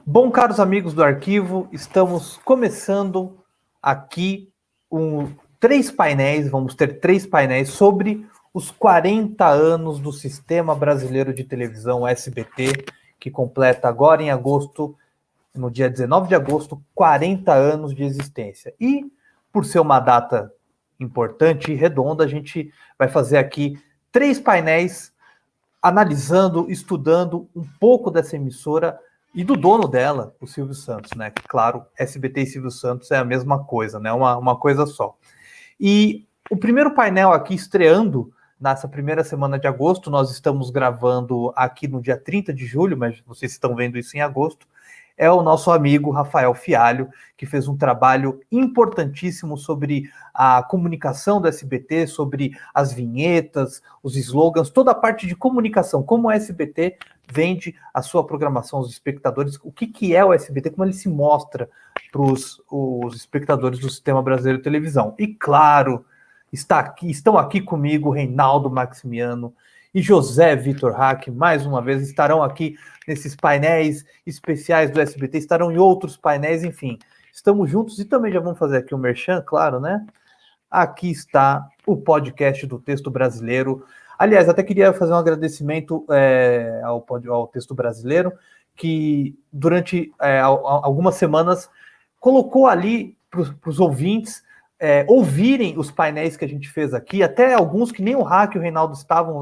Bom, caros amigos do arquivo, estamos começando aqui três painéis, vamos ter três painéis sobre os 40 anos do Sistema Brasileiro de Televisão, SBT, que completa agora em agosto, no dia 19 de agosto, 40 anos de existência. E, por ser uma data importante e redonda, a gente vai fazer aqui três painéis analisando, estudando um pouco dessa emissora e do dono dela, o Silvio Santos, né? Claro, SBT e Silvio Santos é a mesma coisa, né? Uma coisa só. E o primeiro painel aqui estreando nessa primeira semana de agosto, nós estamos gravando aqui no dia 30 de julho, mas vocês estão vendo isso em agosto, é o nosso amigo Rafael Fialho, que fez um trabalho importantíssimo sobre a comunicação do SBT, sobre as vinhetas, os slogans, toda a parte de comunicação, como o SBT vende a sua programação aos espectadores, o que é o SBT, como ele se mostra para os espectadores do Sistema Brasileiro de Televisão. E claro, estão aqui comigo Reinaldo Maximiano e José Vitor Hack, mais uma vez, estarão aqui nesses painéis especiais do SBT, estarão em outros painéis, enfim, estamos juntos e também já vamos fazer aqui o merchan, claro, né? Aqui está o podcast do Texto Brasileiro. Aliás, até queria fazer um agradecimento ao Texto Brasileiro, que durante algumas semanas colocou ali para os ouvintes ouvirem os painéis que a gente fez aqui, até alguns que nem o Hack e o Reinaldo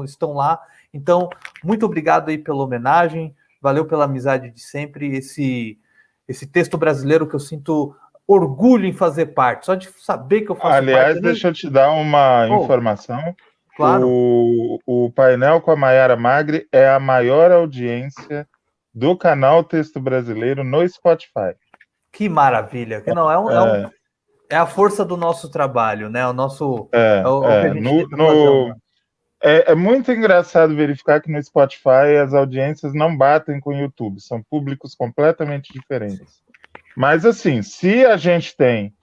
estão lá. Então, muito obrigado aí pela homenagem, valeu pela amizade de sempre, esse Texto Brasileiro que eu sinto orgulho em fazer parte, só de saber que eu faço parte. Aliás, deixa eu te dar uma informação. Claro. O painel com a Maiara Magri é a maior audiência do canal Texto Brasileiro no Spotify. Que maravilha! Que não é a força do nosso trabalho, né? O nosso o que a gente tenta fazer. É muito engraçado verificar que no Spotify as audiências não batem com o YouTube, são públicos completamente diferentes. Mas, assim, se a gente tem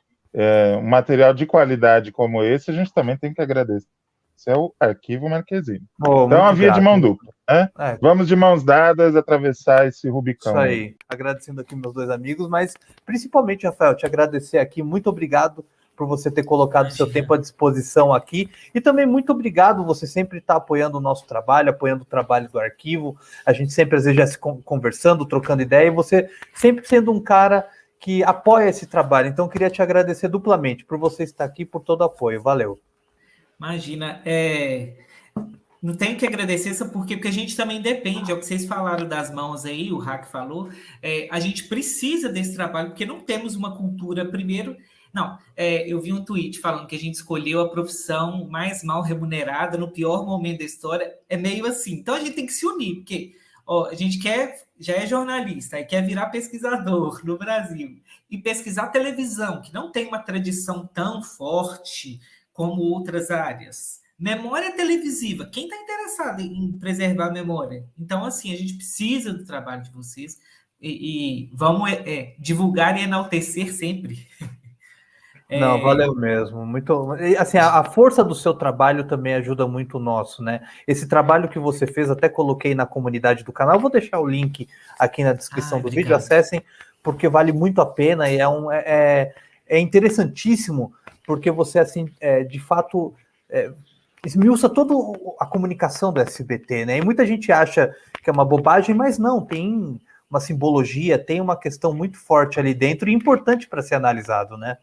um material de qualidade como esse, a gente também tem que agradecer. Esse é o Arquivo Marquezine. Então, a via de mão dupla, né? Vamos de mãos dadas atravessar esse Rubicão. Isso aí. Agradecendo aqui meus dois amigos, mas principalmente, Rafael, te agradecer aqui. Muito obrigado por você ter colocado seu tempo à disposição aqui. E também muito obrigado, você sempre está apoiando o nosso trabalho, apoiando o trabalho do arquivo. A gente sempre, às vezes, já se conversando, trocando ideia, e você sempre sendo um cara que apoia esse trabalho. Então, queria te agradecer duplamente por você estar aqui, por todo o apoio. Valeu. Imagina, não tenho que agradecer isso porque a gente também depende, é o que vocês falaram das mãos aí, o Hack falou, a gente precisa desse trabalho, porque não temos uma cultura, primeiro, eu vi um tweet falando que a gente escolheu a profissão mais mal remunerada no pior momento da história, é meio assim, então a gente tem que se unir, porque a gente já é jornalista e quer virar pesquisador no Brasil, e pesquisar televisão, que não tem uma tradição tão forte como outras áreas. Memória televisiva, quem está interessado em preservar a memória? Então, assim, a gente precisa do trabalho de vocês e vamos divulgar e enaltecer sempre. Não, valeu mesmo. Muito, assim, a força do seu trabalho também ajuda muito o nosso, né? Esse trabalho que você fez, até coloquei na comunidade do canal, vou deixar o link aqui na descrição do vídeo, acessem, porque vale muito a pena e é interessantíssimo, porque você, assim, de fato, esmiuça toda a comunicação do SBT, né? E muita gente acha que é uma bobagem, mas não, tem uma simbologia, tem uma questão muito forte ali dentro e importante para ser analisado, né?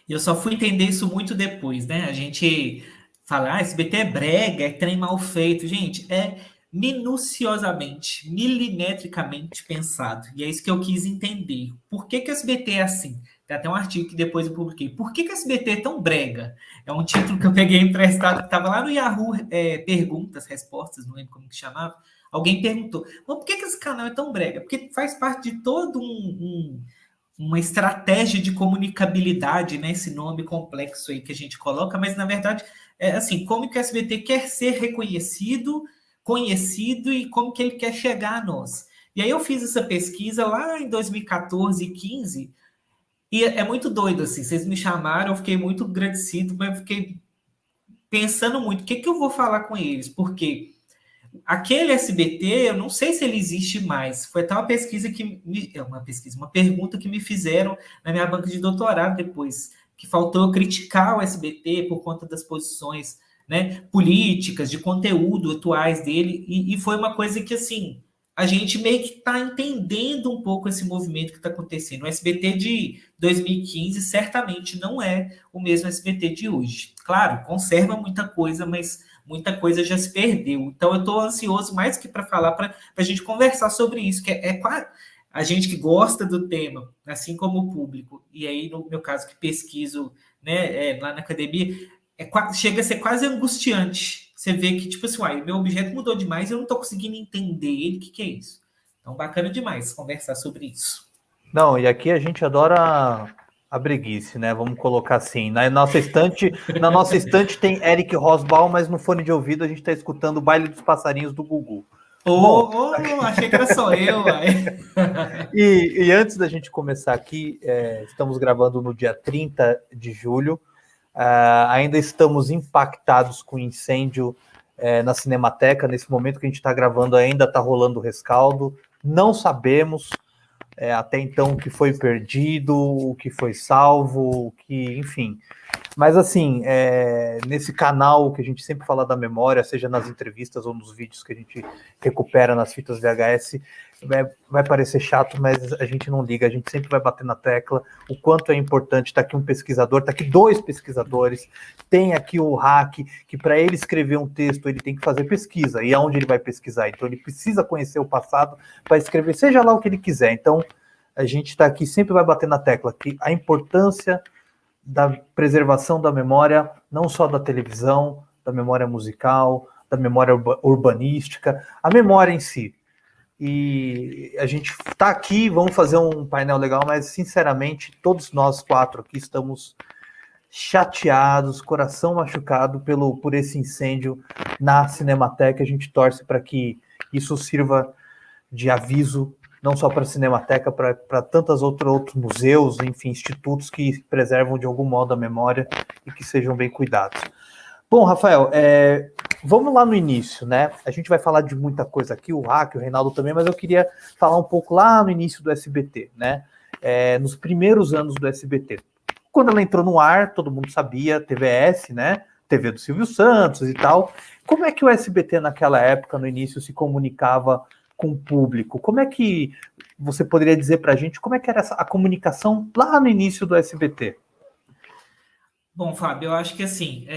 Eu só fui entender isso muito depois, né? A gente fala, SBT é brega, é trem mal feito. Gente, é minuciosamente, milimetricamente pensado. E é isso que eu quis entender. Por que SBT é assim? Tem até um artigo que depois eu publiquei. Por que SBT é tão brega? É um título que eu peguei emprestado, que estava lá no Yahoo Perguntas, Respostas, não lembro como que chamava. Alguém perguntou, mas por que esse canal é tão brega? Porque faz parte de todo uma estratégia de comunicabilidade, né? Esse nome complexo aí que a gente coloca, mas na verdade é assim, como que o SBT quer ser reconhecido, conhecido e como que ele quer chegar a nós. E aí eu fiz essa pesquisa lá em 2014 e 15 e é muito doido, assim, vocês me chamaram, eu fiquei muito agradecido, mas eu fiquei pensando muito, o que eu vou falar com eles? Porque Aquele SBT, eu não sei se ele existe mais. Foi até uma pesquisa uma pergunta que me fizeram na minha banca de doutorado depois, que faltou criticar o SBT por conta das posições, né, políticas, de conteúdo atuais dele, e foi uma coisa que, assim, a gente meio que está entendendo um pouco esse movimento que está acontecendo. O SBT de 2015 certamente não é o mesmo SBT de hoje. Claro, conserva muita coisa, mas muita coisa já se perdeu. Então, eu estou ansioso mais que para falar, para a gente conversar sobre isso, que é a gente que gosta do tema, assim como o público, e aí, no meu caso, que pesquiso, né, lá na academia, chega a ser quase angustiante. Você vê que, tipo assim, meu objeto mudou demais e eu não estou conseguindo entender ele, o que é isso? Então, bacana demais conversar sobre isso. Não, e aqui a gente adora a breguice, né? Vamos colocar assim. Na nossa estante tem Eric Rosbaum, mas no fone de ouvido a gente está escutando o Baile dos Passarinhos do Gugu. Achei que era só eu, e antes da gente começar aqui, estamos gravando no dia 30 de julho. Ainda estamos impactados com o incêndio na Cinemateca. Nesse momento que a gente está gravando, ainda está rolando o rescaldo. Não sabemos até então o que foi perdido, o que foi salvo, o que, enfim. Mas assim, nesse canal que a gente sempre fala da memória, seja nas entrevistas ou nos vídeos que a gente recupera nas fitas VHS, vai parecer chato, mas a gente não liga, a gente sempre vai bater na tecla o quanto é importante. Está aqui um pesquisador, está aqui 2 pesquisadores, tem aqui o Hack, que para ele escrever um texto, ele tem que fazer pesquisa, e aonde ele vai pesquisar? Então ele precisa conhecer o passado para escrever, seja lá o que ele quiser. Então a gente está aqui, sempre vai bater na tecla, que a importância da preservação da memória, não só da televisão, da memória musical, da memória urbanística, a memória em si. E a gente está aqui, vamos fazer um painel legal, mas sinceramente, todos nós 4 aqui estamos chateados, coração machucado por esse incêndio na Cinemateca. A gente torce para que isso sirva de aviso, não só para a Cinemateca, para tantos outros museus, enfim, institutos que preservam de algum modo a memória e que sejam bem cuidados. Bom, Rafael, vamos lá no início, né? A gente vai falar de muita coisa aqui, o Hack, o Reinaldo também, mas eu queria falar um pouco lá no início do SBT, né? Nos primeiros anos do SBT. Quando ela entrou no ar, todo mundo sabia, TVS, né? TV do Silvio Santos e tal. Como é que o SBT naquela época, no início, se comunicava com o público? Como é que você poderia dizer para a gente como é que era a comunicação lá no início do SBT? Bom, Fábio, eu acho que assim,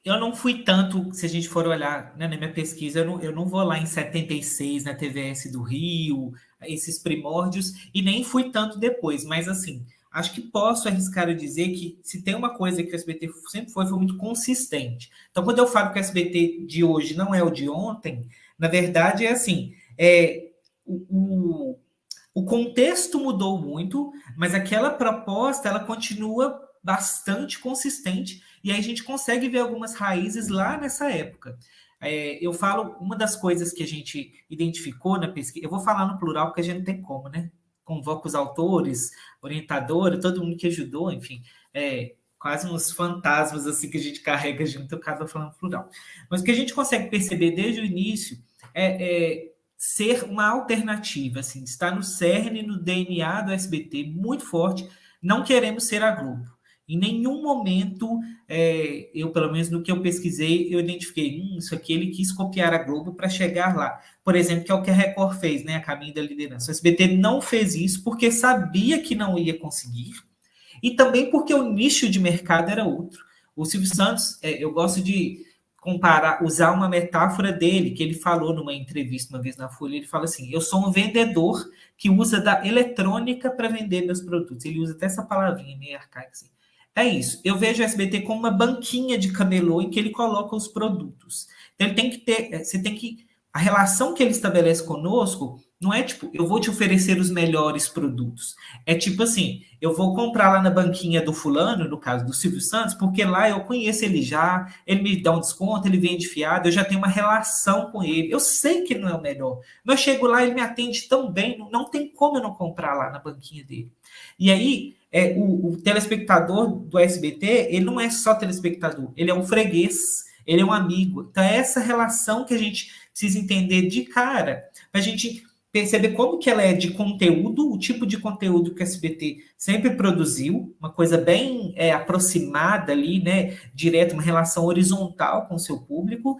eu não fui tanto, se a gente for olhar, né, na minha pesquisa, eu não vou lá em 76 na TVS do Rio, esses primórdios, e nem fui tanto depois, mas assim, acho que posso arriscar a dizer que se tem uma coisa que o SBT sempre foi muito consistente. Então, quando eu falo que o SBT de hoje não é o de ontem, na verdade é assim, o contexto mudou muito, mas aquela proposta, ela continua bastante consistente, e aí a gente consegue ver algumas raízes lá nessa época. Eu falo, uma das coisas que a gente identificou na pesquisa, eu vou falar no plural porque a gente não tem como, né? Convoca os autores, orientadora, todo mundo que ajudou, enfim, quase uns fantasmas assim que a gente carrega junto, eu acabo falando plural. Mas o que a gente consegue perceber desde o início ser uma alternativa, assim, está no cerne, no DNA do SBT, muito forte. Não queremos ser a Globo. Em nenhum momento, eu, pelo menos no que eu pesquisei, eu identifiquei, isso aqui ele quis copiar a Globo para chegar lá. Por exemplo, que é o que a Record fez, né? A Caminho da Liderança. O SBT não fez isso porque sabia que não ia conseguir, e também porque o nicho de mercado era outro. O Silvio Santos, eu gosto de comparar, usar uma metáfora dele, que ele falou numa entrevista uma vez na Folha, ele fala assim, eu sou um vendedor que usa da eletrônica para vender meus produtos. Ele usa até essa palavrinha meio arcaica assim. É isso. Eu vejo o SBT como uma banquinha de camelô em que ele coloca os produtos. Então, ele tem que ter, a relação que ele estabelece conosco não é tipo, eu vou te oferecer os melhores produtos. É tipo assim, eu vou comprar lá na banquinha do fulano, no caso do Silvio Santos, porque lá eu conheço ele já, ele me dá um desconto, ele vende fiado, eu já tenho uma relação com ele. Eu sei que ele não é o melhor, mas eu chego lá, ele me atende tão bem, não tem como eu não comprar lá na banquinha dele. E aí, o telespectador do SBT, ele não é só telespectador, ele é um freguês, ele é um amigo. Então, é essa relação que a gente precisa entender de cara, para a gente perceber como que ela é de conteúdo, o tipo de conteúdo que a SBT sempre produziu, uma coisa bem aproximada ali, né, direto, uma relação horizontal com o seu público,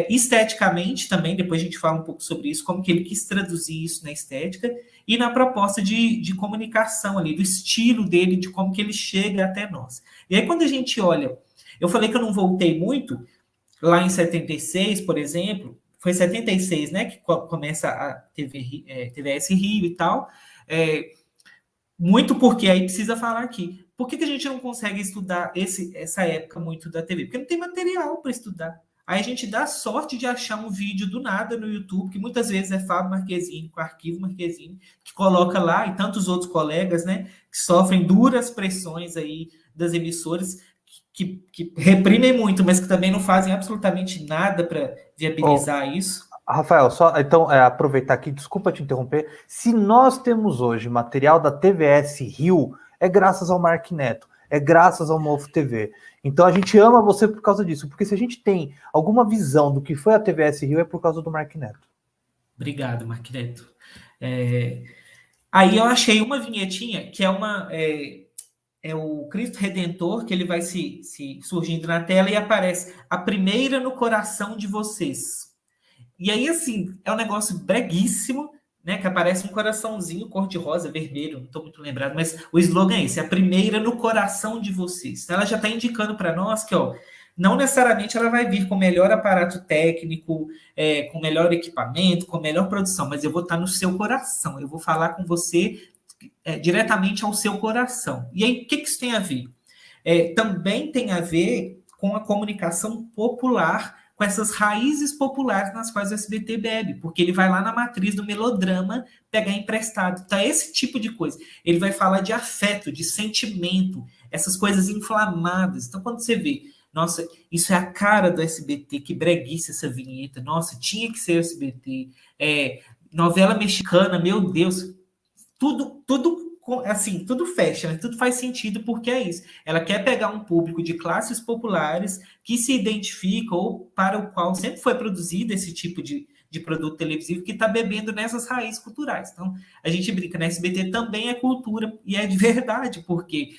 esteticamente também, depois a gente fala um pouco sobre isso, como que ele quis traduzir isso na estética, e na proposta de comunicação ali, do estilo dele, de como que ele chega até nós. E aí quando a gente olha, eu falei que eu não voltei muito, lá em 76, por exemplo, foi 76, né, que começa a TVS Rio e tal, muito porque aí precisa falar aqui. Por que a gente não consegue estudar essa época muito da TV? Porque não tem material para estudar. Aí a gente dá sorte de achar um vídeo do nada no YouTube, que muitas vezes é Fábio Marquezine, com Arquivo Marquezine, que coloca lá, e tantos outros colegas, né, que sofrem duras pressões aí das emissoras, que reprimem muito, mas que também não fazem absolutamente nada para viabilizar isso. Rafael, só então aproveitar aqui, desculpa te interromper. Se nós temos hoje material da TVS Rio, é graças ao Mark Neto, é graças ao Mofo TV. Então a gente ama você por causa disso, porque se a gente tem alguma visão do que foi a TVS Rio, é por causa do Mark Neto. Obrigado, Mark Neto. Aí eu achei uma vinhetinha que é o Cristo Redentor, que ele vai se surgindo na tela e aparece a primeira no coração de vocês. E aí, assim, é um negócio breguíssimo, né? Que aparece um coraçãozinho cor-de-rosa, vermelho, não estou muito lembrado, mas o slogan é esse, a primeira no coração de vocês. Então, ela já está indicando para nós que, ó, não necessariamente ela vai vir com melhor aparato técnico, com melhor equipamento, com melhor produção, mas eu vou estar no seu coração, eu vou falar com você diretamente ao seu coração. E aí, o que isso tem a ver? Também tem a ver com a comunicação popular, com essas raízes populares nas quais o SBT bebe, porque ele vai lá na matriz do melodrama pegar emprestado. Então, esse tipo de coisa. Ele vai falar de afeto, de sentimento, essas coisas inflamadas. Então, quando você vê, nossa, isso é a cara do SBT, que breguice essa vinheta, nossa, tinha que ser o SBT. Novela mexicana, meu Deus, tudo assim, tudo fecha, né? Tudo faz sentido porque é isso. Ela quer pegar um público de classes populares que se identifica ou para o qual sempre foi produzido esse tipo de produto televisivo que está bebendo nessas raízes culturais. Então, a gente brinca, na SBT também é cultura e é de verdade, porque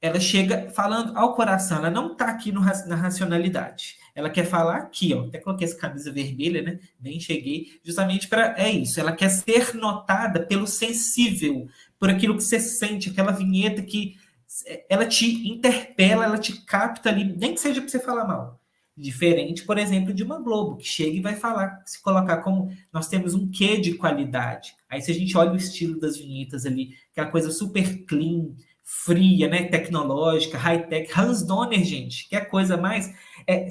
ela chega falando ao coração, ela não está aqui na racionalidade. Ela quer falar aqui, ó. Até coloquei essa camisa vermelha, né? Bem cheguei, justamente para isso. Ela quer ser notada pelo sensível, por aquilo que você sente, aquela vinheta que ela te interpela, ela te capta ali, nem que seja para você falar mal. Diferente, por exemplo, de uma Globo, que chega e vai falar, se colocar como nós temos um quê de qualidade. Aí, se a gente olha o estilo das vinhetas ali, aquela coisa super clean, fria, né, tecnológica, high-tech, Hans Donner, gente, que é coisa mais...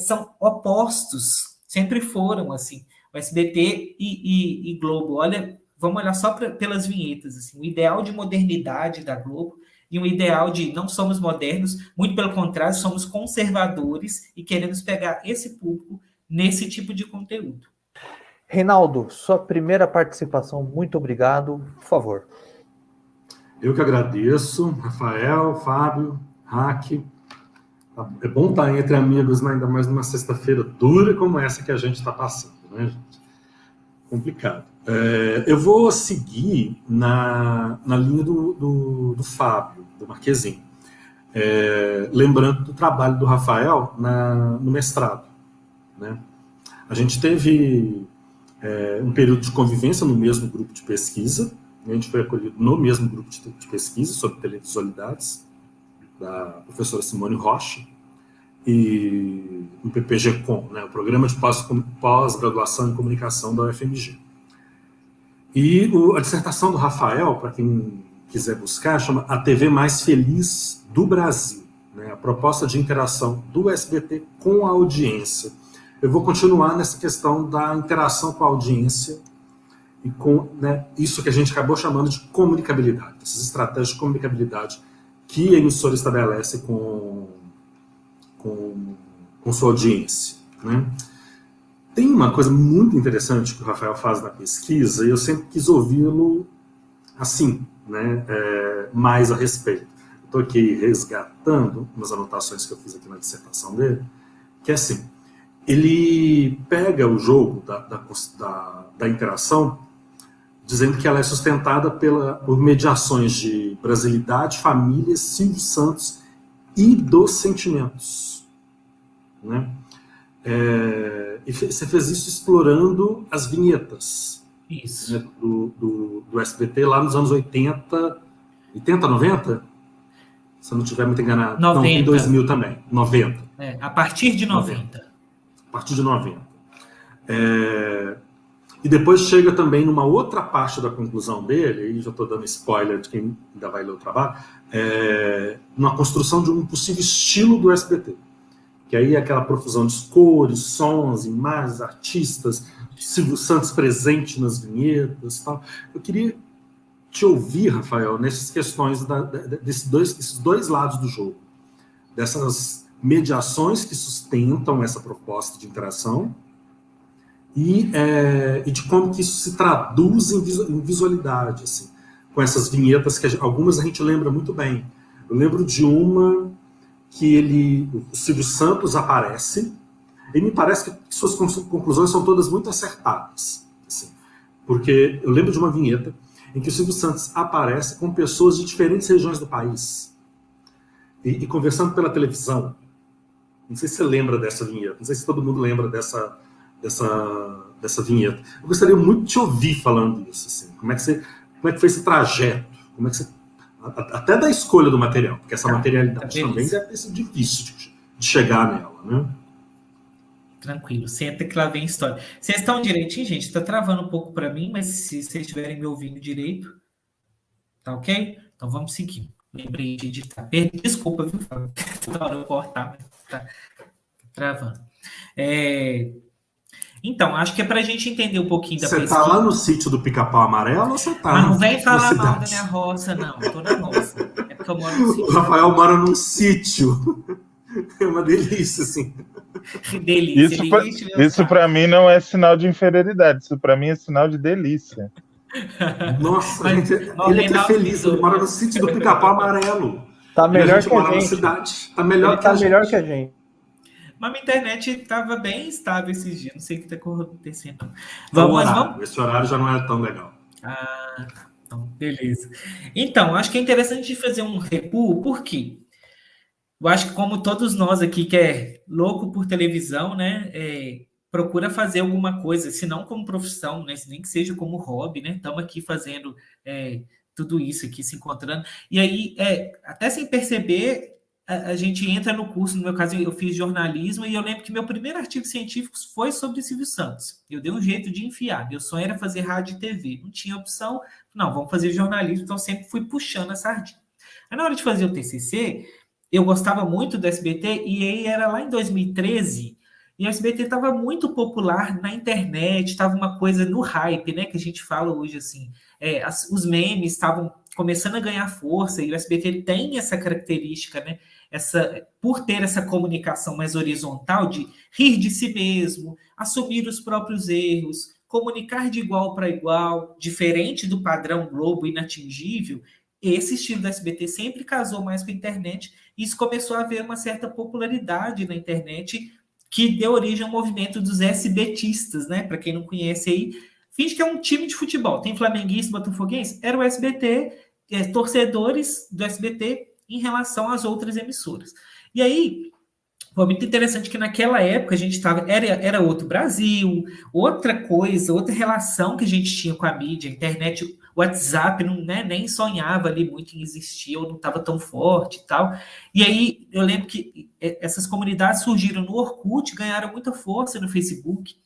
são opostos, sempre foram, assim, o SBT e Globo. Olha, vamos olhar só pelas vinhetas, assim, o ideal de modernidade da Globo e um ideal de não somos modernos, muito pelo contrário, somos conservadores e queremos pegar esse público nesse tipo de conteúdo. Reinaldo, sua primeira participação, muito obrigado, por favor. Eu que agradeço, Rafael, Fábio, Raque. É bom estar entre amigos, né? Ainda mais numa sexta-feira dura como essa que a gente está passando, né, gente? Complicado. Eu vou seguir na linha do Fábio, do Marquezine. Lembrando do trabalho do Rafael no mestrado, né? A gente teve um período de convivência no mesmo grupo de pesquisa. A gente foi acolhido no mesmo grupo de pesquisa sobre televisualidades, da professora Simone Rocha, e no PPG-Com, né, o Programa de Pós-Graduação em Comunicação da UFMG. E a dissertação do Rafael, para quem quiser buscar, chama A TV Mais Feliz do Brasil, né, a proposta de interação do SBT com a audiência. Eu vou continuar nessa questão da interação com a audiência, e com, né, isso que a gente acabou chamando de comunicabilidade, essas estratégias de comunicabilidade que a emissora estabelece com sua audiência, né? Tem uma coisa muito interessante que o Rafael faz na pesquisa, e eu sempre quis ouvi-lo assim, né, mais a respeito. Estou aqui resgatando umas anotações que eu fiz aqui na dissertação dele, que é assim, ele pega o jogo da interação, dizendo que ela é sustentada por mediações de brasilidade, família, Silvio Santos e dos sentimentos. Né? E você fez isso explorando as vinhetas. Isso. Né, do SBT lá nos anos 80, 90? Se eu não estiver muito enganado. 90. Não, em 2000 também. 90. A partir de 90. A partir de 90. E depois chega também numa outra parte da conclusão dele, e já estou dando spoiler de quem ainda vai ler o trabalho, uma construção de um possível estilo do SBT. Que aí é aquela profusão de cores, sons, imagens, artistas, Silvio Santos presente nas vinhetas e tal. Eu queria te ouvir, Rafael, nessas questões desses dois lados do jogo. Dessas mediações que sustentam essa proposta de interação e de como que isso se traduz em visualidade, assim, com essas vinhetas que algumas a gente lembra muito bem. Eu lembro de uma que o Silvio Santos aparece, e me parece que suas conclusões são todas muito acertadas. Assim, porque eu lembro de uma vinheta em que o Silvio Santos aparece com pessoas de diferentes regiões do país e conversando pela televisão. Não sei se você lembra dessa vinheta, não sei se todo mundo lembra dessa vinheta. Eu gostaria muito de te ouvir falando isso. Assim. Como é que foi esse trajeto? Como é que você... Até da escolha do material, porque essa materialidade também deve ter sido difícil de chegar nela, né? Tranquilo, senta que lá vem a história. Vocês estão direitinho, gente? Tá travando um pouco para mim, mas se vocês estiverem me ouvindo direito, tá ok? Então vamos seguir. Lembrei de editar. Desculpa, viu, Fábio? Toda hora eu cortar, mas tá travando. Então, acho que é para a gente entender um pouquinho da pesquisa. Você tá lá no sítio do Pica-Pau Amarelo ou você tá? Mas não vem falar mal da minha roça, não. Eu tô na roça. É porque eu moro no sítio. O Rafael mora num sítio. É uma delícia, assim. Que delícia. Isso para mim não é sinal de inferioridade. Isso para mim é sinal de delícia. Nossa, ele é que é feliz. Ele mora no sítio do Pica-Pau Amarelo. Tá melhor que a mora gente. Na cidade. Tá melhor que a gente. Mas minha internet estava bem estável esses dias. Não sei o que está acontecendo. Esse horário já não era tão legal. Então, beleza. Então, acho que é interessante de fazer um recuo, por quê? Eu acho que como todos nós aqui que é louco por televisão, né, procura fazer alguma coisa, se não como profissão, né, nem que seja como hobby, né, estamos aqui fazendo tudo isso aqui, se encontrando. E aí, até sem perceber, a gente entra no curso, no meu caso eu fiz jornalismo, e eu lembro que meu primeiro artigo científico foi sobre Silvio Santos. Eu dei um jeito de enfiar, meu sonho era fazer rádio e TV, não tinha opção, não, vamos fazer jornalismo, então sempre fui puxando a sardinha. Aí na hora de fazer o TCC, eu gostava muito do SBT, e aí era lá em 2013, e o SBT estava muito popular na internet, estava uma coisa no hype, né, que a gente fala hoje, assim, os memes estavam começando a ganhar força, e o SBT tem essa característica, né, por ter essa comunicação mais horizontal, de rir de si mesmo, assumir os próprios erros, comunicar de igual para igual, diferente do padrão Globo inatingível. Esse estilo do SBT sempre casou mais com a internet, e isso começou a haver uma certa popularidade na internet, que deu origem ao movimento dos SBTistas, né? Para quem não conhece aí, finge que é um time de futebol, tem flamenguista, botafoguense, era o SBT, torcedores do SBT em relação às outras emissoras. E aí, foi muito interessante que naquela época a gente estava, era outro Brasil, outra coisa, outra relação que a gente tinha com a mídia, a internet, o WhatsApp não, né, nem sonhava ali muito em existir, ou não estava tão forte e tal. E aí eu lembro que essas comunidades surgiram no Orkut, ganharam muita força no Facebook.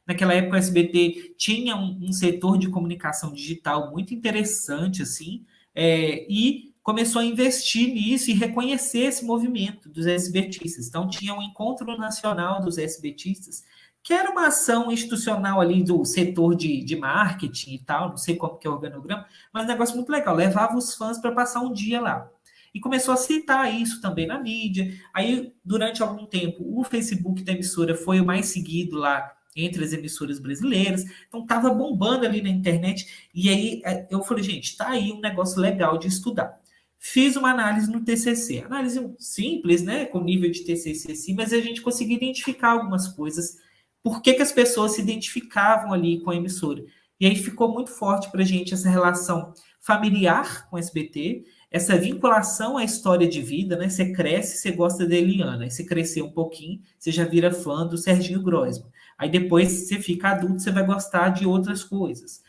Naquela época o SBT tinha um setor de comunicação digital muito interessante, assim, e começou a investir nisso e reconhecer esse movimento dos SBTistas. Então, tinha um encontro nacional dos SBTistas, que era uma ação institucional ali do setor de marketing e tal, não sei como que é o organograma, mas um negócio muito legal, levava os fãs para passar um dia lá. E começou a citar isso também na mídia. Aí, durante algum tempo, o Facebook da emissora foi o mais seguido lá entre as emissoras brasileiras, então estava bombando ali na internet, e aí eu falei, gente, tá aí um negócio legal de estudar. Fiz uma análise no TCC, análise simples, né, com nível de TCC, sim, mas a gente conseguiu identificar algumas coisas, por que as pessoas se identificavam ali com a emissora. E aí ficou muito forte para a gente essa relação familiar com o SBT, essa vinculação à história de vida, né? Você cresce, você gosta da Eliana, aí você cresceu um pouquinho, você já vira fã do Serginho Groisman. Aí depois você fica adulto, você vai gostar de outras coisas.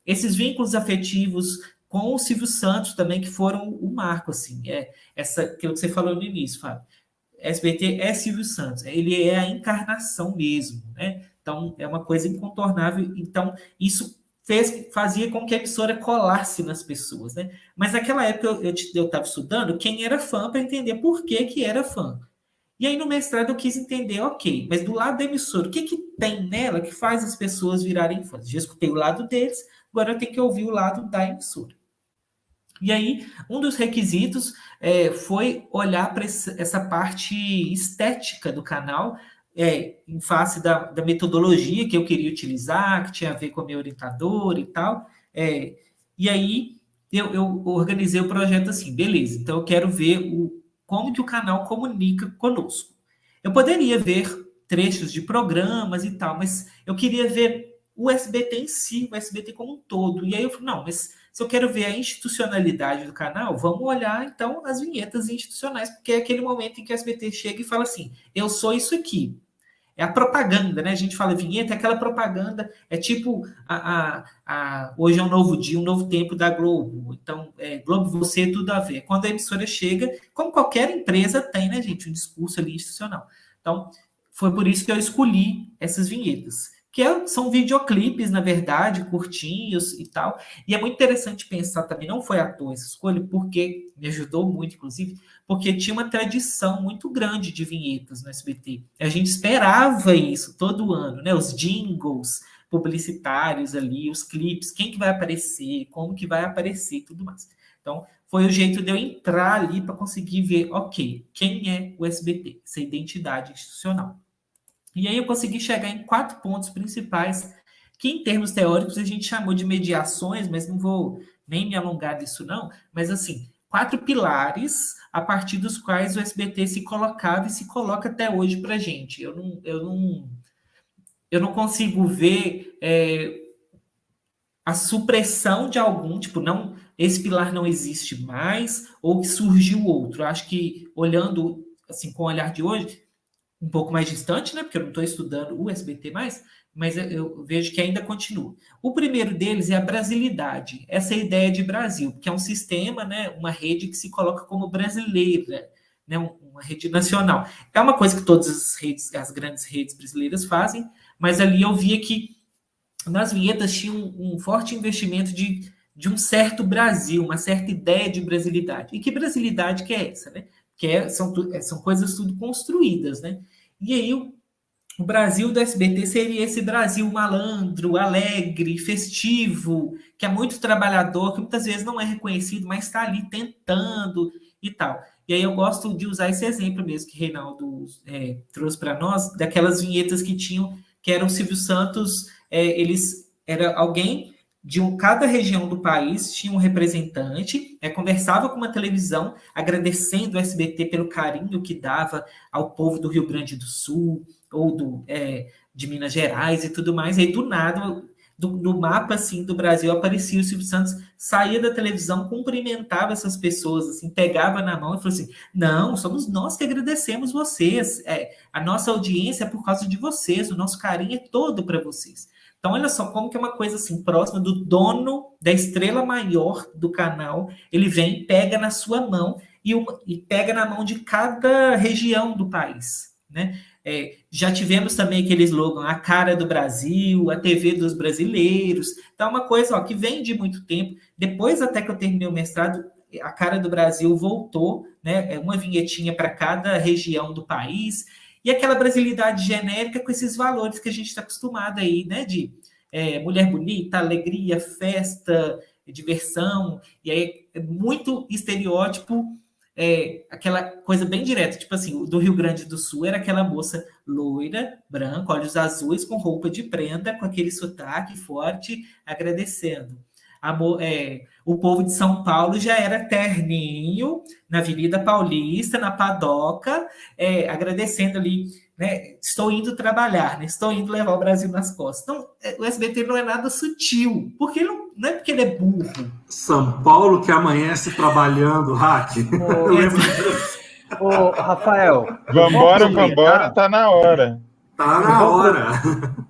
Esses vínculos afetivos com o Silvio Santos também, que foram o marco, assim, aquilo que você falou no início, Fábio. SBT é Silvio Santos, ele é a encarnação mesmo, né? Então, é uma coisa incontornável. Então, isso fazia com que a emissora colasse nas pessoas, né? Mas naquela época eu estava estudando quem era fã para entender por que era fã. E aí no mestrado eu quis entender, ok, mas do lado da emissora, o que tem nela que faz as pessoas virarem fãs? Já escutei o lado deles, agora eu tenho que ouvir o lado da emissora. E aí, um dos requisitos foi olhar para essa parte estética do canal, em face da metodologia que eu queria utilizar, que tinha a ver com a minha orientadora e tal. E aí, eu organizei o projeto assim, beleza, então eu quero ver como que o canal comunica conosco. Eu poderia ver trechos de programas e tal, mas eu queria ver o SBT em si, o SBT como um todo. E aí eu falei, não, mas se eu quero ver a institucionalidade do canal, vamos olhar, então, as vinhetas institucionais, porque é aquele momento em que o SBT chega e fala assim, eu sou isso aqui. É a propaganda, né? A gente fala vinheta, é aquela propaganda, é tipo hoje é um novo dia, um novo tempo da Globo. Então, Globo, você, tudo a ver. Quando a emissora chega, como qualquer empresa tem, né, gente, um discurso ali institucional. Então, foi por isso que eu escolhi essas vinhetas, que são videoclipes, na verdade, curtinhos e tal. E é muito interessante pensar também, não foi à toa essa escolha, porque me ajudou muito, inclusive, porque tinha uma tradição muito grande de vinhetas no SBT. A gente esperava isso todo ano, né? Os jingles publicitários ali, os clipes, quem que vai aparecer, como que vai aparecer e tudo mais. Então, foi o jeito de eu entrar ali para conseguir ver, ok, quem é o SBT, essa identidade institucional. E aí eu consegui chegar em 4 pontos principais, que em termos teóricos a gente chamou de mediações, mas não vou nem me alongar nisso não, mas assim, 4 pilares a partir dos quais o SBT se colocava e se coloca até hoje para a gente. Eu não consigo ver a supressão de algum, tipo, não, esse pilar não existe mais, ou que surgiu outro. Eu acho que, olhando assim com o olhar de hoje, um pouco mais distante, né? Porque eu não estou estudando o SBT mais, mas eu vejo que ainda continua. O primeiro deles é a brasilidade, essa ideia de Brasil, que é um sistema, né? Uma rede que se coloca como brasileira, né? Uma rede nacional. É uma coisa que todas as grandes redes brasileiras fazem, mas ali eu via que nas vinhetas tinha um forte investimento de um certo Brasil, uma certa ideia de brasilidade. E que brasilidade que é essa, né? Que são coisas tudo construídas, né? E aí o Brasil do SBT seria esse Brasil malandro, alegre, festivo, que é muito trabalhador, que muitas vezes não é reconhecido, mas está ali tentando e tal. E aí eu gosto de usar esse exemplo mesmo que Reinaldo trouxe para nós, daquelas vinhetas que eram Silvio Santos, era alguém de cada região do país tinha um representante, conversava com uma televisão, agradecendo o SBT pelo carinho que dava ao povo do Rio Grande do Sul, ou de Minas Gerais e tudo mais. Aí, do nada, no mapa assim, do Brasil, aparecia o Silvio Santos, saía da televisão, cumprimentava essas pessoas, assim, pegava na mão e falou assim, não, somos nós que agradecemos vocês, a nossa audiência é por causa de vocês, o nosso carinho é todo para vocês. Então, olha só como que é uma coisa assim, próxima do dono da estrela maior do canal, ele vem e pega na sua mão e pega na mão de cada região do país, né? Já tivemos também aquele slogan, a cara do Brasil, a TV dos brasileiros. Então, é uma coisa que vem de muito tempo. Depois, até que eu terminei o mestrado, a cara do Brasil voltou, né? Uma vinhetinha para cada região do país. E aquela brasilidade genérica com esses valores que a gente está acostumado aí, né? De mulher bonita, alegria, festa, diversão. E aí, muito estereótipo, aquela coisa bem direta, tipo assim, do Rio Grande do Sul era aquela moça loira, branca, olhos azuis, com roupa de prenda, com aquele sotaque forte, agradecendo. o povo de São Paulo já era terninho na Avenida Paulista, na Padoca, agradecendo ali, né? Estou indo trabalhar, né? Estou indo levar o Brasil nas costas. Então, o SBT não é nada sutil, porque não é porque ele é burro. São Paulo que amanhece trabalhando, Hack. Eu lembro disso. Ô, Rafael. Vambora, tá na hora. Tá na hora.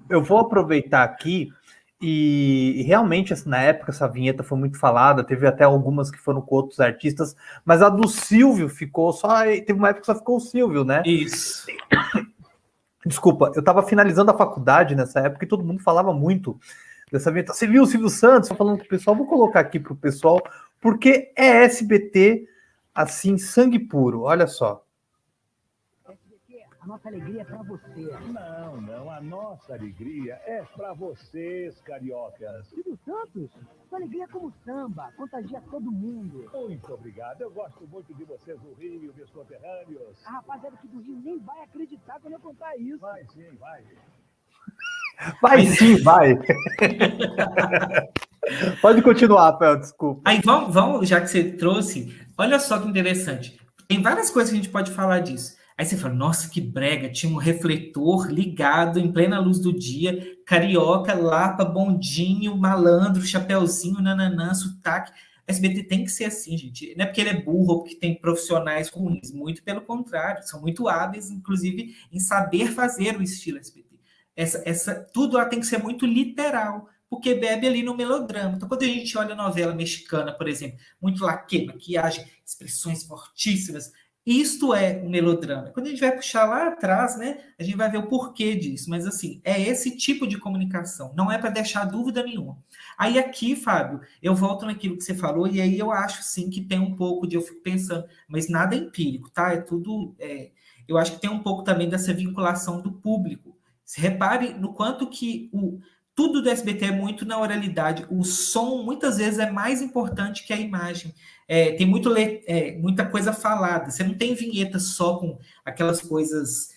Eu vou aproveitar aqui e realmente, assim, na época, essa vinheta foi muito falada, teve até algumas que foram com outros artistas, mas a do Silvio ficou só... Teve uma época que só ficou o Silvio, né? Isso. Desculpa, eu estava finalizando a faculdade nessa época e todo mundo falava muito dessa vinheta. Você viu o Silvio Santos? Tô falando com o pessoal, vou colocar aqui para o pessoal, porque é SBT, assim, sangue puro, olha só. A nossa alegria é pra você. Não, a nossa alegria é pra vocês, cariocas. Silvio Santos, sua alegria é como samba, contagia todo mundo. Muito obrigado, eu gosto muito de vocês do Rio, meus conterrâneos. A rapaziada aqui do Rio nem vai acreditar quando eu contar isso. Vai sim, vai. Vai sim, vai. Pode continuar, Rafael, desculpa. Aí vamos, já que você trouxe, olha só que interessante. Tem várias coisas que a gente pode falar disso. Aí você fala, nossa, que brega, tinha um refletor ligado em plena luz do dia, carioca, lapa, bondinho, malandro, chapeuzinho, nananã, sotaque. A SBT tem que ser assim, gente. Não é porque ele é burro ou porque tem profissionais ruins, muito pelo contrário, são muito hábeis, inclusive, em saber fazer o estilo SBT. Tudo lá tem que ser muito literal, porque bebe ali no melodrama. Então, quando a gente olha a novela mexicana, por exemplo, muito laque, maquiagem, expressões fortíssimas, isto é um melodrama. Quando a gente vai puxar lá atrás, né, a gente vai ver o porquê disso. Mas, assim, é esse tipo de comunicação. Não é para deixar dúvida nenhuma. Aí, aqui, Fábio, eu volto naquilo que você falou, e aí eu acho, sim, que tem um pouco de... Eu fico pensando, mas nada é empírico, tá? É tudo... eu acho que tem um pouco também dessa vinculação do público. Se repare no quanto que tudo do SBT é muito na oralidade. O som, muitas vezes, é mais importante que a imagem. Tem muita coisa falada. Você não tem vinheta só com aquelas coisas...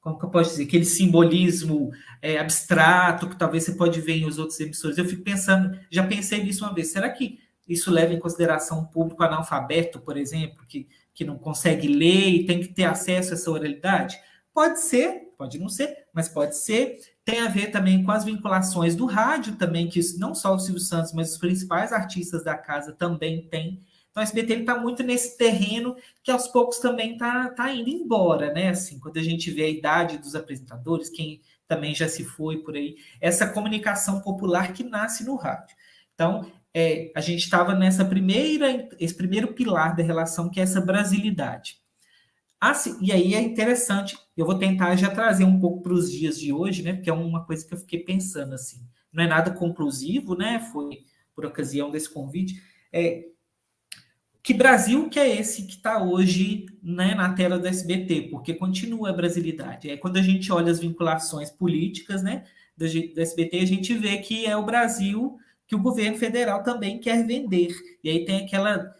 como que eu posso dizer? Aquele simbolismo abstrato que talvez você pode ver em os outros emissores. Eu fico pensando... Já pensei nisso uma vez. Será que isso leva em consideração um público analfabeto, por exemplo, que não consegue ler e tem que ter acesso a essa oralidade? Pode ser, pode não ser, mas pode ser. Tem a ver também com as vinculações do rádio também, que não só o Silvio Santos, mas os principais artistas da casa também têm. Então, o SBT está muito nesse terreno que aos poucos também tá indo embora, né? Assim, quando a gente vê a idade dos apresentadores, quem também já se foi por aí, essa comunicação popular que nasce no rádio. Então, a gente estava esse primeiro pilar da relação, que é essa brasilidade. E aí é interessante, eu vou tentar já trazer um pouco para os dias de hoje, né? Porque é uma coisa que eu fiquei pensando assim. Não é nada conclusivo, né? Foi por ocasião desse convite. Que Brasil que é esse que está hoje, né, na tela do SBT? Porque continua a brasilidade. Quando a gente olha as vinculações políticas, né, do SBT, a gente vê que é o Brasil que o governo federal também quer vender. E aí tem aquela...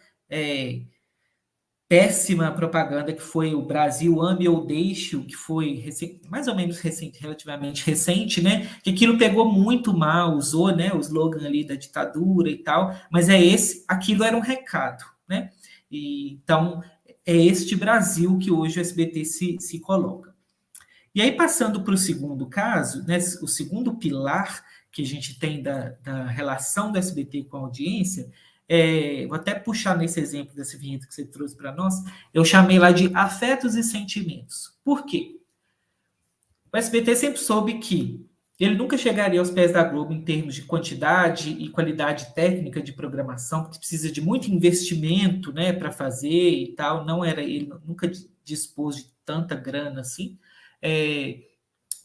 péssima propaganda que foi o Brasil Ame ou Deixe, que foi mais ou menos recente, relativamente recente, né? Que aquilo pegou muito mal, usou, né, o slogan ali da ditadura e tal, mas aquilo era um recado, né? Então, é este Brasil que hoje o SBT se coloca. E aí, passando para o segundo caso, né, o segundo pilar que a gente tem da relação do SBT com a audiência, vou até puxar nesse exemplo dessa vinheta que você trouxe para nós, eu chamei lá de afetos e sentimentos. Por quê? O SBT sempre soube que ele nunca chegaria aos pés da Globo em termos de quantidade e qualidade técnica de programação, porque precisa de muito investimento, né, para fazer e tal. Ele nunca dispôs de tanta grana assim,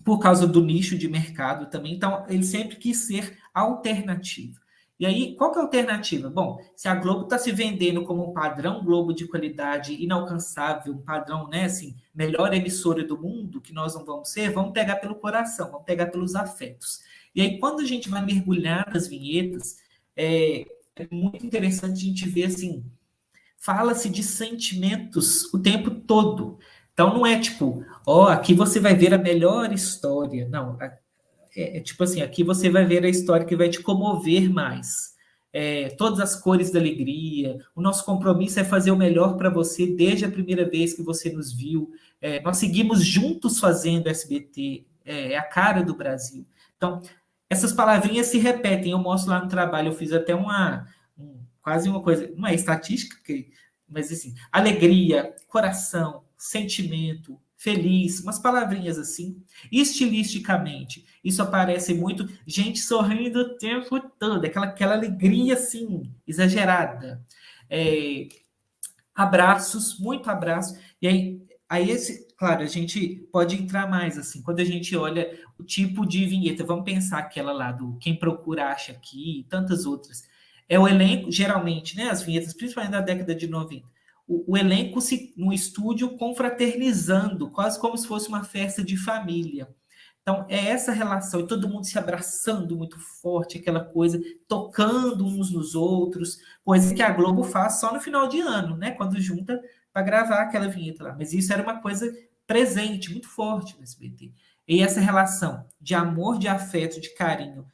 por causa do nicho de mercado também. Então, ele sempre quis ser alternativo. E aí, qual que é a alternativa? Bom, se a Globo está se vendendo como um padrão Globo de qualidade inalcançável, um padrão, né, assim, melhor emissora do mundo, que nós não vamos ser, vamos pegar pelo coração, vamos pegar pelos afetos. E aí, quando a gente vai mergulhar nas vinhetas, é muito interessante a gente ver, assim, fala-se de sentimentos o tempo todo. Então, não é tipo, aqui você vai ver a melhor história. Não, tipo assim, aqui você vai ver a história que vai te comover mais. Todas as cores da alegria. O nosso compromisso é fazer o melhor para você desde a primeira vez que você nos viu. Nós seguimos juntos fazendo SBT. É a cara do Brasil. Então, essas palavrinhas se repetem. Eu mostro lá no trabalho. Eu fiz até quase uma coisa, não é estatística, mas assim, alegria, coração, sentimento, feliz, umas palavrinhas assim. Estilisticamente, isso aparece muito, gente sorrindo o tempo todo, aquela alegria assim, exagerada. Abraços, muito abraço. E aí claro, a gente pode entrar mais assim, quando a gente olha o tipo de vinheta, vamos pensar aquela lá do Quem Procura Acha Aqui e tantas outras. O elenco, geralmente, né, as vinhetas, principalmente da década de 90, o elenco no estúdio confraternizando, quase como se fosse uma festa de família. Então, é essa relação, e todo mundo se abraçando muito forte, aquela coisa, tocando uns nos outros, coisa que a Globo faz só no final de ano, né? Quando junta para gravar aquela vinheta lá. Mas isso era uma coisa presente, muito forte no SBT. E essa relação de amor, de afeto, de carinho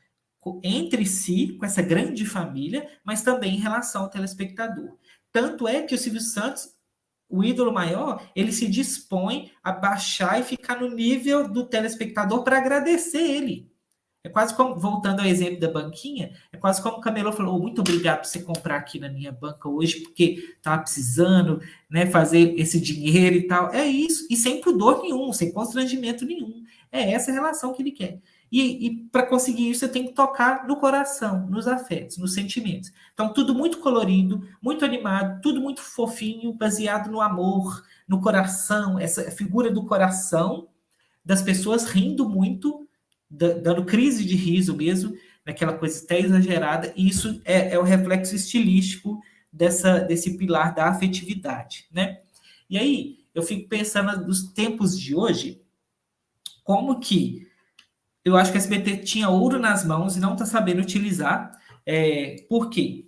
entre si, com essa grande família, mas também em relação ao telespectador. Tanto é que o Silvio Santos, o ídolo maior, ele se dispõe a baixar e ficar no nível do telespectador para agradecer ele. É quase como, voltando ao exemplo da banquinha, é quase como o Camelô falou, muito obrigado por você comprar aqui na minha banca hoje, porque estava precisando, né, fazer esse dinheiro e tal. É isso, e sem pudor nenhum, sem constrangimento nenhum. É essa a relação que ele quer. E para conseguir isso, você tem que tocar no coração, nos afetos, nos sentimentos. Então, tudo muito colorido, muito animado, tudo muito fofinho, baseado no amor, no coração, essa figura do coração, das pessoas rindo muito, dando crise de riso mesmo, naquela coisa até exagerada, e isso é o reflexo estilístico desse pilar da afetividade, né? E aí, eu fico pensando nos tempos de hoje, como que eu acho que a SBT tinha ouro nas mãos e não está sabendo utilizar. Por quê?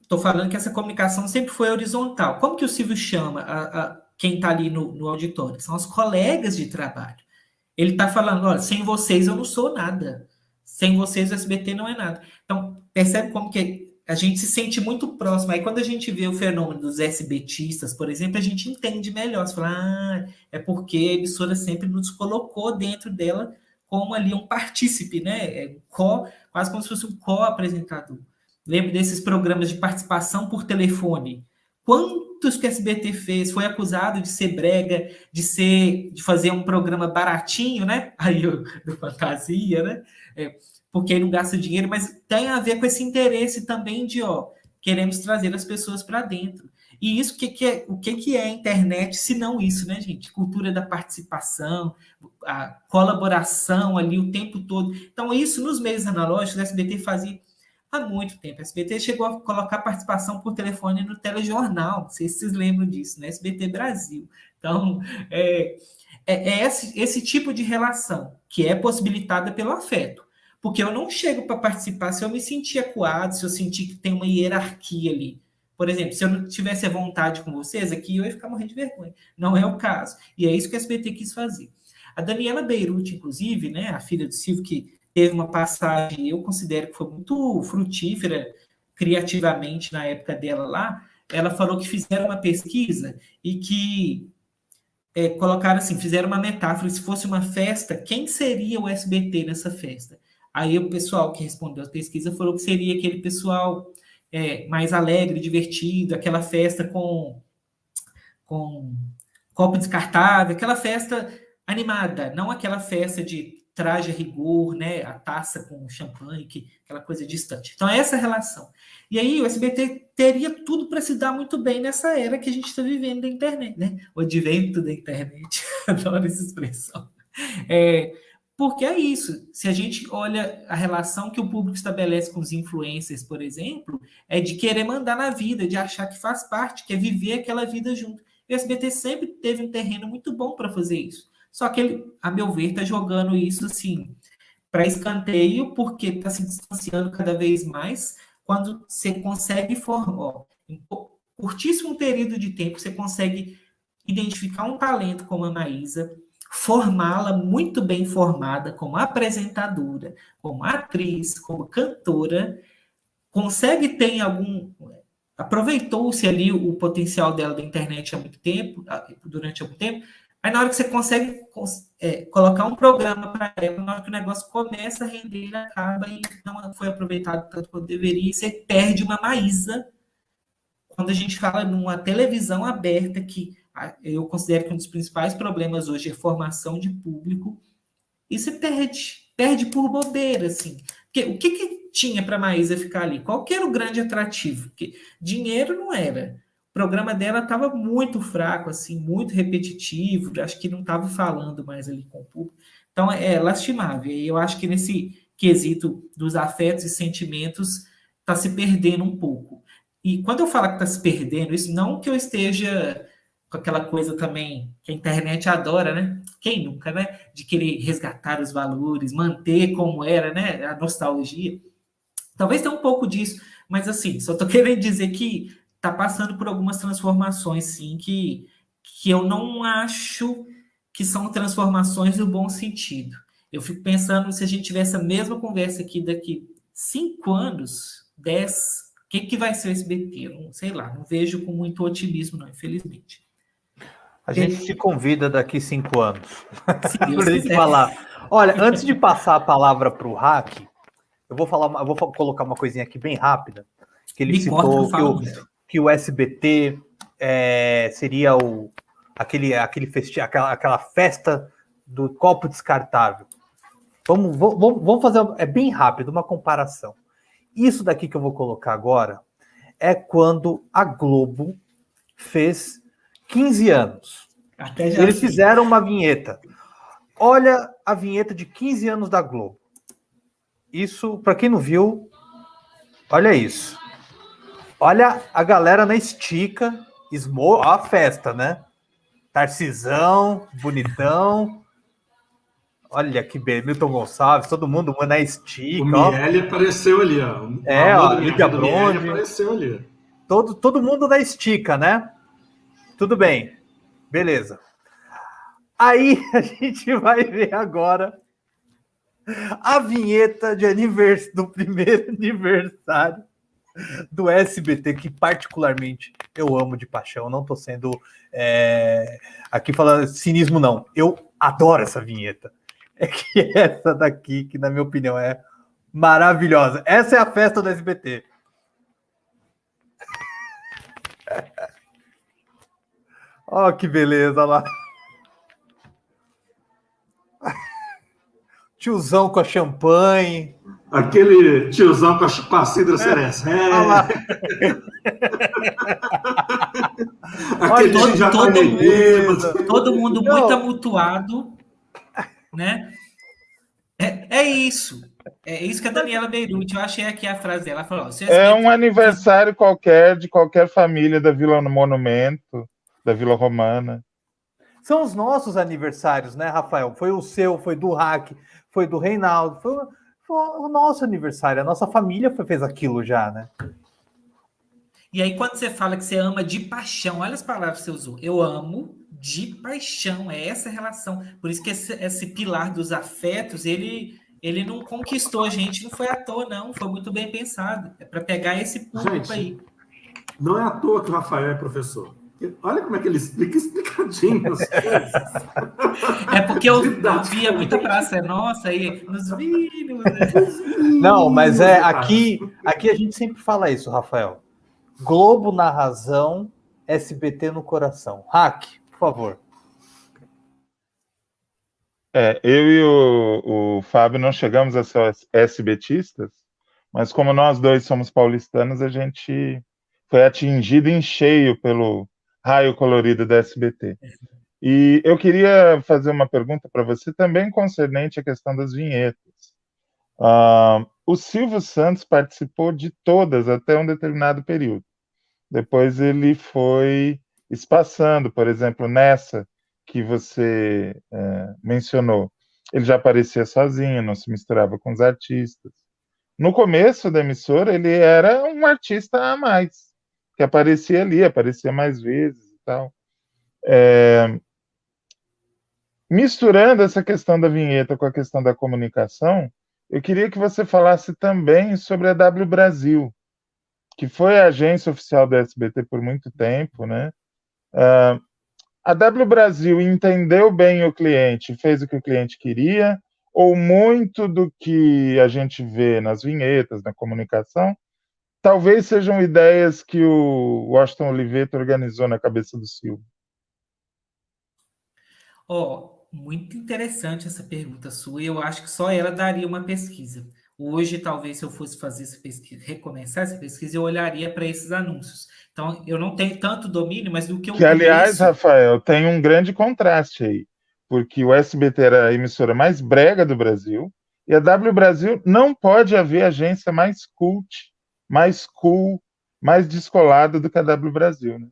Estou falando que essa comunicação sempre foi horizontal. Como que o Silvio chama quem está ali no auditório? São os colegas de trabalho. Ele está falando, olha, sem vocês eu não sou nada. Sem vocês o SBT não é nada. Então, percebe como que a gente se sente muito próximo. Aí quando a gente vê o fenômeno dos SBTistas, por exemplo, a gente entende melhor. Você fala, é porque a emissora sempre nos colocou dentro dela como ali um partícipe, né? Quase como se fosse um co-apresentador. Lembro desses programas de participação por telefone. Quantos que a SBT fez? Foi acusado de ser brega, de fazer um programa baratinho, né? Aí do Fantasia, né? Porque aí não gasta dinheiro, mas tem a ver com esse interesse também de, queremos trazer as pessoas para dentro. E isso, o que é a internet, se não isso, né, gente? Cultura da participação, a colaboração ali o tempo todo. Então, isso nos meios analógicos, a SBT fazia há muito tempo. A SBT chegou a colocar participação por telefone no telejornal, não sei se vocês lembram disso, né? SBT Brasil. Então, esse tipo de relação que é possibilitada pelo afeto. Porque eu não chego para participar se eu me sentir acuado, se eu sentir que tem uma hierarquia ali. Por exemplo, se eu não tivesse a vontade com vocês, aqui eu ia ficar morrendo de vergonha. Não é o caso. E é isso que a SBT quis fazer. A Daniela Beirute, inclusive, né, a filha do Silvio, que teve uma passagem, eu considero que foi muito frutífera criativamente na época dela lá, ela falou que fizeram uma pesquisa e que colocaram assim, fizeram uma metáfora, se fosse uma festa, quem seria o SBT nessa festa? Aí o pessoal que respondeu a pesquisa falou que seria aquele pessoal mais alegre, divertido, aquela festa com copo descartável, aquela festa animada, não aquela festa de traje a rigor, né, a taça com champanhe, aquela coisa distante. Então, é essa relação. E aí, o SBT teria tudo para se dar muito bem nessa era que a gente está vivendo da internet, né? O advento da internet. Adoro essa expressão. Porque é isso. Se a gente olha a relação que o público estabelece com os influencers, por exemplo, é de querer mandar na vida, de achar que faz parte, quer viver aquela vida junto. E o SBT sempre teve um terreno muito bom para fazer isso. Só que ele, a meu ver, está jogando isso assim para escanteio, porque está se distanciando cada vez mais. Quando você consegue formar, em curtíssimo período de tempo, você consegue identificar um talento como a Maísa, formá-la muito bem formada como apresentadora, como atriz, como cantora, consegue ter algum... Aproveitou-se ali o potencial dela da internet há muito tempo, durante algum tempo, aí na hora que você consegue colocar um programa para ela, na hora que o negócio começa a render, ele acaba e não foi aproveitado tanto quanto deveria, e você perde uma Maísa quando a gente fala numa televisão aberta, que eu considero que um dos principais problemas hoje é formação de público, e você perde por bobeira, assim. Porque o que tinha para a Maísa ficar ali? Qual que era o grande atrativo? Porque dinheiro não era. O programa dela estava muito fraco, assim, muito repetitivo, acho que não estava falando mais ali com o público. Então, é lastimável. E eu acho que nesse quesito dos afetos e sentimentos está se perdendo um pouco. E quando eu falo que está se perdendo, isso não que eu esteja com aquela coisa também que a internet adora, né? Quem nunca, né? De querer resgatar os valores, manter como era, né? A nostalgia. Talvez tenha um pouco disso, mas assim, só estou querendo dizer que está passando por algumas transformações, sim, que eu não acho que são transformações no bom sentido. Eu fico pensando, se a gente tiver essa mesma conversa aqui daqui 5 anos, 10, o que vai ser o SBT? Não sei lá, não vejo com muito otimismo, não, infelizmente. A gente te convida daqui 5 anos Se Deus para a gente quiser. falar. Olha, antes de passar a palavra para o Hack, eu vou colocar uma coisinha aqui bem rápida, que ele citou que o SBT seria aquela festa do copo descartável. Vamos fazer, é bem rápido, uma comparação. Isso daqui que eu vou colocar agora é quando a Globo fez 15 anos. Eles fizeram uma vinheta. Olha a vinheta de 15 anos da Globo. Isso, para quem não viu, olha isso. Olha a galera na estica, a festa, né? Tarcisão, bonitão. Olha que bem, Milton Gonçalves, todo mundo na estica. O Miele apareceu ali, ó. Lídia Bronze apareceu ali. Todo mundo na estica, né? Tudo bem, beleza. Aí a gente vai ver agora a vinheta do primeiro aniversário do SBT, que particularmente eu amo de paixão. Não tô sendo aqui falando cinismo, não. Eu adoro essa vinheta. É que essa daqui, que na minha opinião é maravilhosa. Essa é a festa do SBT. Ó, que beleza lá. Tiozão com a champanhe. Aquele tiozão com a cidra Ceresé. Aquele japonês bêbado. Todo mundo muito amutuado, né? É isso. É isso que a Daniela Beirute, eu achei aqui a frase dela. Ela falou, é um aniversário qualquer de qualquer família da Vila Monumento, da Vila Romana. São os nossos aniversários, né, Rafael? Foi o seu, foi do Hack, foi do Reinaldo, foi o nosso aniversário. A nossa família fez aquilo já, né? E aí, quando você fala que você ama de paixão, olha as palavras que você usou. Eu amo de paixão, é essa relação. Por isso que esse pilar dos afetos, ele não conquistou a gente, não foi à toa, não. Foi muito bem pensado. É para pegar esse público aí. Não é à toa que o Rafael é professor. Olha como é que ele explica explicadinho as coisas. É porque eu via muita praça nossa aí, nos vídeos. Não, mas aqui a gente sempre fala isso, Rafael. Globo na razão, SBT no coração. Hack, por favor. Eu e o Fábio não chegamos a ser SBTistas, mas como nós dois somos paulistanos, a gente foi atingido em cheio pelo raio colorido da SBT. E eu queria fazer uma pergunta para você também concernente à questão das vinhetas. O Silvio Santos participou de todas até um determinado período. Depois ele foi espaçando, por exemplo, nessa que você mencionou. Ele já aparecia sozinho, não se misturava com os artistas. No começo da emissora, ele era um artista a mais, que aparecia ali, aparecia mais vezes e tal. Misturando essa questão da vinheta com a questão da comunicação, eu queria que você falasse também sobre a W Brasil, que foi a agência oficial da SBT por muito tempo, né? A W Brasil entendeu bem o cliente, fez o que o cliente queria, ou muito do que a gente vê nas vinhetas, na comunicação, talvez sejam ideias que o Washington Oliveto organizou na cabeça do Silvio? Muito interessante essa pergunta sua, e eu acho que só ela daria uma pesquisa. Hoje, talvez, se eu fosse fazer essa pesquisa, recomeçar essa pesquisa, eu olharia para esses anúncios. Então, eu não tenho tanto domínio, mas do que eu Que, aliás, conheço... Rafael, tem um grande contraste aí, porque o SBT era a emissora mais brega do Brasil, e a W Brasil não pode haver agência mais cult, mais cool, mais descolada do que a W Brasil, né?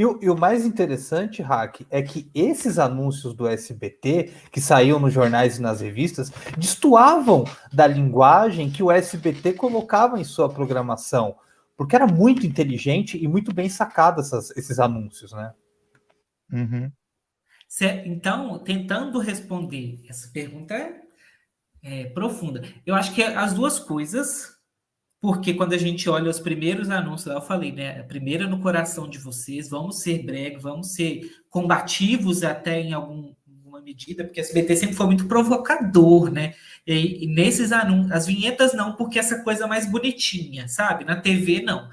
E o mais interessante, Hack, é que esses anúncios do SBT, que saíam nos jornais e nas revistas, destoavam da linguagem que o SBT colocava em sua programação, porque era muito inteligente e muito bem sacado esses anúncios, né? Uhum. Então, tentando responder essa pergunta profunda, eu acho que as duas coisas, porque quando a gente olha os primeiros anúncios, lá eu falei, né? A primeira no coração de vocês, vamos ser brega, vamos ser combativos até em alguma medida, porque a SBT sempre foi muito provocador, né? E nesses anúncios, as vinhetas não, porque essa coisa mais bonitinha, sabe? Na TV, não.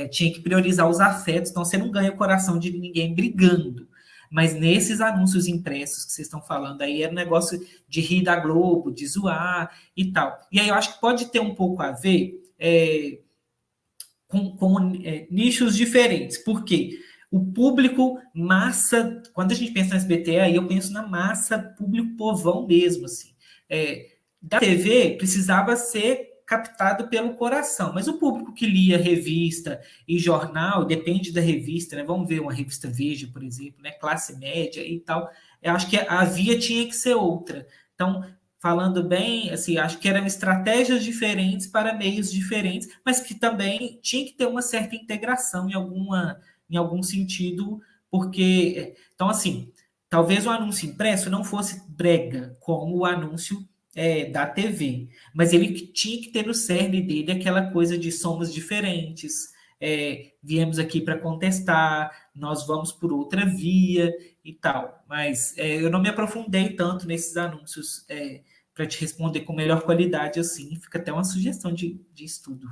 Tinha que priorizar os afetos, então você não ganha o coração de ninguém brigando. Mas nesses anúncios impressos que vocês estão falando aí, era um negócio de rir da Globo, de zoar e tal. E aí eu acho que pode ter um pouco a ver com nichos diferentes. Por quê? O público massa, quando a gente pensa no SBT, aí eu penso na massa, público povão mesmo, assim. Da TV precisava ser captado pelo coração, mas o público que lia revista e jornal, depende da revista, né? Vamos ver uma revista Veja, por exemplo, né? Classe média e tal. Eu acho que a via tinha que ser outra. Então, falando bem, assim, acho que eram estratégias diferentes para meios diferentes, mas que também tinha que ter uma certa integração em algum sentido, porque, então, assim, talvez o anúncio impresso não fosse brega, como o anúncio da TV, mas ele tinha que ter no cerne dele aquela coisa de somos diferentes, viemos aqui para contestar, nós vamos por outra via e tal, mas eu não me aprofundei tanto nesses anúncios para te responder com melhor qualidade assim, fica até uma sugestão de estudo.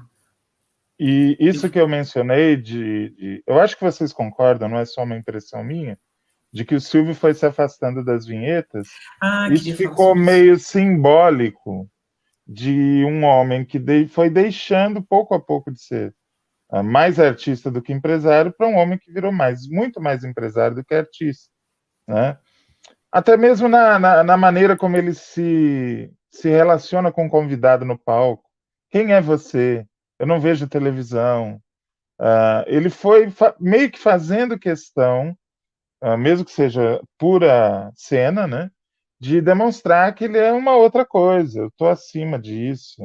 E isso que eu mencionei, eu acho que vocês concordam, não é só uma impressão minha, de que o Silvio foi se afastando das vinhetas, isso ficou meio simbólico de um homem que foi deixando pouco a pouco de ser mais artista do que empresário para um homem que virou muito mais empresário do que artista, né? Até mesmo na maneira como ele se relaciona com o convidado no palco. Quem é você? Eu não vejo televisão. Ele foi meio que fazendo questão, mesmo que seja pura cena, né, de demonstrar que ele é uma outra coisa. Eu estou acima disso.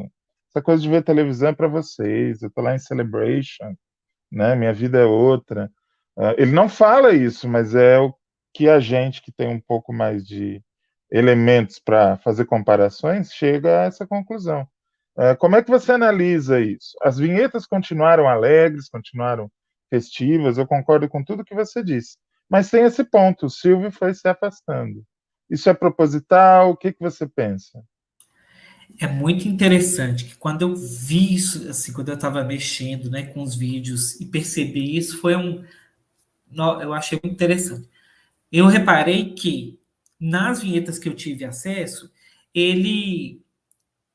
Essa coisa de ver televisão é para vocês. Eu estou lá em Celebration, né? Minha vida é outra. Ele não fala isso, mas é o que a gente que tem um pouco mais de elementos para fazer comparações chega a essa conclusão. Como é que você analisa isso? As vinhetas continuaram alegres, continuaram festivas, eu concordo com tudo que você disse, mas tem esse ponto, o Silvio foi se afastando. Isso é proposital? O que você pensa? É muito interessante que quando eu vi isso, assim, quando eu estava mexendo, né, com os vídeos e percebi isso, eu achei muito interessante. Eu reparei que nas vinhetas que eu tive acesso, ele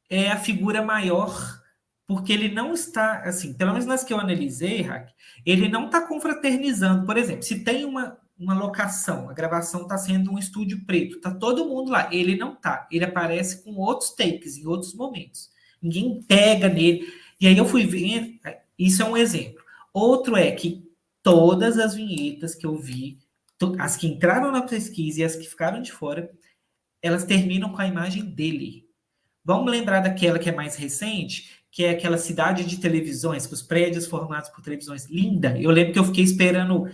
é a figura maior, porque ele não está, assim, pelo menos nas que eu analisei, Hack, ele não está confraternizando. Por exemplo, se tem uma locação, a gravação está sendo um estúdio preto, está todo mundo lá, ele não está, ele aparece com outros takes em outros momentos. Ninguém pega nele. E aí eu fui vendo, isso é um exemplo. Outro é que todas as vinhetas que eu vi, as que entraram na pesquisa e as que ficaram de fora, elas terminam com a imagem dele. Vamos lembrar daquela que é mais recente, que é aquela cidade de televisões, com os prédios formados por televisões. Linda. Eu lembro que eu fiquei esperando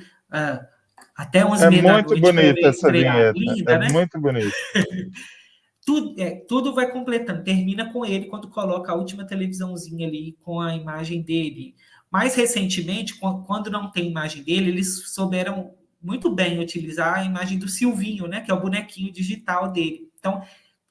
Até 11 É h da muito noite vai bonita essa estrear. vinheta. Linda, É né? muito bonita. Tudo vai completando. Termina com ele quando coloca a última televisãozinha ali com a imagem dele. Mais recentemente, quando não tem imagem dele, eles souberam muito bem utilizar a imagem do Silvinho, né? Que é o bonequinho digital dele. Então,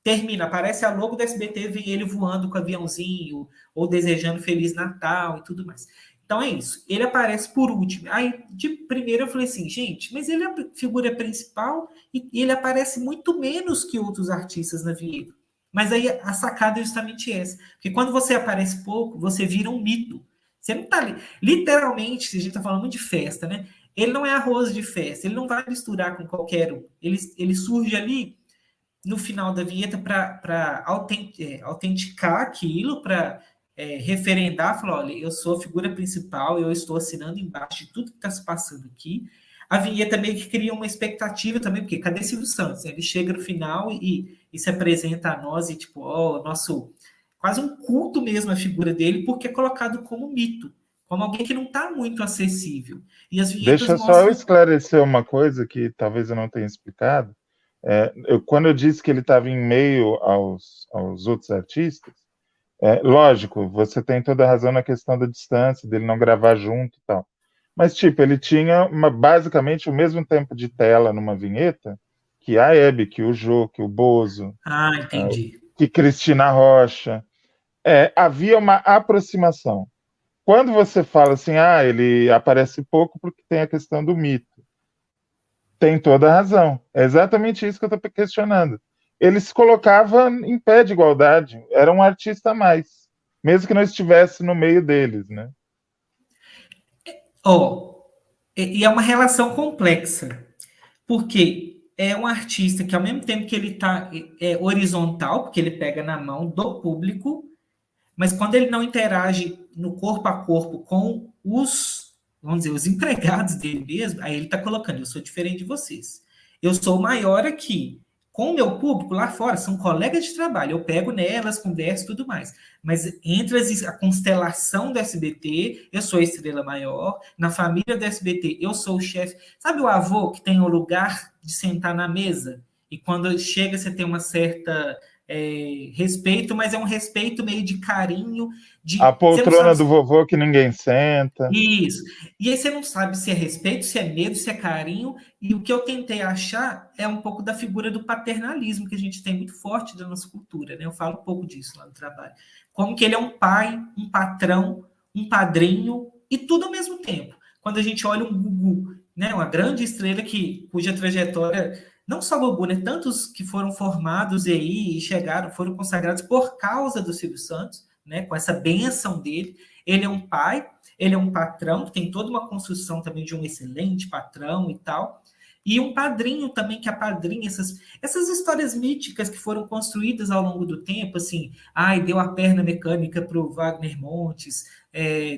termina, aparece a logo do SBT, vem ele voando com o aviãozinho, ou desejando Feliz Natal e tudo mais. Então é isso. Ele aparece por último. Aí, de primeiro, eu falei assim, gente, mas ele é a figura principal e ele aparece muito menos que outros artistas na vinheta. Mas aí a sacada é justamente essa. Porque quando você aparece pouco, você vira um mito. Você não tá ali. Literalmente, se a gente tá falando de festa, né? Ele não é arroz de festa, ele não vai misturar com qualquer um. Ele surge ali no final da vinheta para autenticar aquilo, para referendar, falar, olha, eu sou a figura principal, eu estou assinando embaixo de tudo que está se passando aqui. A vinheta meio que cria uma expectativa também, porque cadê Silvio Santos? Ele chega no final e se apresenta a nós e, tipo, nosso quase um culto mesmo a figura dele, porque é colocado como mito, como alguém que não está muito acessível. E as vinhetas Deixa só eu mostram... esclarecer uma coisa que talvez eu não tenha explicado. Quando eu disse que ele estava em meio aos outros artistas, lógico, você tem toda a razão na questão da distância, dele não gravar junto e tal. Mas, tipo, ele tinha basicamente o mesmo tempo de tela numa vinheta que a Hebe, que o Jô, que o Bozo, entendi. que Cristina Rocha. Havia uma aproximação. Quando você fala assim, ele aparece pouco porque tem a questão do mito, tem toda a razão. É exatamente isso que eu estou questionando. Ele se colocava em pé de igualdade, era um artista a mais, mesmo que não estivesse no meio deles, né? E é uma relação complexa, porque é um artista que, ao mesmo tempo que ele está horizontal, porque ele pega na mão do público, mas quando ele não interage no corpo a corpo com vamos dizer, os empregados dele mesmo, aí ele está colocando, eu sou diferente de vocês. Eu sou o maior aqui. Com o meu público lá fora, são colegas de trabalho, eu pego nelas, converso e tudo mais. Mas entre a constelação do SBT, eu sou a estrela maior, na família do SBT, eu sou o chefe. Sabe o avô que tem o lugar de sentar na mesa? E quando chega, você tem uma certa respeito, mas é um respeito meio de carinho. A poltrona sabe... do vovô que ninguém senta. Isso. E aí você não sabe se é respeito, se é medo, se é carinho. E o que eu tentei achar é um pouco da figura do paternalismo que a gente tem muito forte da nossa cultura, né? Eu falo um pouco disso lá no trabalho. Como que ele é um pai, um patrão, um padrinho e tudo ao mesmo tempo. Quando a gente olha um Gugu, né? Uma grande estrela cuja trajetória, não só o Gugu, né? Tantos que foram formados aí e chegaram, foram consagrados por causa do Silvio Santos, né? Com essa bênção dele. Ele é um pai, ele é um patrão, que tem toda uma construção também de um excelente patrão e tal, e um padrinho também que apadrinha essas histórias míticas que foram construídas ao longo do tempo, assim, deu a perna mecânica para o Wagner Montes,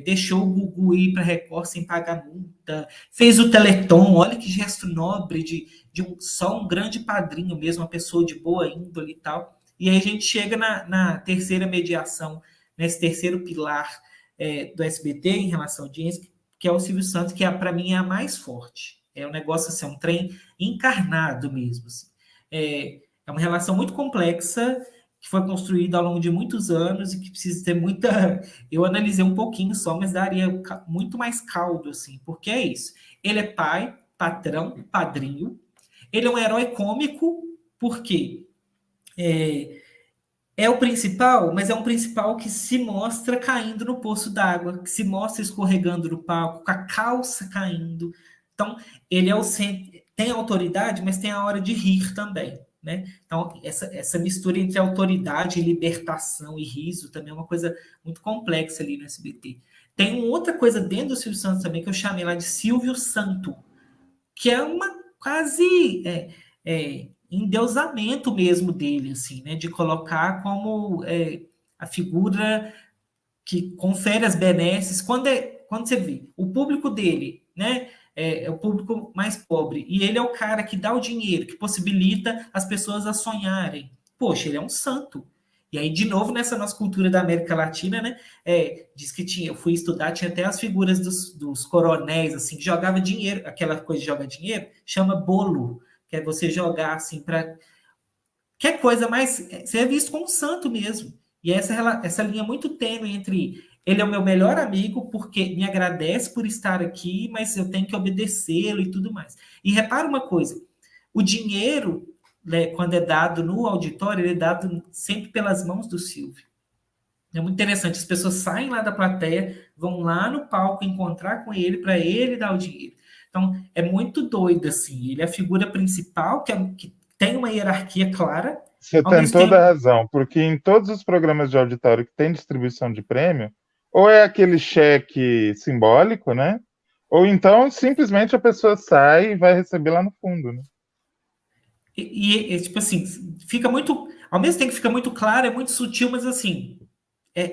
deixou o Gugu ir para a Record sem pagar multa, fez o Teleton, olha que gesto nobre de só um grande padrinho mesmo, uma pessoa de boa índole e tal. E aí a gente chega na terceira mediação, nesse terceiro pilar do SBT em relação à audiência, que é o Silvio Santos, que para mim é a mais forte. É um negócio assim, um trem encarnado mesmo. Assim. É uma relação muito complexa, que foi construída ao longo de muitos anos e que precisa ter muita... Eu analisei um pouquinho só, mas daria muito mais caldo, assim, porque é isso. Ele é pai, patrão, padrinho. Ele é um herói cômico, porque é o principal, mas é um principal que se mostra caindo no poço d'água, que se mostra escorregando no palco, com a calça caindo. Então, ele é o centro, tem autoridade, mas tem a hora de rir também, né? Então, essa mistura entre autoridade, libertação e riso também é uma coisa muito complexa ali no SBT. Tem uma outra coisa dentro do Silvio Santos também, que eu chamei lá de Silvio Santo, que é uma quase endeusamento mesmo dele, assim, né? De colocar como a figura que confere as benesses. Quando você vê o público dele, né? É o público mais pobre, e ele é o cara que dá o dinheiro, que possibilita as pessoas a sonharem. Poxa, ele é um santo. E aí, de novo, nessa nossa cultura da América Latina, né? Diz que tinha, eu fui estudar, tinha até as figuras dos coronéis, assim, que jogava dinheiro, aquela coisa de jogar dinheiro, chama bolo, que é você jogar, assim, para... Que é coisa mais... Você é visto como um santo mesmo. E essa linha muito tênue entre ele é o meu melhor amigo porque me agradece por estar aqui, mas eu tenho que obedecê-lo e tudo mais. E repara uma coisa, o dinheiro, né, quando é dado no auditório, ele é dado sempre pelas mãos do Silvio. É muito interessante, as pessoas saem lá da plateia, vão lá no palco encontrar com ele para ele dar o dinheiro. Então, é muito doido, assim. Ele é a figura principal, que tem uma hierarquia clara. Você Ao tem mesmo toda tempo, a razão, porque em todos os programas de auditório que tem distribuição de prêmio, ou é aquele cheque simbólico, né? Ou então simplesmente a pessoa sai e vai receber lá no fundo, né? tipo assim, fica muito. Ao mesmo tempo que fica muito claro, é muito sutil, mas assim,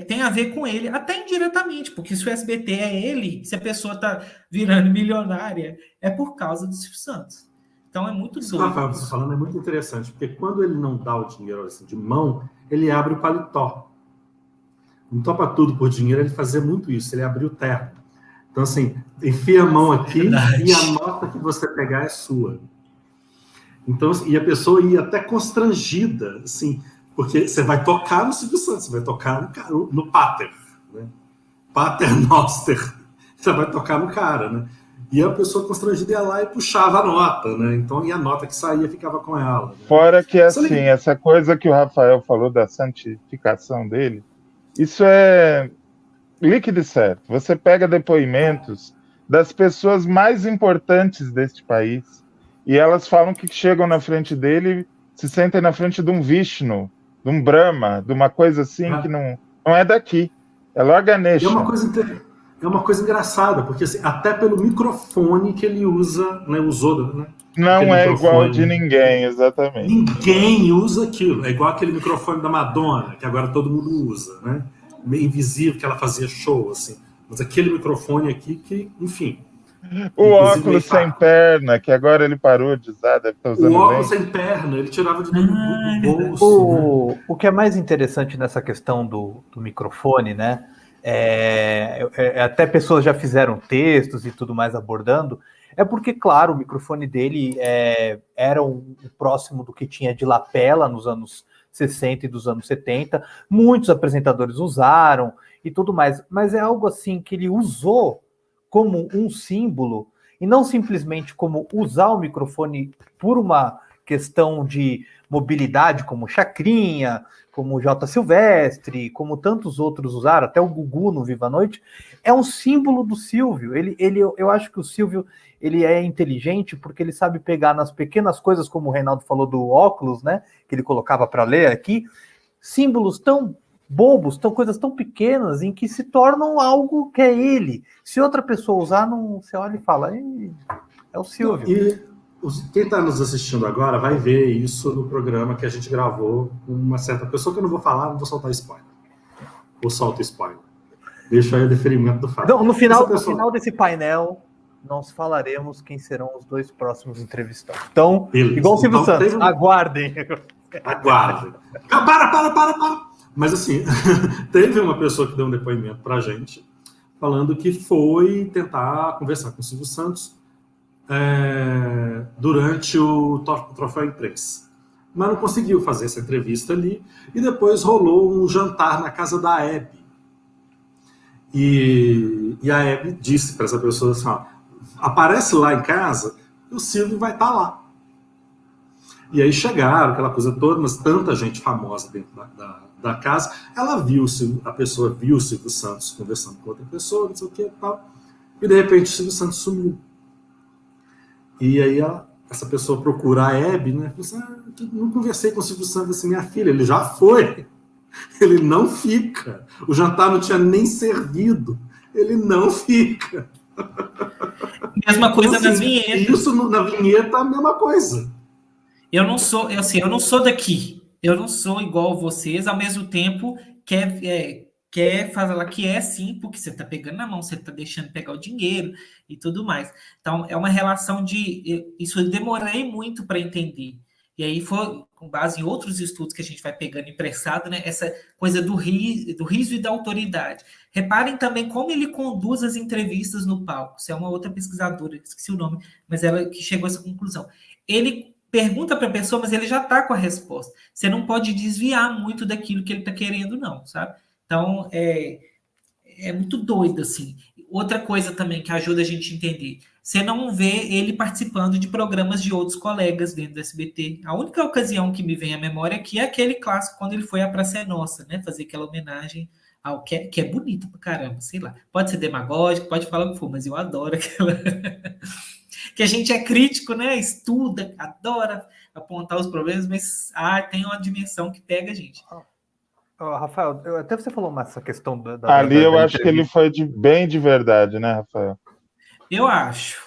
tem a ver com ele, até indiretamente, porque se o SBT é ele, se a pessoa tá virando milionária, é por causa do Silvio Santos. Então é muito Isso, doido Rafael, que você está falando é muito interessante, porque quando ele não dá o dinheiro assim, de mão, ele abre o paletó. Não topa tudo por dinheiro, ele fazia muito isso, ele abriu o terno. Então, assim, enfia a mão aqui Verdade. e a nota que você pegar é sua. Então, e a pessoa ia até constrangida, assim, porque você vai tocar no Silvio Santos, você vai tocar no Pater, né? Pater Noster. Você vai tocar no cara, né? E a pessoa constrangida ia lá e puxava a nota, né? Então, e a nota que saía ficava com ela. Né? Fora que, assim, essa coisa que o Rafael falou da santificação dele, isso é líquido e certo. Você pega depoimentos das pessoas mais importantes deste país e elas falam que chegam na frente dele, se sentem na frente de um Vishnu, de um Brahma, de uma coisa assim que não é daqui. É Lord Ganesha. É uma coisa engraçada, porque assim, até pelo microfone que ele usa, né, usou, né? Não é igual de ninguém, exatamente. Ninguém usa aquilo. É igual aquele microfone da Madonna, que agora todo mundo usa, né? Meio invisível, que ela fazia show, assim. Mas aquele microfone aqui que, enfim... O óculos sem perna, que agora ele parou de usar, deve estar usando. O óculos sem perna, ele tirava de dentro do bolso. O que é mais interessante nessa questão do microfone, né? Até pessoas já fizeram textos e tudo mais abordando, é porque, claro, o microfone dele era um próximo do que tinha de lapela nos anos 60 e dos anos 70. Muitos apresentadores usaram e tudo mais, mas é algo assim que ele usou como um símbolo e não simplesmente como usar o microfone por uma questão de mobilidade, como Chacrinha, como J. Silvestre, como tantos outros usaram, até o Gugu no Viva a Noite, é um símbolo do Silvio. Eu acho que o Silvio ele é inteligente porque ele sabe pegar nas pequenas coisas, como o Reinaldo falou do óculos, né, que ele colocava para ler aqui, símbolos tão bobos, coisas tão pequenas em que se tornam algo que é ele. Se outra pessoa usar, não, você olha e fala, é o Silvio. E quem está nos assistindo agora vai ver isso no programa que a gente gravou com uma certa pessoa que eu não vou falar, não vou soltar spoiler. Ou solto spoiler. Deixa aí o deferimento do fato. Então, no final desse painel, nós falaremos quem serão os 2 próximos entrevistados. Então, beleza. Igual o Silvio Santos, aguardem. Aguardem. Para! Mas assim, teve uma pessoa que deu um depoimento pra gente, falando que foi tentar conversar com o Silvio Santos durante o Troféu Imprensa. Mas não conseguiu fazer essa entrevista ali. E depois rolou um jantar na casa da Hebe. E a Hebe disse para essa pessoa assim, ó, aparece lá em casa e o Silvio vai estar lá. E aí chegaram, aquela coisa toda, mas tanta gente famosa dentro da casa, a pessoa viu o Silvio Santos conversando com outra pessoa, não sei o que e tal, e de repente o Silvio Santos sumiu. E aí essa pessoa procura a Hebe, né? Falou assim, não conversei com o Silvio Santos, assim, minha filha, ele já foi. Ele não fica. O jantar não tinha nem servido. Ele não fica. Mesma coisa então, nas vinhetas. Isso na vinheta é a mesma coisa. Eu não sou daqui. Eu não sou igual vocês, ao mesmo tempo quer fazer lá que é sim, porque você está pegando na mão, você está deixando pegar o dinheiro e tudo mais. Então, é uma relação isso eu demorei muito para entender. E aí foi com base em outros estudos que a gente vai pegando emprestado, né? Essa coisa do riso e da autoridade. Reparem também como ele conduz as entrevistas no palco. Isso é uma outra pesquisadora, esqueci o nome, mas ela que chegou a essa conclusão. Ele pergunta para a pessoa, mas ele já está com a resposta. Você não pode desviar muito daquilo que ele está querendo, não, sabe? Então, é muito doido, assim. Outra coisa também que ajuda a gente a entender, você não vê ele participando de programas de outros colegas dentro do SBT. A única ocasião que me vem à memória aqui é aquele clássico, quando ele foi à Praça é Nossa, né? Fazer aquela homenagem ao que é bonito pra caramba, sei lá. Pode ser demagógico, pode falar o que for, mas eu adoro aquela... que a gente é crítico, né? Estuda, adora apontar os problemas, mas tem uma dimensão que pega a gente. Rafael, até você falou essa questão Ali eu da acho que ele foi bem de verdade, né, Rafael? Eu acho.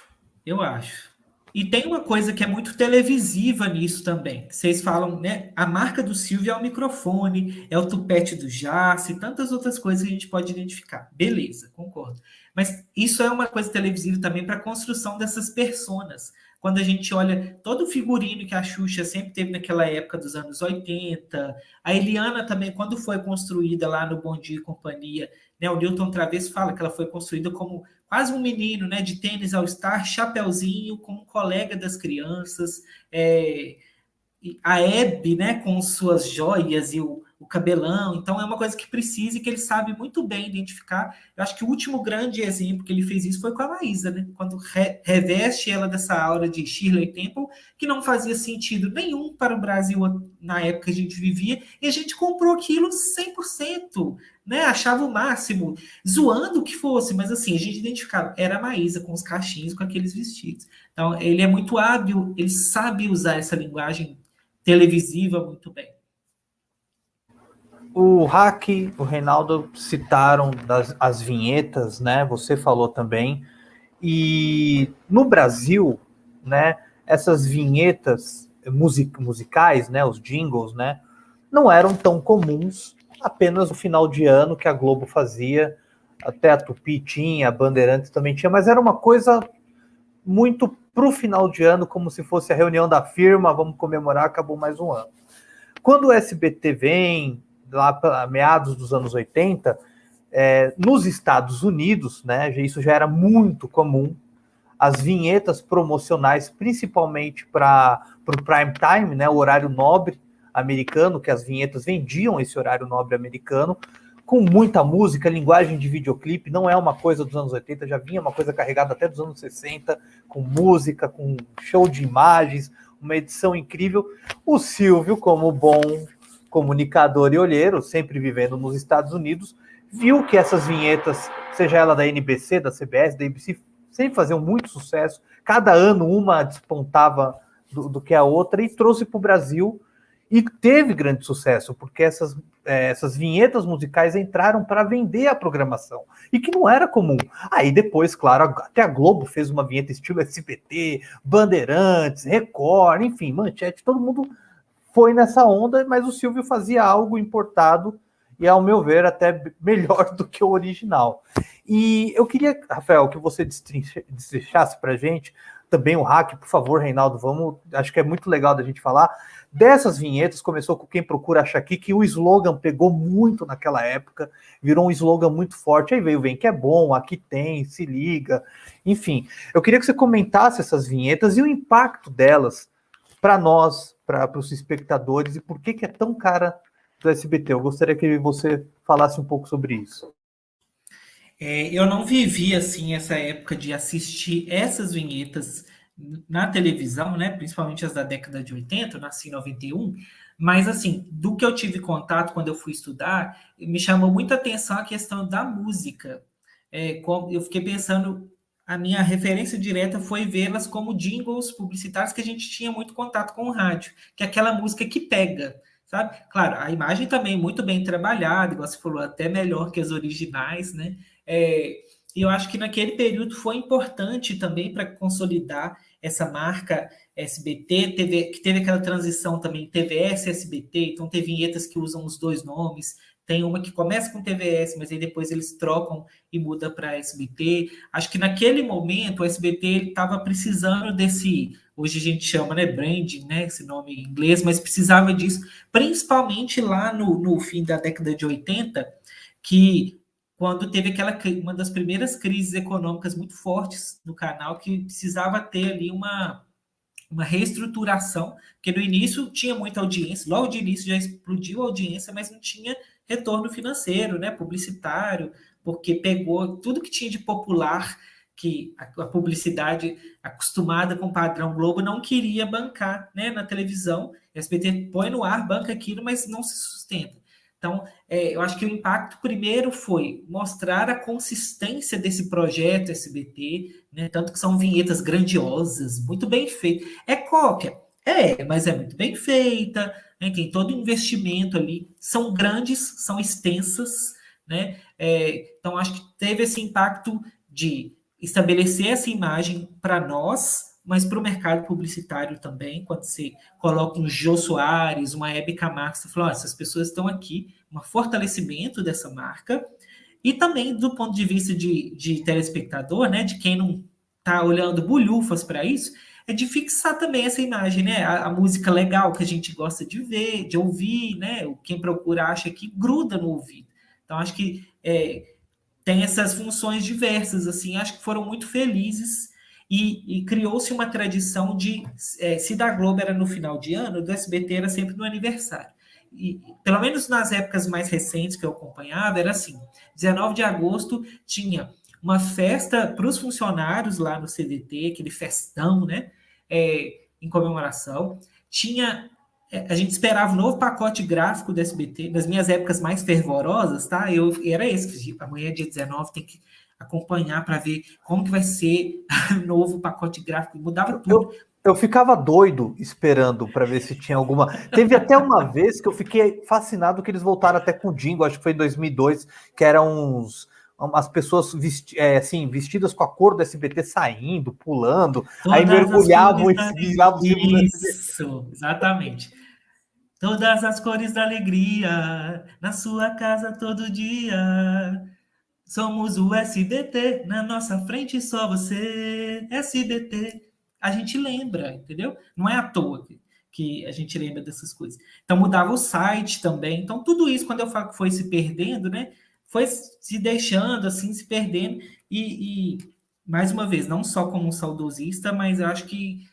E tem uma coisa que é muito televisiva nisso também. Vocês falam, né? A marca do Silvio é o microfone, é o tupete do Jace, e tantas outras coisas que a gente pode identificar. Beleza, concordo. Mas isso é uma coisa televisiva também para a construção dessas personas. Quando a gente olha todo o figurino que a Xuxa sempre teve naquela época dos anos 80, a Eliana também, quando foi construída lá no Bom Dia e Companhia, né, o Newton Travesso fala que ela foi construída como quase um menino, né, de tênis ao estar, chapeuzinho, como colega das crianças, a Hebe, né, com suas joias e o cabelão. Então é uma coisa que precisa e que ele sabe muito bem identificar. Eu acho que o último grande exemplo que ele fez isso foi com a Maísa, né, quando reveste ela dessa aura de Shirley Temple, que não fazia sentido nenhum para o Brasil na época que a gente vivia, e a gente comprou aquilo 100%, né, achava o máximo, zoando o que fosse, mas assim, a gente identificava, era a Maísa com os cachinhos, com aqueles vestidos. Então ele é muito hábil, ele sabe usar essa linguagem televisiva muito bem. O Hack, o Reinaldo citaram as vinhetas, né? Você falou também. E no Brasil, né? Essas vinhetas musicais, né? Os jingles, né? Não eram tão comuns. Apenas no final de ano que a Globo fazia, até a Tupi tinha, a Bandeirantes também tinha, mas era uma coisa muito pro final de ano, como se fosse a reunião da firma, vamos comemorar, acabou mais um ano. Quando o SBT vem, lá para meados dos anos 80, nos Estados Unidos, né, isso já era muito comum, as vinhetas promocionais, principalmente para o prime time, né, o horário nobre americano, que as vinhetas vendiam esse horário nobre americano, com muita música, linguagem de videoclipe, não é uma coisa dos anos 80, já vinha uma coisa carregada até dos anos 60, com música, com show de imagens, uma edição incrível. O Silvio, como bom comunicador e olheiro, sempre vivendo nos Estados Unidos, viu que essas vinhetas, seja ela da NBC, da CBS, da ABC, sempre faziam muito sucesso, cada ano uma despontava do que a outra, e trouxe para o Brasil, e teve grande sucesso, porque essas vinhetas musicais entraram para vender a programação, e que não era comum. Aí depois, claro, até a Globo fez uma vinheta estilo SBT, Bandeirantes, Record, enfim, Manchete, todo mundo foi nessa onda, mas o Silvio fazia algo importado, e ao meu ver, até melhor do que o original. E eu queria, Rafael, que você destrinchasse para a gente, também o Hack, por favor, Reinaldo, vamos, acho que é muito legal da gente falar. Dessas vinhetas, começou com Quem Procura Acha Aqui, que o slogan pegou muito naquela época, virou um slogan muito forte, aí veio Vem Que É Bom, Aqui Tem, Se Liga, enfim. Eu queria que você comentasse essas vinhetas e o impacto delas para nós, para os espectadores, e por que é tão cara do SBT. Eu gostaria que você falasse um pouco sobre isso. Eu não vivi assim essa época de assistir essas vinhetas na televisão, né? Principalmente as da década de 80, eu nasci em 91, mas assim, do que eu tive contato quando eu fui estudar, me chamou muita atenção a questão da música. Eu fiquei pensando, a minha referência direta foi vê-las como jingles publicitários, que a gente tinha muito contato com o rádio, que é aquela música que pega, sabe? Claro, a imagem também muito bem trabalhada, igual você falou, até melhor que as originais, né? E eu acho que naquele período foi importante também para consolidar essa marca SBT, que teve aquela transição também TVS SBT, então tem vinhetas que usam os dois nomes, tem uma que começa com TVS, mas aí depois eles trocam e muda para SBT. Acho que naquele momento o SBT estava precisando desse hoje a gente chama, né, branding, né, esse nome em inglês, mas precisava disso, principalmente lá no fim da década de 80, que quando teve uma das primeiras crises econômicas muito fortes no canal, que precisava ter ali uma reestruturação, porque no início tinha muita audiência, logo de início já explodiu a audiência, mas não tinha retorno financeiro, né, publicitário, porque pegou tudo que tinha de popular, que a publicidade acostumada com o padrão Globo não queria bancar, né, na televisão. A SBT põe no ar, banca aquilo, mas não se sustenta. Então, eu acho que o impacto primeiro foi mostrar a consistência desse projeto SBT, né? Tanto que são vinhetas grandiosas, muito bem feitas. É cópia? Mas é muito bem feita, né? Tem todo o investimento ali, são grandes, são extensas, né? Então, acho que teve esse impacto de estabelecer essa imagem para nós, mas para o mercado publicitário também, quando você coloca um Jô Soares, uma Hebe Camargo, você fala, essas pessoas estão aqui, um fortalecimento dessa marca, e também do ponto de vista de telespectador, né, de quem não está olhando bulhufas para isso, é de fixar também essa imagem, né, a música legal que a gente gosta de ver, de ouvir, né, quem procura acha que gruda no ouvido. Então, acho que tem essas funções diversas, assim, acho que foram muito felizes e criou-se uma tradição de, se da Globo era no final de ano, do SBT era sempre no aniversário. E, pelo menos nas épocas mais recentes que eu acompanhava, era assim, 19 de agosto tinha uma festa para os funcionários lá no CDT, aquele festão, né, em comemoração. Tinha a gente esperava um novo pacote gráfico do SBT, nas minhas épocas mais fervorosas, tá? Era esse, amanhã é dia 19, tem que acompanhar para ver como que vai ser o novo pacote gráfico, mudava tudo. Eu ficava doido esperando para ver se tinha alguma. Teve até uma vez que eu fiquei fascinado que eles voltaram até com o Jingle, acho que foi em 2002, que eram as pessoas vestidas com a cor do SBT saindo, pulando, aí mergulhavam e viravam. Isso, exatamente. Todas as cores da alegria, na sua casa todo dia. Somos o SBT, na nossa frente só você, SBT. A gente lembra, entendeu? Não é à toa que a gente lembra dessas coisas. Então mudava o site também. Então tudo isso, quando eu falo que foi se perdendo, né? Foi se deixando, assim, se perdendo. E mais uma vez, não só como um saudosista, mas eu acho que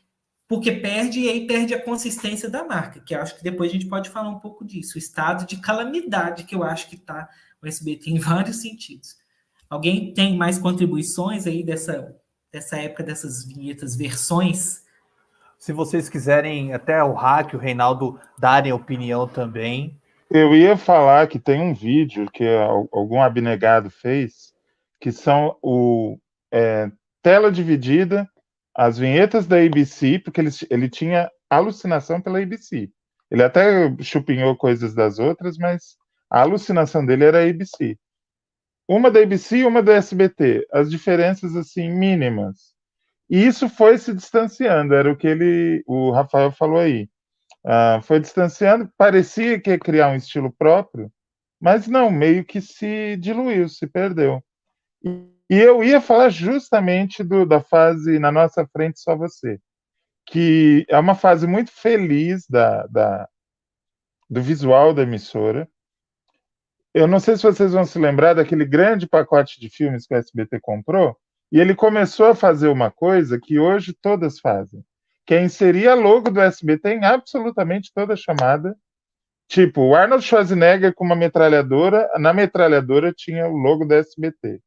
porque perde e aí perde a consistência da marca, que eu acho que depois a gente pode falar um pouco disso. O estado de calamidade que eu acho que está o SBT em vários sentidos. Alguém tem mais contribuições aí dessa época, dessas vinhetas, versões? Se vocês quiserem, até o Hack, o Reinaldo, darem opinião também. Eu ia falar que tem um vídeo que algum abnegado fez, que são tela dividida, as vinhetas da ABC, porque ele tinha alucinação pela ABC. Ele até chupinhou coisas das outras, mas a alucinação dele era a ABC. Uma da ABC e uma da SBT. As diferenças, assim, mínimas. E isso foi se distanciando, era o que o Rafael falou aí. Foi distanciando, parecia que ia criar um estilo próprio, mas não, meio que se diluiu, se perdeu. E eu ia falar justamente da fase Na Nossa Frente Só Você, que é uma fase muito feliz do visual da emissora. Eu não sei se vocês vão se lembrar daquele grande pacote de filmes que o SBT comprou, e ele começou a fazer uma coisa que hoje todas fazem, que é inserir a logo do SBT em absolutamente toda chamada. Tipo, o Arnold Schwarzenegger com uma metralhadora, na metralhadora tinha o logo do SBT,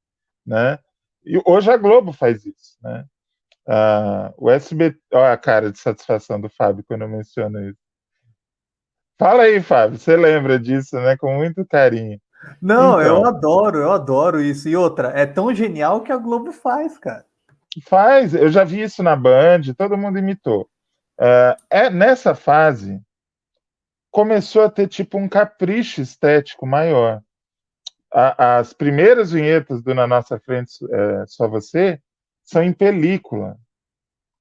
né? E hoje a Globo faz isso, né? O SBT... Olha a cara de satisfação do Fábio quando eu menciono isso. Fala aí, Fábio, você lembra disso, né? Com muito carinho. Não, Então, eu adoro isso. E outra, é tão genial que a Globo faz, cara. Faz, eu já vi isso na Band, todo mundo imitou. Nessa fase, começou a ter tipo um capricho estético maior. As primeiras vinhetas do Na Nossa Frente Só Você são em película.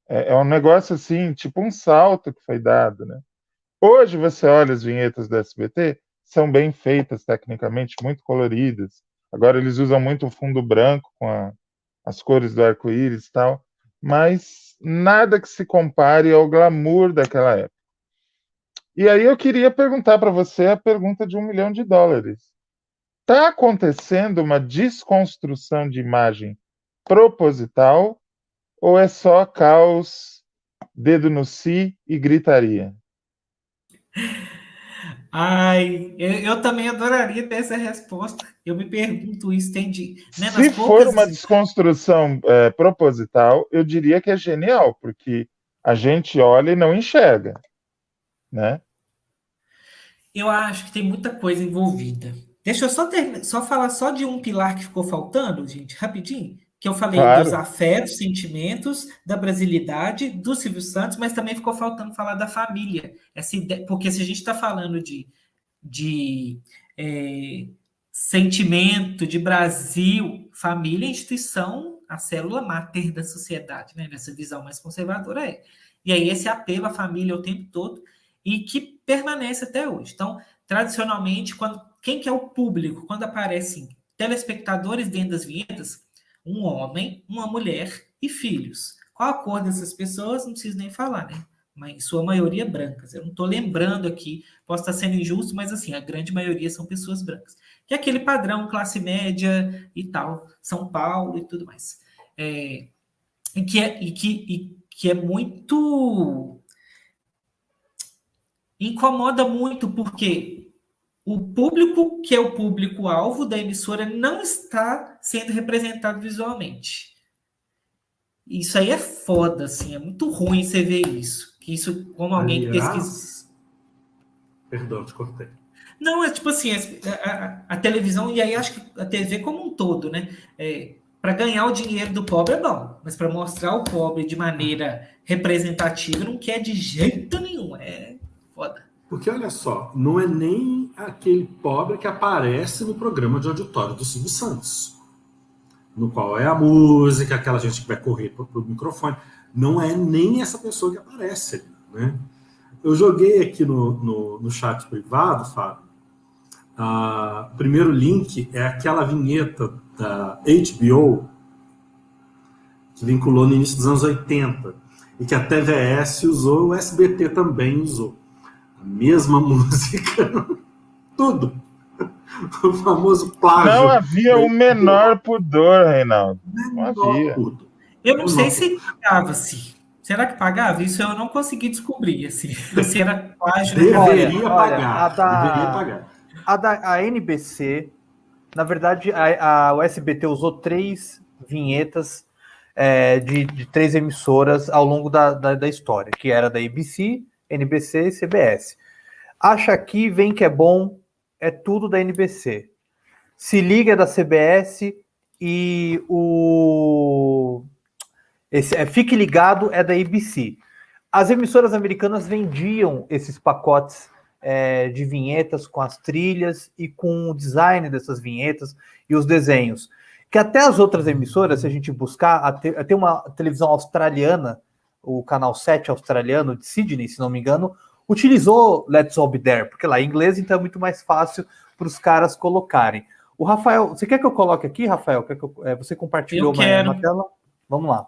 É um negócio assim, tipo um salto que foi dado, né? Hoje você olha as vinhetas do SBT, são bem feitas tecnicamente, muito coloridas. Agora eles usam muito o fundo branco com as cores do arco-íris e tal. mas nada que se compare ao glamour daquela época. E aí eu queria perguntar para você a pergunta de $1 milhão. Está acontecendo uma desconstrução de imagem proposital ou é só caos, dedo no si e gritaria? Ai, eu também adoraria ter essa resposta. Eu me pergunto isso, né, nas Se for poucas. uma desconstrução proposital, eu diria que é genial, porque a gente olha e não enxerga, né? Eu acho que tem muita coisa envolvida. Deixa eu só falar só de um pilar que ficou faltando, gente, rapidinho. Que eu falei dos Claro. afetos, sentimentos, da brasilidade, do Silvio Santos, mas também ficou faltando falar da família. Porque se a gente está falando de sentimento, de Brasil, família, instituição, a célula máter da sociedade, né? Nessa visão mais conservadora é. E aí esse apelo à família o tempo todo e que permanece até hoje. Então, tradicionalmente, quem que é o público? Quando aparecem telespectadores dentro das vinhetas, um homem, uma mulher e filhos. Qual a cor dessas pessoas? Não preciso nem falar, né? Mas em sua maioria brancas. Eu não estou lembrando aqui, posso estar sendo injusto, mas assim, a grande maioria são pessoas brancas. Que é aquele padrão classe média e tal, São Paulo e tudo mais. Que é muito... Incomoda muito, porque o público, que é o público-alvo da emissora, não está sendo representado visualmente. Isso aí é foda, assim, é muito ruim você ver isso. Que isso, como alguém que pesquisa. Perdão, te cortei. Não, é tipo assim, a televisão, e aí acho que a TV como um todo, né? Para ganhar o dinheiro do pobre é bom, mas para mostrar o pobre de maneira representativa não quer de jeito nenhum. É foda. Porque olha só, não é nem aquele pobre que aparece no programa de auditório do Silvio Santos, no qual é a música, aquela gente que vai correr para o microfone. Não é nem essa pessoa que aparece, né? Eu joguei aqui no chat privado, Fábio. O primeiro link é aquela vinheta da HBO que vinculou no início dos anos 80 e que a TVS usou, o SBT também usou. A mesma música, tudo. O famoso plágio. Não havia o menor pudor, Reinaldo. Não havia. Eu não sei se pagava-se. Será que pagava? Isso eu não consegui descobrir. Assim. Se era plágio. Deveria pagar. A NBC, na verdade, o SBT usou 3 vinhetas de 3 emissoras ao longo da história, que era da ABC, NBC e CBS. Acha Aqui, Vem Que É Bom, é tudo da NBC. Se Liga é da CBS e Fique Ligado é da ABC. As emissoras americanas vendiam esses pacotes de vinhetas com as trilhas e com o design dessas vinhetas e os desenhos. Que até as outras emissoras, se a gente buscar, tem uma televisão australiana, o canal 7 australiano de Sydney, se não me engano, utilizou Let's All Be There, porque lá em inglês, então é muito mais fácil para os caras colocarem. O Rafael, você quer que eu coloque aqui, Rafael? Você compartilhou uma tela? Vamos lá.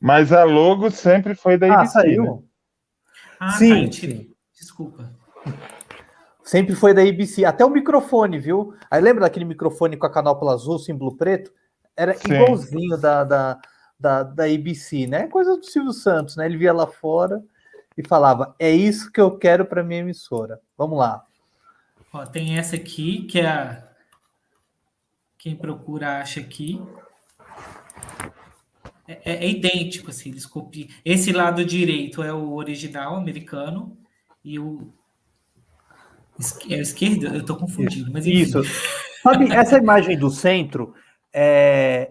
Mas a logo sempre foi da ABC, saiu? Né? Sim, sim. Desculpa. Sempre foi da ABC. Até o microfone, viu? Aí lembra daquele microfone com a canopla azul, símbolo preto? Era igualzinho da ABC, né? Coisa do Silvio Santos, né? Ele via lá fora e falava, é isso que eu quero para minha emissora. Vamos lá. Ó, tem essa aqui, que é quem procura acha aqui. É idêntico, assim, eles copiam. Esse lado direito é o original americano e o esquerdo, eu tô confundindo, mas enfim. Isso. Sabe, essa imagem do centro,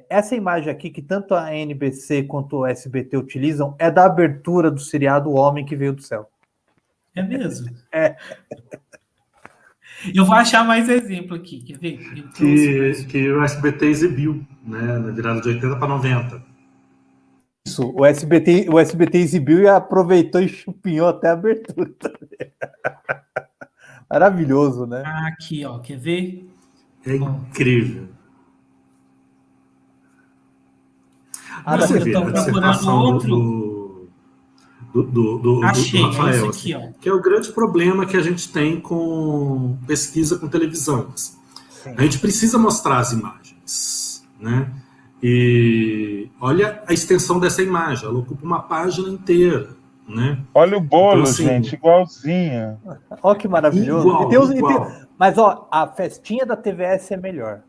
essa imagem aqui que tanto a NBC quanto o SBT utilizam é da abertura do seriado O Homem que Veio do Céu. É mesmo? Eu vou achar mais exemplo aqui, quer ver? Que o SBT exibiu, né, na virada de 80 para 90. Isso, o SBT exibiu e aproveitou e chupinhou até a abertura. Maravilhoso, né? Aqui, ó, quer ver? É incrível. Ah, Nossa, da eu estou pesquisa. procurando dissertação outro. do Achei, é Rafael, isso assim, aqui, ó. que é o grande problema que a gente tem com pesquisa com televisão. Assim. Sim. A gente precisa mostrar as imagens, né? E olha a extensão dessa imagem, ela ocupa uma página inteira, né? Olha o bolo, Então, assim, gente, igualzinho. Olha que maravilhoso. igual. Mas, ó, a festinha da TVS é melhor.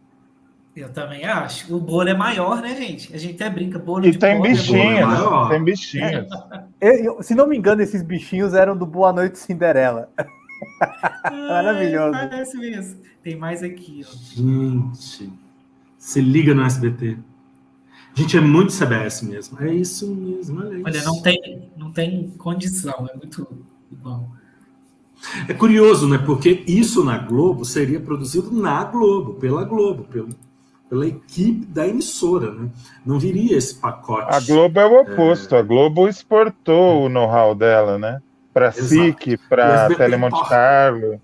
Eu também acho. O bolo é maior, né, gente? A gente até brinca, bolo E de tem pobre é bolo bichinhos, maior. tem bichinhos. Se não me engano, esses bichinhos eram do Boa Noite Cinderela. Maravilhoso. Parece mesmo. Tem mais aqui, ó. Gente, se liga no SBT. Gente, é muito CBS mesmo. É isso mesmo, olha isso. Olha, não tem condição, é muito bom. É curioso, né? Porque isso na Globo seria produzido na Globo, pela Globo, pela equipe da emissora, né? Não viria esse pacote. A Globo é o oposto. A Globo exportou o know-how dela, né? Para SIC, para Telemonte Carlo.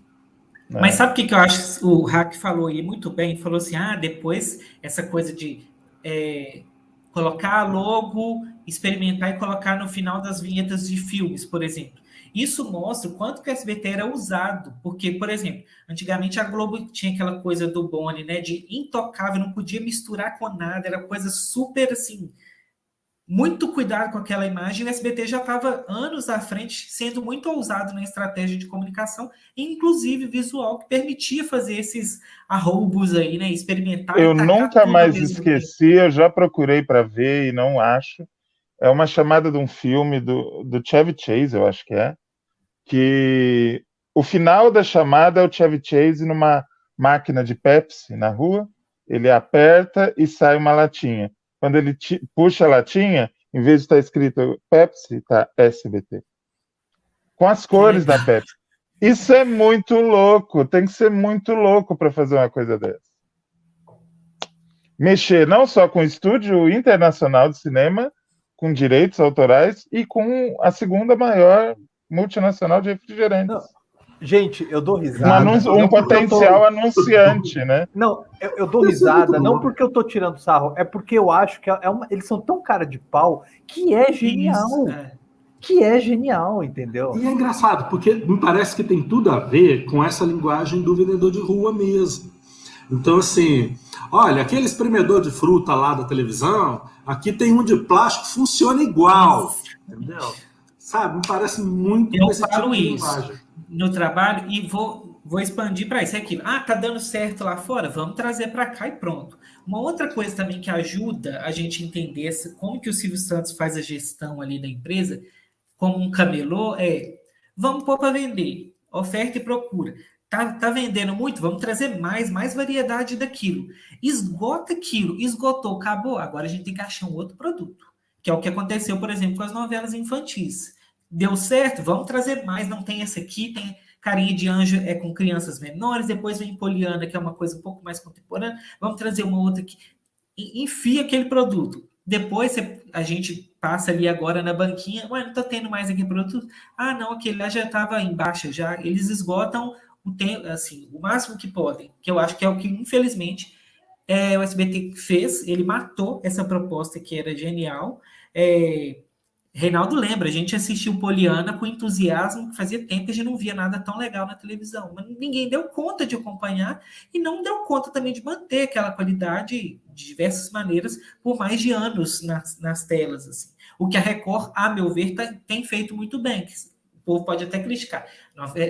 Mas sabe o que eu acho? O Hack falou aí muito bem. Falou assim: depois essa coisa de colocar logo, experimentar e colocar no final das vinhetas de filmes, por exemplo. Isso mostra o quanto que o SBT era usado, porque, por exemplo, antigamente a Globo tinha aquela coisa do Boni, né, de intocável, não podia misturar com nada, era coisa super, assim, muito cuidado com aquela imagem, o SBT já estava anos à frente, sendo muito ousado na estratégia de comunicação, inclusive visual, que permitia fazer esses arroubos aí, né, experimentar. Eu nunca mais esqueci, eu já procurei para ver e não acho. É uma chamada de um filme do Chevy Chase, eu acho que o final da chamada é o Chevy Chase numa máquina de Pepsi na rua, ele aperta e sai uma latinha. Quando ele puxa a latinha, em vez de estar escrito Pepsi, está SBT. Com as cores da Pepsi. Isso é muito louco, tem que ser muito louco para fazer uma coisa dessa. Mexer não só com o estúdio internacional de cinema, com direitos autorais e com a segunda maior multinacional de refrigerantes. Não, gente, eu dou risada. Um potencial anunciante, né? Não, eu dou risada, não porque eu tô tirando sarro, é porque eu acho que eles são tão cara de pau que é genial. Que é genial, entendeu? E é engraçado, porque me parece que tem tudo a ver com essa linguagem do vendedor de rua mesmo. Então, assim, olha, aquele espremedor de fruta lá da televisão, aqui tem um de plástico, funciona igual, entendeu? Sabe, me parece muito... Eu falo isso no trabalho e vou expandir para isso. É aquilo. Tá dando certo lá fora? Vamos trazer para cá e pronto. Uma outra coisa também que ajuda a gente entender como que o Silvio Santos faz a gestão ali da empresa, como um camelô, vamos pôr para vender, oferta e procura. Tá vendendo muito? Vamos trazer mais variedade daquilo. Esgota aquilo, esgotou, acabou. Agora a gente tem que achar um outro produto, que é o que aconteceu, por exemplo, com as novelas infantis. Deu certo? Vamos trazer mais. Não tem essa aqui, tem Carinha de Anjo com crianças menores, depois vem Poliana, que é uma coisa um pouco mais contemporânea. Vamos trazer uma outra aqui. Enfia aquele produto. Depois a gente passa ali agora na banquinha, não está tendo mais aquele produto? Não, aquele lá já estava em baixa, já. Eles esgotam o tempo, assim, o máximo que podem, que eu acho que é o que, infelizmente, o SBT fez. Ele matou essa proposta que era genial. Reinaldo lembra, a gente assistiu Poliana com entusiasmo, que fazia tempo que a gente não via nada tão legal na televisão, mas ninguém deu conta de acompanhar e não deu conta também de manter aquela qualidade de diversas maneiras por mais de anos nas telas. Assim. O que a Record, a meu ver, tem feito muito bem, que o povo pode até criticar.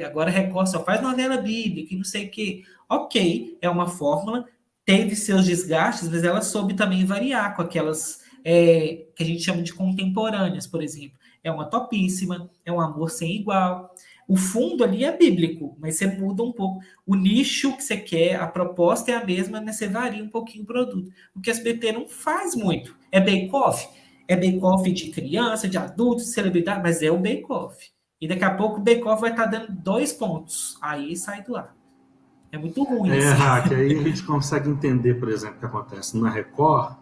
Agora a Record só faz novela bíblica e não sei o quê. Ok, é uma fórmula, teve seus desgastes, mas ela soube também variar com aquelas... que a gente chama de contemporâneas, por exemplo. É uma topíssima, é um amor sem igual. O fundo ali é bíblico, mas você muda um pouco. O nicho que você quer, a proposta é a mesma, mas você varia um pouquinho o produto. O que a SBT não faz muito. É bake-off? É bake-off de criança, de adulto, de celebridade, mas é o bake-off. E daqui a pouco o bake-off vai estar dando 2 pontos. Aí sai do ar. É muito ruim. Hack, aí a gente consegue entender, por exemplo, o que acontece na Record,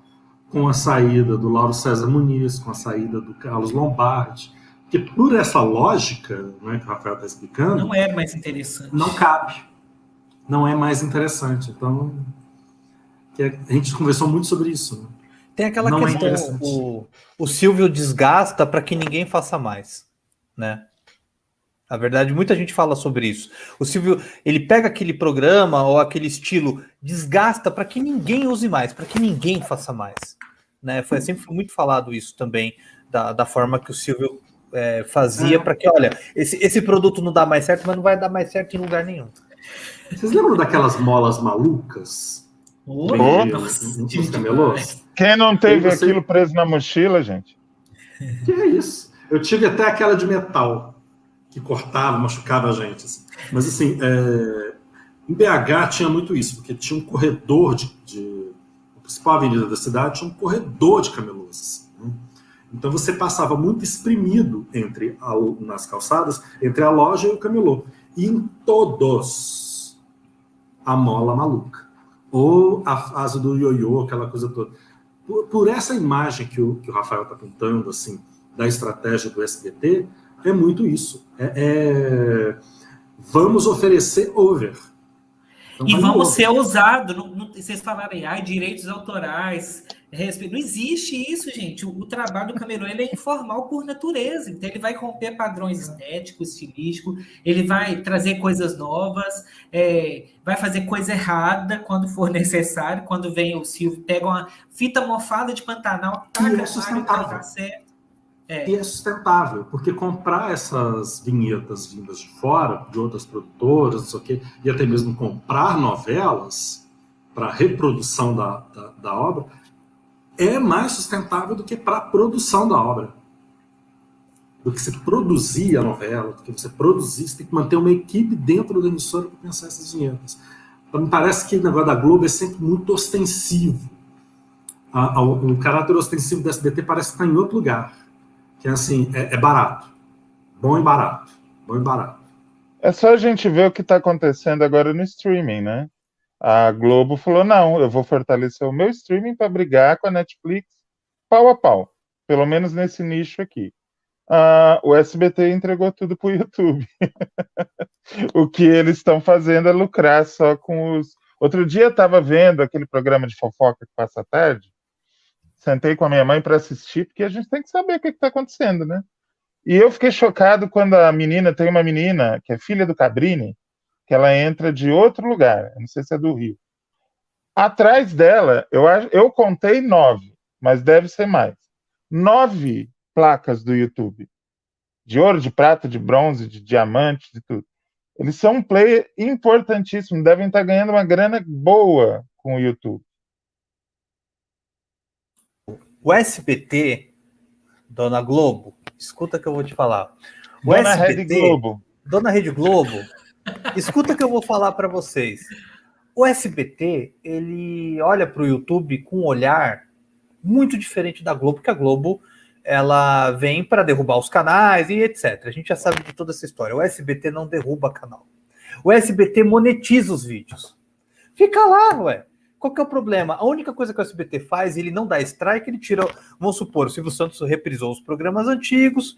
com a saída do Lauro César Muniz, com a saída do Carlos Lombardi, que por essa lógica, né, que o Rafael está explicando... Não é mais interessante. Não cabe. Não é mais interessante. Então, a gente conversou muito sobre isso. Né? Tem aquela Não é questão, interessante. o Silvio desgasta para que ninguém faça mais, né? Na verdade, muita gente fala sobre isso. O Silvio, ele pega aquele programa ou aquele estilo, desgasta para que ninguém use mais, para que ninguém faça mais, né? Sempre foi muito falado isso também, da forma que o Silvio fazia para que, olha, esse produto não dá mais certo, mas não vai dar mais certo em lugar nenhum. Vocês lembram daquelas molas malucas? Oh, Vendiam nossa, nos demais. camelôs? Quem não teve você- aquilo preso na mochila, gente? Que é isso? Eu tive até aquela de metal, que cortava, machucava a gente. Assim. Mas, assim, em BH tinha muito isso, porque tinha um corredor a principal avenida da cidade tinha um corredor de camelôs. Assim, né? Então você passava muito espremido nas calçadas, entre a loja e o camelô. E em todos, a mola maluca. Ou a fase do ioiô, aquela coisa toda. Por essa imagem que o Rafael está pintando, assim, da estratégia do SBT, é muito isso. Vamos oferecer over. Então, E vai no vamos over. ser ousados. Vocês falarem, direitos autorais, respeito. Não existe isso, gente. O trabalho do camelô ele é informal por natureza. Então, ele vai romper padrões estéticos, estilísticos, ele vai trazer coisas novas, vai fazer coisa errada quando for necessário. Quando vem o Silvio, pega uma fita mofada de Pantanal, taca E é sustentável. tá certo. E é sustentável, porque comprar essas vinhetas vindas de fora, de outras produtoras, não sei o quê, e até mesmo comprar novelas para reprodução da obra, é mais sustentável do que para a produção da obra. Do que você produzir a novela, do que você produzir, você tem que manter uma equipe dentro da emissora para pensar essas vinhetas. Então, me parece que o negócio da Globo é sempre muito ostensivo. O caráter ostensivo do SBT parece estar em outro lugar. Que é assim, é barato. Bom e barato. Bom e barato. É só a gente ver o que está acontecendo agora no streaming, né? A Globo falou, não, eu vou fortalecer o meu streaming para brigar com a Netflix pau a pau. Pelo menos nesse nicho aqui. O SBT entregou tudo para o YouTube. O que eles estão fazendo é lucrar só com os... Outro dia eu estava vendo aquele programa de fofoca que passa à tarde, sentei com a minha mãe para assistir, porque a gente tem que saber o que está acontecendo, né? E eu fiquei chocado quando tem uma menina, que é filha do Cabrini, que ela entra de outro lugar, não sei se é do Rio. Atrás dela, eu contei 9, mas deve ser mais. 9 placas do YouTube. De ouro, de prata, de bronze, de diamante, de tudo. Eles são um player importantíssimo, devem estar ganhando uma grana boa com o YouTube. O SBT, Dona Globo, escuta que eu vou te falar. O Dona SBT, Rede Globo. Dona Rede Globo, escuta que eu vou falar para vocês. O SBT, ele olha para o YouTube com um olhar muito diferente da Globo, porque a Globo ela vem para derrubar os canais e etc. A gente já sabe de toda essa história. O SBT não derruba canal. O SBT monetiza os vídeos. Fica lá, ué. Qual que é o problema? A única coisa que o SBT faz, ele não dá strike, ele tira... Vamos supor, o Silvio Santos reprisou os programas antigos,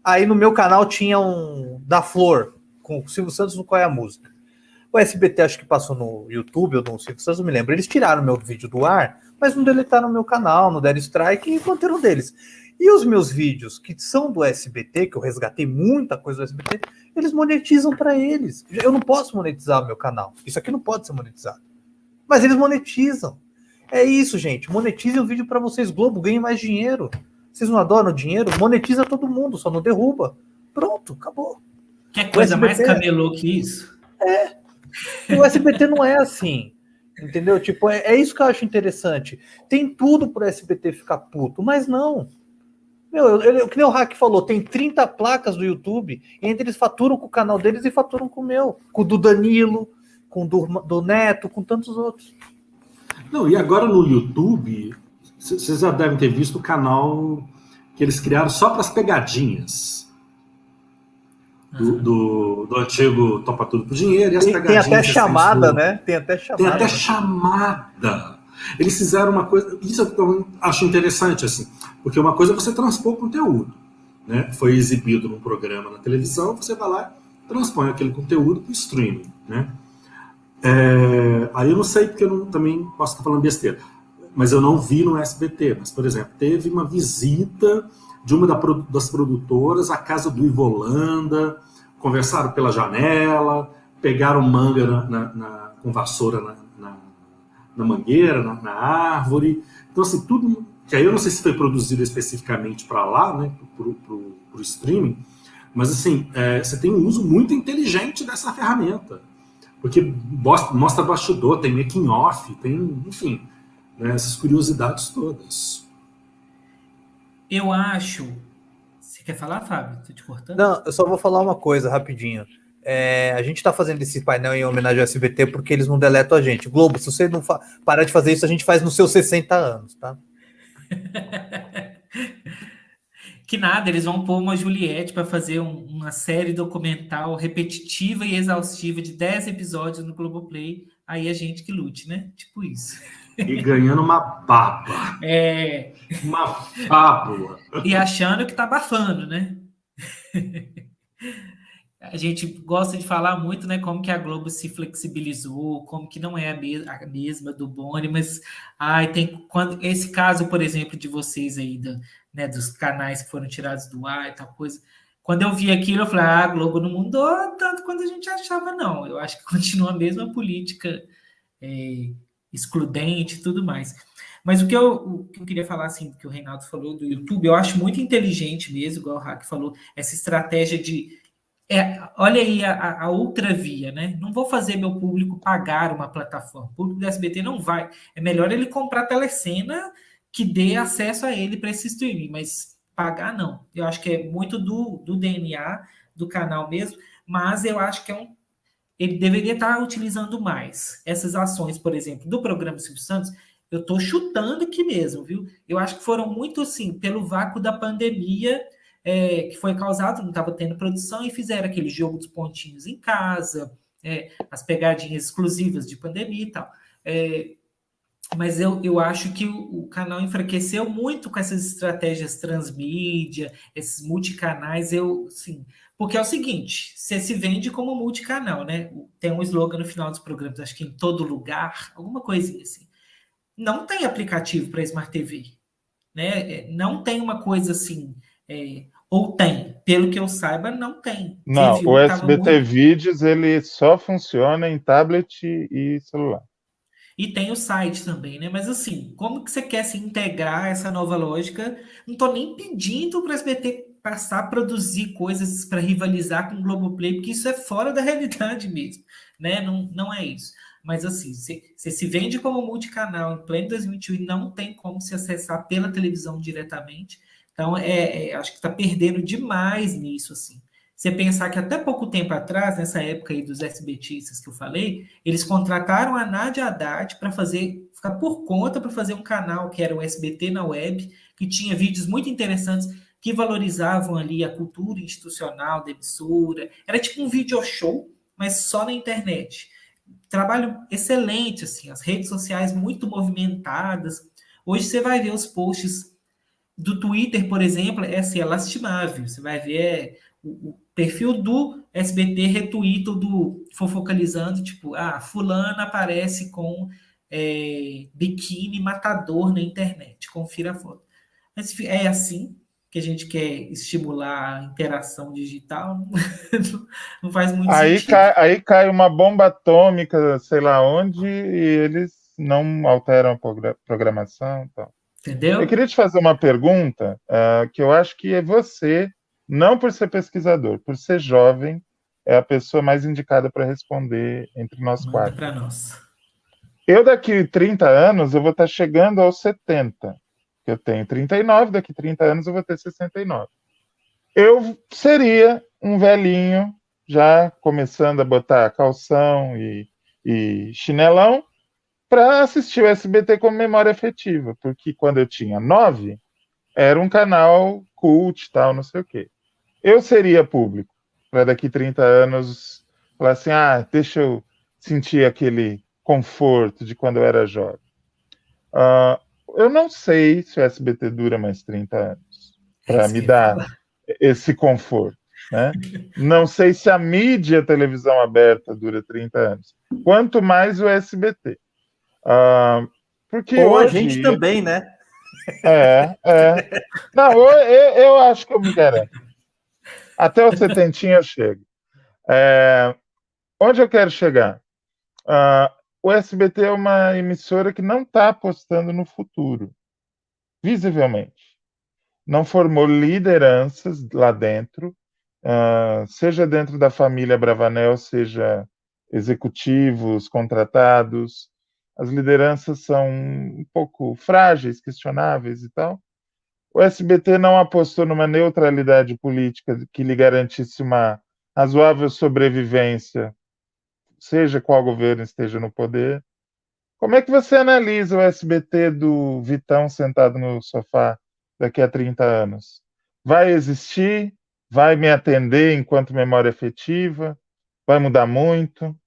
aí no meu canal tinha um da Flor, com o Silvio Santos no Qual é a Música. O SBT acho que passou no YouTube ou no Silvio Santos, não me lembro. Eles tiraram meu vídeo do ar, mas não deletaram o meu canal, não deram strike e manteram deles. E os meus vídeos, que são do SBT, que eu resgatei muita coisa do SBT, eles monetizam para eles. Eu não posso monetizar o meu canal. Isso aqui não pode ser monetizado. Mas eles monetizam. É isso, gente. Monetizem o vídeo para vocês. Globo, ganhe mais dinheiro. Vocês não adoram dinheiro? Monetiza todo mundo, só não derruba. Pronto, acabou. Quer coisa SBT, mais camelô que isso? O SBT não é assim. Entendeu? Tipo, é isso que eu acho interessante. Tem tudo pro SBT ficar puto, mas não. Meu, que nem o Hack falou, tem 30 placas do YouTube, e entre eles faturam com o canal deles e faturam com o meu. Com o do Danilo, com o do Neto, com tantos outros. Não, e agora no YouTube, vocês já devem ter visto o canal que eles criaram só para as pegadinhas. Do antigo Topa Tudo por Dinheiro e as pegadinhas. Tem até chamada, né? Tem até chamada. Tem até chamada. Eles fizeram uma coisa... Isso eu acho interessante, assim. Porque uma coisa é você transpor conteúdo. Né? Foi exibido num programa na televisão, você vai lá e transpõe aquele conteúdo para o streaming. Né? Aí eu não sei, porque eu também posso estar falando besteira. mas eu não vi no SBT. Mas, por exemplo, teve uma visita de uma das produtoras à casa do Ivo Holanda, conversaram pela janela, pegaram manga com vassoura na mangueira, na árvore. Então, assim, tudo... Que aí eu não sei se foi produzido especificamente para lá, né, para o streaming, mas, assim, você tem um uso muito inteligente dessa ferramenta. Porque mostra bastidor, tem making off, tem, enfim, né, essas curiosidades todas. Eu acho... Você quer falar, Fábio? Estou te cortando? Não, eu só vou falar uma coisa rapidinho. A gente está fazendo esse painel em homenagem ao SBT porque eles não deletam a gente. Globo, se você não parar de fazer isso, a gente faz nos seus 60 anos, tá? Que nada, eles vão pôr uma Juliette para fazer uma série documental repetitiva e exaustiva de 10 episódios no Globoplay. Aí a gente que lute, né? Tipo isso. E ganhando uma baba. Uma fábula. E achando que tá abafando, né? A gente gosta de falar muito, né, como que a Globo se flexibilizou, como que não é a mesma do Boni, mas esse caso, por exemplo, de vocês aí, né, dos canais que foram tirados do ar e tal coisa, quando eu vi aquilo, eu falei, a Globo não mudou tanto quanto a gente achava, não. Eu acho que continua a mesma política excludente e tudo mais. Mas o que eu queria falar, assim, que o Reinaldo falou do YouTube, eu acho muito inteligente mesmo, igual o Hack falou, essa estratégia de olha aí a outra via, né? Não vou fazer meu público pagar uma plataforma. O público do SBT não vai. É melhor ele comprar a telecena que dê acesso a ele para esse streaming, mas pagar não. Eu acho que é muito do DNA do canal mesmo, mas eu acho que ele deveria estar utilizando mais essas ações, por exemplo, do programa Silvio Santos. Eu estou chutando aqui mesmo, viu? Eu acho que foram muito, assim, pelo vácuo da pandemia, que foi causado, não estava tendo produção, e fizeram aquele jogo dos pontinhos em casa, as pegadinhas exclusivas de pandemia e tal. Mas eu acho que o canal enfraqueceu muito com essas estratégias transmídia, esses multicanais, assim, porque é o seguinte, você se vende como multicanal, né? Tem um slogan no final dos programas, acho que em todo lugar, alguma coisinha assim. Não tem aplicativo para Smart TV, né? Não tem uma coisa assim... ou tem, pelo que eu saiba, não tem. Não, o SBT Vídeos ele só funciona em tablet e celular. E tem o site também, né? Mas assim, como que você quer se integrar essa nova lógica? Não estou nem pedindo para o SBT passar a produzir coisas para rivalizar com o Globoplay, porque isso é fora da realidade mesmo, né? Não é isso. Mas assim, você se vende como multicanal em pleno 2021 e não tem como se acessar pela televisão diretamente. Então, acho que está perdendo demais nisso, assim. Você pensar que até pouco tempo atrás, nessa época aí dos SBTistas que eu falei, eles contrataram a Nádia Haddad para ficar por conta para fazer um canal que era o SBT na web, que tinha vídeos muito interessantes que valorizavam ali a cultura institucional da emissora. Era tipo um video show, mas só na internet. Trabalho excelente, assim, as redes sociais muito movimentadas. Hoje você vai ver os posts do Twitter, por exemplo, assim, é lastimável. Você vai ver o perfil do SBT retuita do Fofocalizando, tipo, fulana aparece com biquíni matador na internet, confira a foto. Mas é assim que a gente quer estimular a interação digital, não faz muito sentido. Aí cai uma bomba atômica, sei lá onde, e eles não alteram a programação e tal. Entendeu? Eu queria te fazer uma pergunta que eu acho que você, não por ser pesquisador, por ser jovem, é a pessoa mais indicada para responder entre nós quatro. Para nós. Eu, daqui 30 anos, eu vou estar chegando aos 70. Eu tenho 39, daqui 30 anos eu vou ter 69. Eu seria um velhinho, já começando a botar calção e chinelão, para assistir o SBT com memória afetiva, porque quando eu tinha 9, era um canal cult, tal, não sei o quê. Eu seria público, para daqui 30 anos falar assim, deixa eu sentir aquele conforto de quando eu era jovem. Eu não sei se o SBT dura mais 30 anos para me dar esse conforto, né? Não sei se a mídia televisão aberta dura 30 anos. Quanto mais o SBT. Porque Ou a hoje... gente também, né? É. Não, eu acho que eu me garanto. Até o setentinho eu chego. Onde eu quero chegar? O SBT é uma emissora que não está apostando no futuro, visivelmente. Não formou lideranças lá dentro, seja dentro da família Bravanel, seja executivos, contratados. As lideranças são um pouco frágeis, questionáveis e tal. O SBT não apostou numa neutralidade política que lhe garantisse uma razoável sobrevivência, seja qual governo esteja no poder. Como é que você analisa o SBT do Vitão sentado no sofá daqui a 30 anos? Vai existir? Vai me atender enquanto memória efetiva? Vai mudar muito?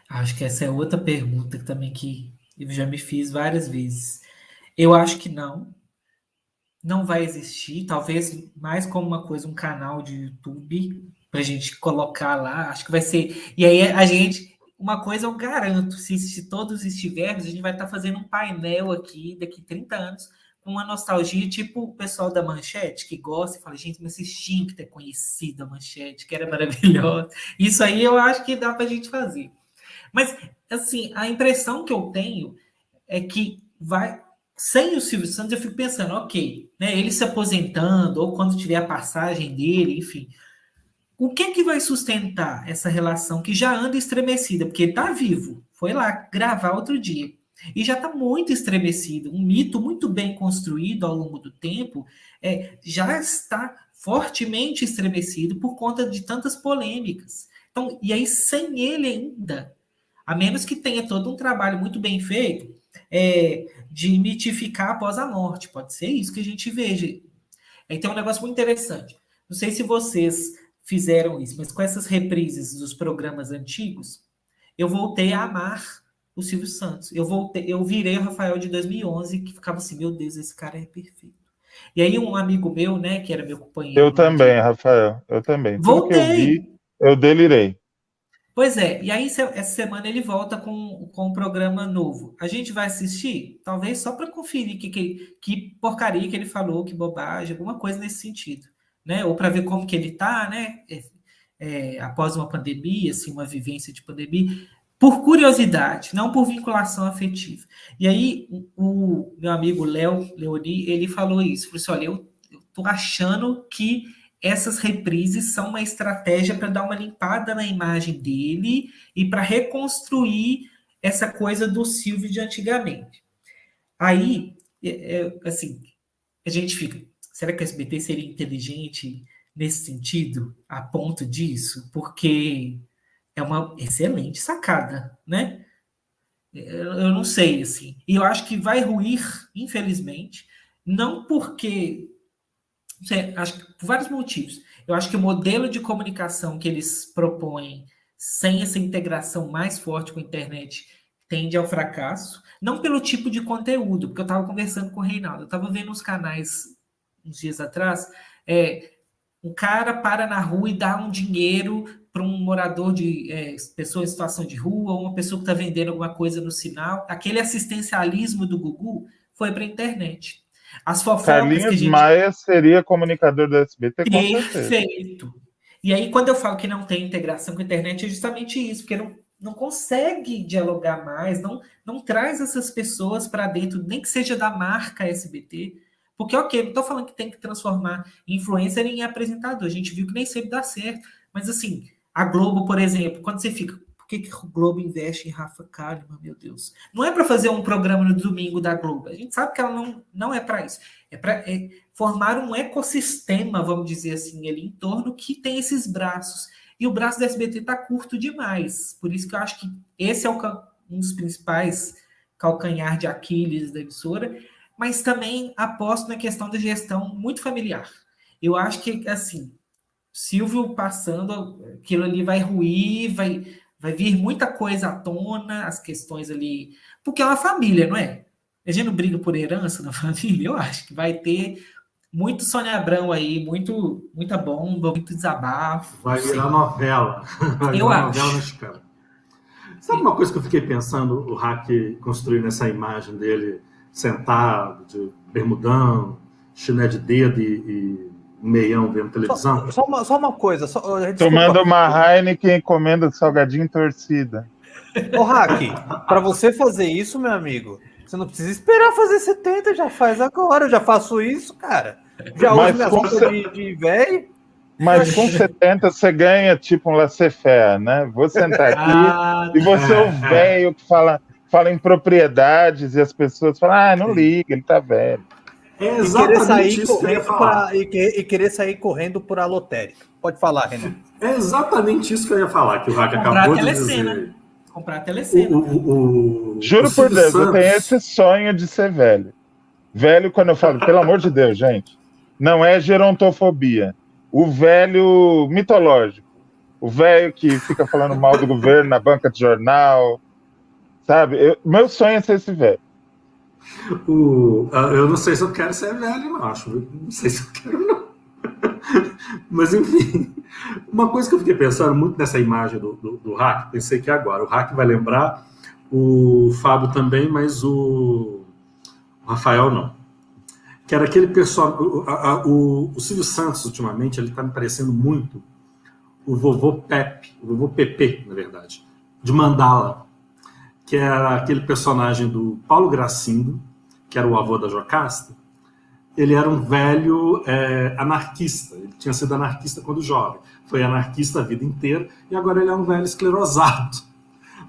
Acho que essa é outra pergunta também que eu já me fiz várias vezes. Eu acho que não vai existir, talvez mais como uma coisa, um canal de YouTube, para a gente colocar lá, acho que vai ser. E aí a gente, uma coisa eu garanto, se todos estivermos, a gente vai estar fazendo um painel aqui daqui 30 anos, com uma nostalgia, tipo o pessoal da Manchete, que gosta e fala, gente, mas vocês tinham que ter conhecido a Manchete, que era maravilhosa. Isso aí eu acho que dá para a gente fazer. Mas, assim, a impressão que eu tenho é que vai. Sem o Silvio Santos, eu fico pensando, ok, né, ele se aposentando, ou quando tiver a passagem dele, enfim, o que vai sustentar essa relação que já anda estremecida? Porque ele está vivo, foi lá gravar outro dia, e já está muito estremecido. Um mito muito bem construído ao longo do tempo já está fortemente estremecido por conta de tantas polêmicas. Então, e aí, sem ele ainda, a menos que tenha todo um trabalho muito bem feito, de mitificar após a morte. Pode ser isso que a gente veja. Aí tem um negócio muito interessante. Não sei se vocês fizeram isso, mas com essas reprises dos programas antigos, eu voltei a amar o Silvio Santos. Eu virei o Rafael de 2011, que ficava assim, meu Deus, esse cara é perfeito. E aí um amigo meu, né, que era meu companheiro Eu lá também, Rafael, eu também. Tudo que eu vi, voltei. eu delirei. Pois é, e aí essa semana ele volta com um programa novo. A gente vai assistir? Talvez só para conferir que porcaria que ele falou, que bobagem, alguma coisa nesse sentido, né? Ou para ver como que ele tá, né? Após uma pandemia, assim, uma vivência de pandemia, por curiosidade, não por vinculação afetiva. E aí o meu amigo Léo Leoni, ele falou isso, falou assim, olha, eu tô achando que essas reprises são uma estratégia para dar uma limpada na imagem dele e para reconstruir essa coisa do Silvio de antigamente. Aí, assim, a gente fica, será que o SBT seria inteligente nesse sentido, a ponto disso? Porque é uma excelente sacada, né? Eu não sei, assim. E eu acho que vai ruir, infelizmente, não porque acho que por vários motivos. Eu acho que o modelo de comunicação que eles propõem, sem essa integração mais forte com a internet, tende ao fracasso. Não pelo tipo de conteúdo, porque eu estava conversando com o Reinaldo, eu estava vendo uns canais uns dias atrás, um cara para na rua e dá um dinheiro para um morador de pessoa em situação de rua, ou uma pessoa que está vendendo alguma coisa no sinal. Aquele assistencialismo do Gugu foi para a internet. As fofocas que a Carlinhos gente... Maia seria comunicador do SBT, com certeza. Perfeito. E aí, quando eu falo que não tem integração com a internet, é justamente isso, porque não consegue dialogar mais, não traz essas pessoas para dentro, nem que seja da marca SBT. Porque, ok, não estou falando que tem que transformar influencer em apresentador, a gente viu que nem sempre dá certo. Mas, assim, a Globo, por exemplo, quando você fica, por que o Globo investe em Rafa Kalimann, meu Deus? Não é para fazer um programa no domingo da Globo, a gente sabe que ela não é para isso. É para formar um ecossistema, vamos dizer assim, ali em torno que tem esses braços. E o braço da SBT está curto demais. Por isso que eu acho que esse é um dos principais calcanhar de Aquiles da emissora, mas também aposto na questão da gestão muito familiar. Eu acho que, assim, Silvio passando, aquilo ali vai ruir, vai vir muita coisa à tona, as questões ali, porque é uma família, não é? A gente não briga por herança na família, eu acho que vai ter muito Sônia Abrão aí, muita bomba, muito desabafo. Vai virar novela. Vai Eu virar novela acho. mexicana. Sabe uma coisa que eu fiquei pensando, o Hack construindo essa imagem dele sentado, de bermudão, chiné de dedo e meião vendo televisão? Só uma coisa. Desculpa. Tomando uma Heineken e comendo salgadinho torcida. Ô, Hack, para você fazer isso, meu amigo, você não precisa esperar fazer 70, já faz agora. Eu já faço isso, cara. Já uso minhas roupas de velho. Mas com 70 você ganha tipo um laissez-faire, né? Vou sentar aqui e você é o velho que fala em propriedades e as pessoas falam, não liga, ele tá velho. É exatamente isso que eu ia falar. E querer sair correndo por a lotérica. Pode falar, Renan. É exatamente isso que eu ia falar, que o Hack acabou de dizer. Comprar a telecena. Juro por Deus, eu tenho esse sonho de ser velho. Velho, quando eu falo, pelo amor de Deus, gente, não é gerontofobia. O velho mitológico. O velho que fica falando mal do governo na banca de jornal. Sabe? Meu sonho é ser esse velho. Eu não sei se eu quero ser velho, não. Não sei se eu quero, não. Mas, enfim. Uma coisa que eu fiquei pensando muito nessa imagem do Hack, pensei que agora. O Hack vai lembrar, o Fábio também, mas o Rafael não. Que era aquele pessoal. O Silvio Santos, ultimamente, ele está me parecendo muito o vovô Pepe, na verdade, de Mandala, que era aquele personagem do Paulo Gracindo, que era o avô da Jocasta. Ele era um velho anarquista, ele tinha sido anarquista quando jovem, foi anarquista a vida inteira, e agora ele é um velho esclerosado,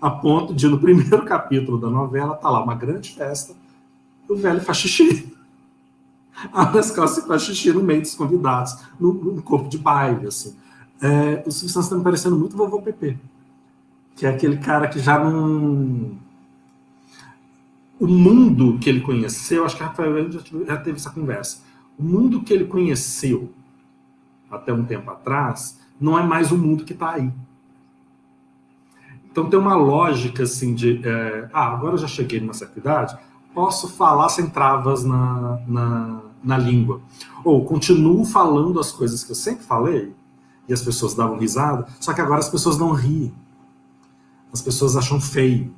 a ponto de, no primeiro capítulo da novela, tá lá uma grande festa, o velho faz xixi. Abre as calças e faz xixi no meio dos convidados, num corpo de baile, assim. O Silvio Santos está me parecendo muito o vovô Pepe, que é aquele cara que já não... O mundo que ele conheceu, acho que o Rafael já teve essa conversa, o mundo que ele conheceu até um tempo atrás não é mais o mundo que está aí. Então tem uma lógica assim de agora eu já cheguei numa certa idade, posso falar sem travas na língua, ou continuo falando as coisas que eu sempre falei e as pessoas davam risada, só que agora as pessoas não riem, as pessoas acham feio,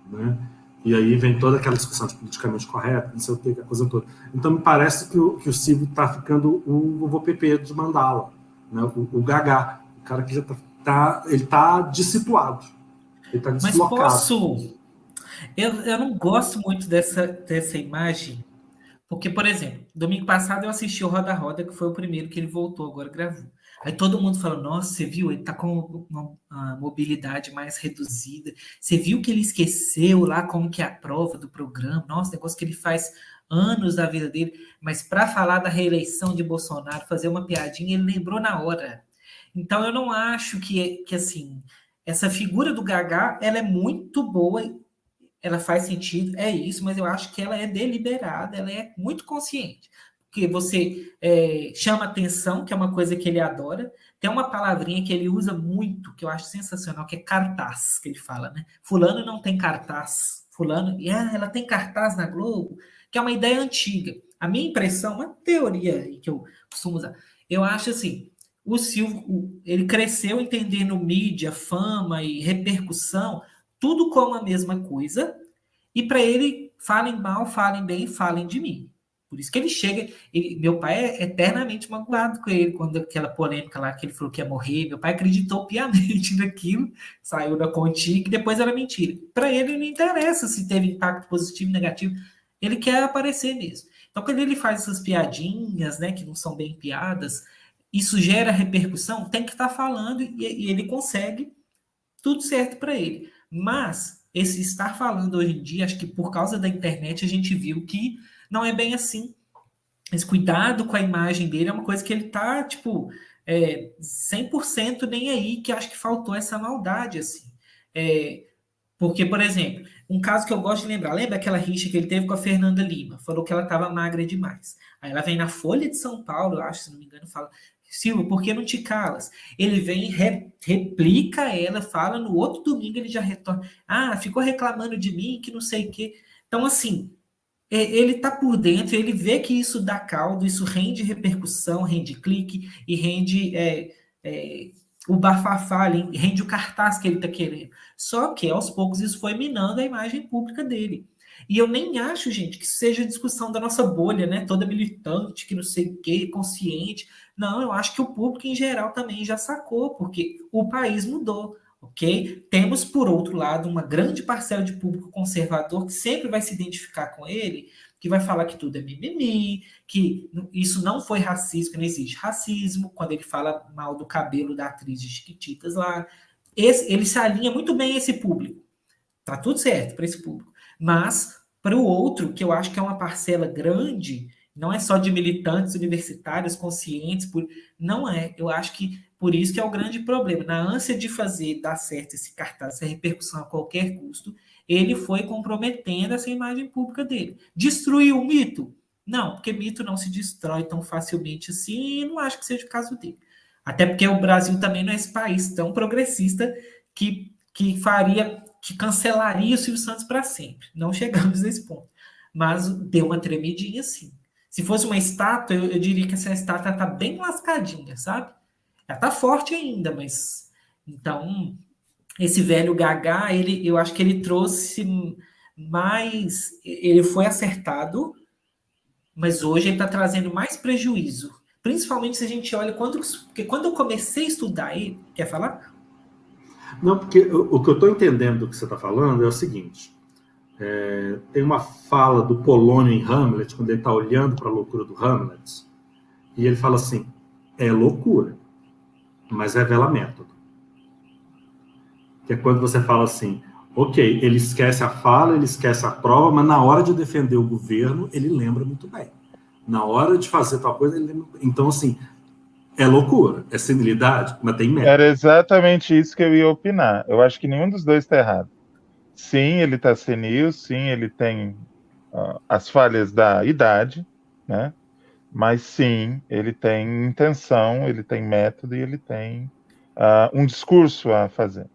né? E aí vem toda aquela discussão de politicamente correto, não sei o que, a coisa toda. Então me parece que o Silvio está ficando o vovô Pepe de Mandala, né? O Gagá, o cara que já ele está dissituado, ele está deslocado. Mas posso... Eu não gosto muito dessa imagem, porque, por exemplo, domingo passado eu assisti o Roda Roda, que foi o primeiro que ele voltou, agora gravou. Aí todo mundo fala, nossa, você viu? Ele tá com uma mobilidade mais reduzida. Você viu que ele esqueceu lá como que é a prova do programa? Nossa, negócio que ele faz anos da vida dele. Mas para falar da reeleição de Bolsonaro, fazer uma piadinha, ele lembrou na hora. Então eu não acho que assim, essa figura do Gagá, ela é muito boa, ela faz sentido, é isso, mas eu acho que ela é deliberada, ela é muito consciente. Porque você chama atenção, que é uma coisa que ele adora. Tem uma palavrinha que ele usa muito, que eu acho sensacional, que é cartaz, que ele fala, né? Fulano não tem cartaz. Fulano, ela tem cartaz na Globo, que é uma ideia antiga. A minha impressão, uma teoria que eu costumo usar, eu acho assim, o Silvio, ele cresceu entendendo mídia, fama e repercussão, tudo como a mesma coisa, e para ele, falem mal, falem bem, falem de mim. Por isso que ele chega... meu pai é eternamente magoado com ele, quando aquela polêmica lá que ele falou que ia morrer, meu pai acreditou piamente naquilo, saiu da continha, que depois era mentira. Para ele não interessa se teve impacto positivo ou negativo, ele quer aparecer mesmo. Então, quando ele faz essas piadinhas, né, que não são bem piadas, isso gera repercussão, tem que estar falando, e ele consegue tudo certo para ele. Mas, esse estar falando hoje em dia, acho que por causa da internet, a gente viu que não é bem assim. Esse cuidado com a imagem dele é uma coisa que ele tá, 100% nem aí, que acho que faltou essa maldade, assim. Porque, por exemplo, um caso que eu gosto de lembra aquela rixa que ele teve com a Fernanda Lima? Falou que ela estava magra demais. Aí ela vem na Folha de São Paulo, eu acho, se não me engano, fala... Silvio, por que não te calas? Ele vem, replica ela, fala, no outro domingo ele já retorna. Ficou reclamando de mim, que não sei o quê. Então, assim, ele está por dentro, ele vê que isso dá caldo, isso rende repercussão, rende clique e rende o bafafá ali, rende o cartaz que ele está querendo. Só que, aos poucos, isso foi minando a imagem pública dele. E eu nem acho, gente, que seja discussão da nossa bolha, né? Toda militante, que não sei o quê, consciente. Não, eu acho que o público em geral também já sacou, porque o país mudou, ok? Temos, por outro lado, uma grande parcela de público conservador que sempre vai se identificar com ele, que vai falar que tudo é mimimi, que isso não foi racismo, que não existe racismo, quando ele fala mal do cabelo da atriz de Chiquititas lá. Ele se alinha muito bem a esse público. Tá tudo certo para esse público. Mas, para o outro, que eu acho que é uma parcela grande, não é só de militantes universitários conscientes, não é. Eu acho que por isso que é o grande problema. Na ânsia de fazer dar certo esse cartaz, essa repercussão a qualquer custo, ele foi comprometendo essa imagem pública dele. Destruiu o mito? Não, porque mito não se destrói tão facilmente assim, e não acho que seja o caso dele. Até porque o Brasil também não é esse país tão progressista que cancelaria o Silvio Santos para sempre. Não chegamos nesse ponto. Mas deu uma tremidinha, sim. Se fosse uma estátua, eu diria que essa estátua está bem lascadinha, sabe? Ela está forte ainda, mas... Então, esse velho Gagá, eu acho que ele trouxe mais... Ele foi acertado, mas hoje ele está trazendo mais prejuízo. Principalmente se a gente olha... Porque quando eu comecei a estudar ele... Quer falar? Não, porque o que eu estou entendendo do que você está falando é o seguinte: tem uma fala do Polônio em Hamlet, quando ele está olhando para a loucura do Hamlet, e ele fala assim: é loucura, mas revela método. Que é quando você fala assim, ok, ele esquece a fala, ele esquece a prova, mas na hora de defender o governo, ele lembra muito bem. Na hora de fazer tal coisa, ele lembra... Então, assim, é loucura, é senilidade, mas tem método. Era exatamente isso que eu ia opinar. Eu acho que nenhum dos dois está errado. Sim, ele está senil, sim, ele tem as falhas da idade, né? Mas sim, ele tem intenção, ele tem método e ele tem um discurso a fazer.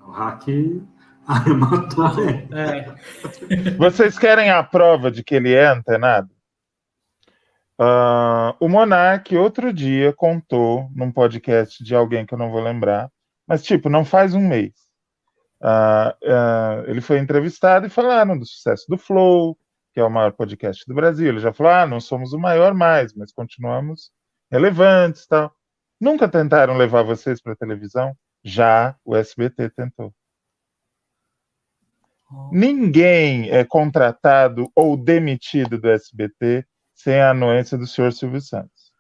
O hack arrematou. Vocês querem a prova de que ele é antenado? O Monark, outro dia, contou num podcast de alguém que eu não vou lembrar, mas, tipo, não faz um mês. Ele foi entrevistado e falaram do sucesso do Flow, que é o maior podcast do Brasil. Ele já falou, não somos o maior mais, mas continuamos relevantes e tal. Nunca tentaram levar vocês para a televisão? Já o SBT tentou. Ninguém é contratado ou demitido do SBT sem a anuência do senhor Silvio Santos.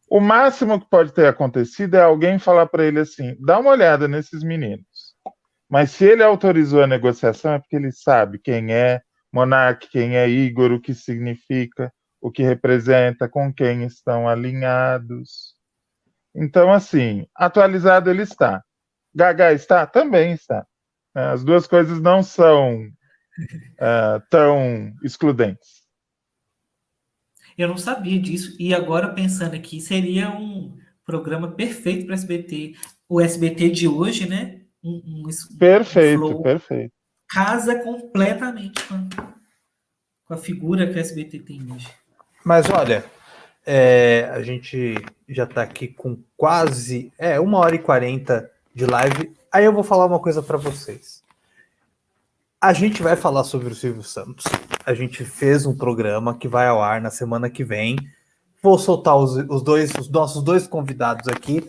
O máximo que pode ter acontecido é alguém falar para ele assim, dá uma olhada nesses meninos. Mas se ele autorizou a negociação é porque ele sabe quem é Monark, quem é Igor, o que significa, o que representa, com quem estão alinhados. Então, assim, atualizado ele está. Gagá está? Também está. As duas coisas não são tão excludentes. Eu não sabia disso. E agora, pensando aqui, seria um programa perfeito para o SBT. O SBT de hoje, né? Perfeito, flow, perfeito. casa completamente com a figura que o SBT tem hoje. Mas olha, a gente já está aqui com quase 1h40 de live. Aí eu vou falar uma coisa para vocês. A gente vai falar sobre o Silvio Santos. A gente fez um programa que vai ao ar na semana que vem. Vou soltar os nossos dois convidados aqui,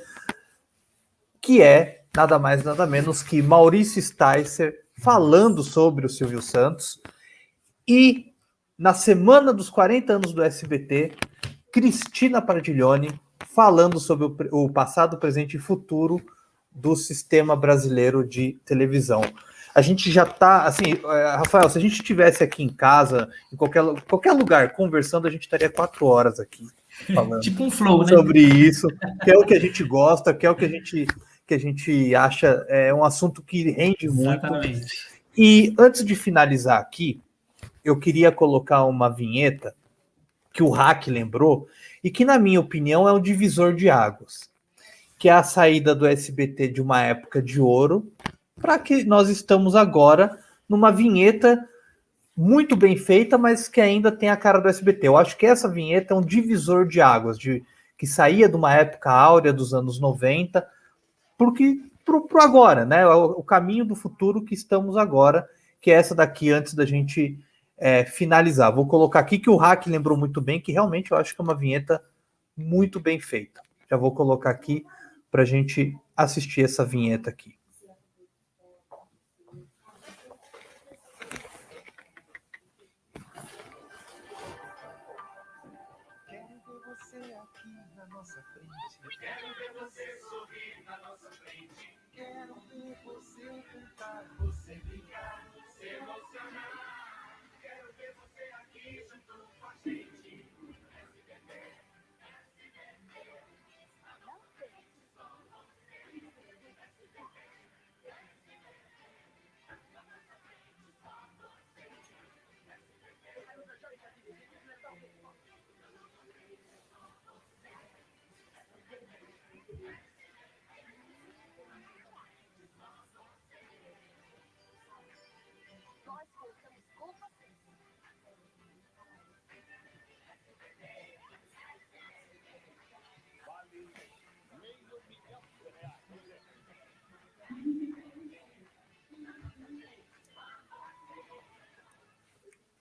que é nada mais, nada menos que Maurício Sticer falando sobre o Silvio Santos. E na semana dos 40 anos do SBT, Cristina Pardiglione falando sobre o passado, presente e futuro do sistema brasileiro de televisão. A gente já tá, assim, Rafael, se a gente estivesse aqui em casa, em qualquer lugar, conversando, a gente estaria 4 horas aqui falando tipo um flow, né? Sobre isso, que é o que a gente gosta, que é o que a gente acha um assunto que rende Exatamente. muito. E antes de finalizar aqui, eu queria colocar uma vinheta que o Hack lembrou e que, na minha opinião, é um divisor de águas, que é a saída do SBT de uma época de ouro para que nós estamos agora numa vinheta muito bem feita, mas que ainda tem a cara do SBT. Eu acho que essa vinheta é um divisor de águas, que que saía de uma época áurea dos anos 90, porque pro agora, né? O caminho do futuro que estamos agora, que é essa daqui, antes da gente finalizar. Vou colocar aqui que o Hack lembrou muito bem, que realmente eu acho que é uma vinheta muito bem feita. Já vou colocar aqui para a gente assistir essa vinheta aqui.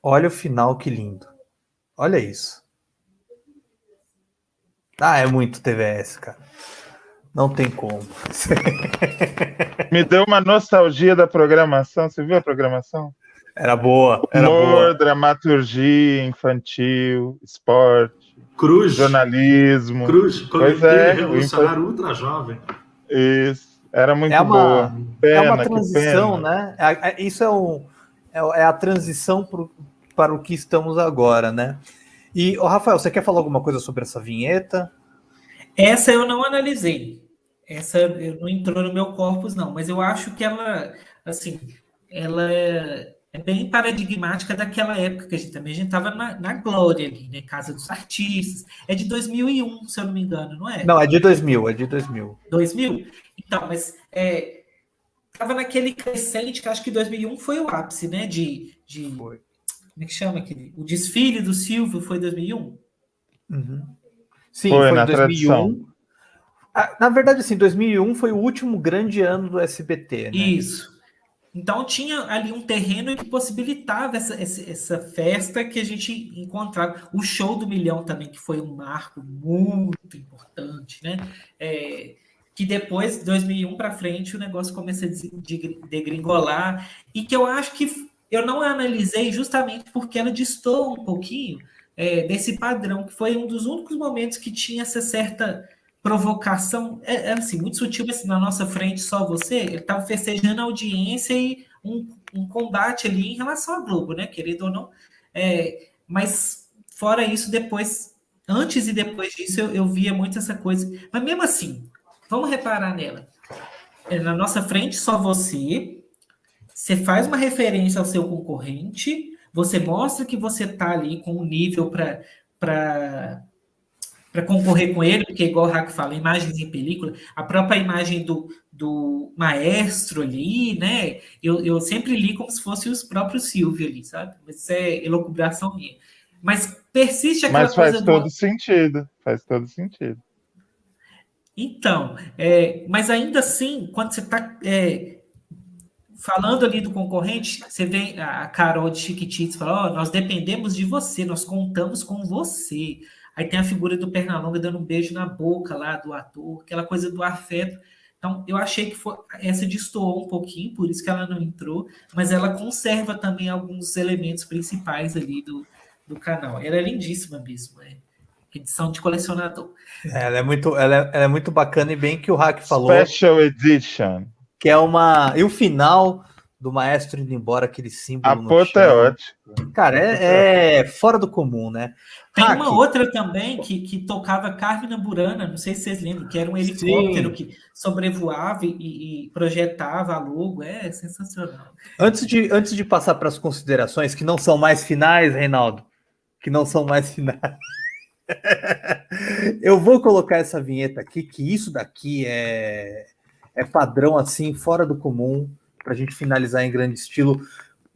Olha o final, que lindo. Olha isso. Ah, é muito TVS, cara. Não tem como. Me deu uma nostalgia da programação. Você viu a programação? Era boa. Era Humor, boa. dramaturgia, infantil, esporte, Cruz. jornalismo. Cruz. Pois é. Revolucionário ultra jovem. Isso. Era muito É uma, boa. é uma Pena, que transição, pena. né? Isso é a transição para o que estamos agora, né? E, Rafael, você quer falar alguma coisa sobre essa vinheta? Essa eu não analisei. Essa não entrou no meu corpus, não. Mas eu acho que ela, assim, ela é bem paradigmática daquela época que a gente estava na glória ali, né? Casa dos Artistas. É de 2001, se eu não me engano, não é? Não, é de 2000, é de 2000. 2000? Então, mas estava naquele crescente que acho que 2001 foi o ápice, né? Foi. Como é que chama aquele? O desfile do Silvio foi 2001? Uhum. Sim, Foi foi na em 2001. tradição. Na verdade, assim, 2001 foi o último grande ano do SBT, né? Isso. Então tinha ali um terreno que possibilitava essa festa que a gente encontrava. O show do Milhão também, que foi um marco muito importante, né? Que depois, 2001 para frente, o negócio começa a degringolar, e que eu acho que eu não analisei justamente porque ela destoa um pouquinho desse padrão, que foi um dos únicos momentos que tinha essa certa provocação, assim, muito sutil, mas na nossa frente só você, ele estava festejando a audiência e um combate ali em relação à Globo, né, querido ou não, mas fora isso, depois, antes e depois disso, eu via muito essa coisa, mas mesmo assim, vamos reparar nela, na nossa frente só você faz uma referência ao seu concorrente, você mostra que você está ali com um nível para concorrer com ele, porque igual o Hack fala, imagens em película, a própria imagem do maestro ali, né? Eu sempre li como se fosse os próprios Silvio ali, sabe? Mas isso é elucubração minha. Mas persiste aquela Mas faz coisa todo sentido. Faz todo sentido. Então, mas ainda assim, quando você está falando ali do concorrente, você vê a Carol de Chiquititas fala, nós dependemos de você, nós contamos com você. Aí tem a figura do Pernalonga dando um beijo na boca lá do ator, aquela coisa do afeto. Então, eu achei que essa destoou um pouquinho, por isso que ela não entrou, mas ela conserva também alguns elementos principais ali do canal. Ela é lindíssima mesmo, edição de colecionador. Ela é muito bacana, e bem que o Hack falou. Special Edition. Que é E o final do maestro indo embora, aquele símbolo apoteótico. Cara, é fora do comum, né? Tem uma outra também que tocava Carmina Burana, não sei se vocês lembram, que era um helicóptero Sim. que sobrevoava e projetava a logo. É sensacional. Antes de passar para as considerações, que não são mais finais, Reinaldo, que não são mais finais, eu vou colocar essa vinheta aqui, que isso daqui é padrão, assim, fora do comum, para a gente finalizar em grande estilo.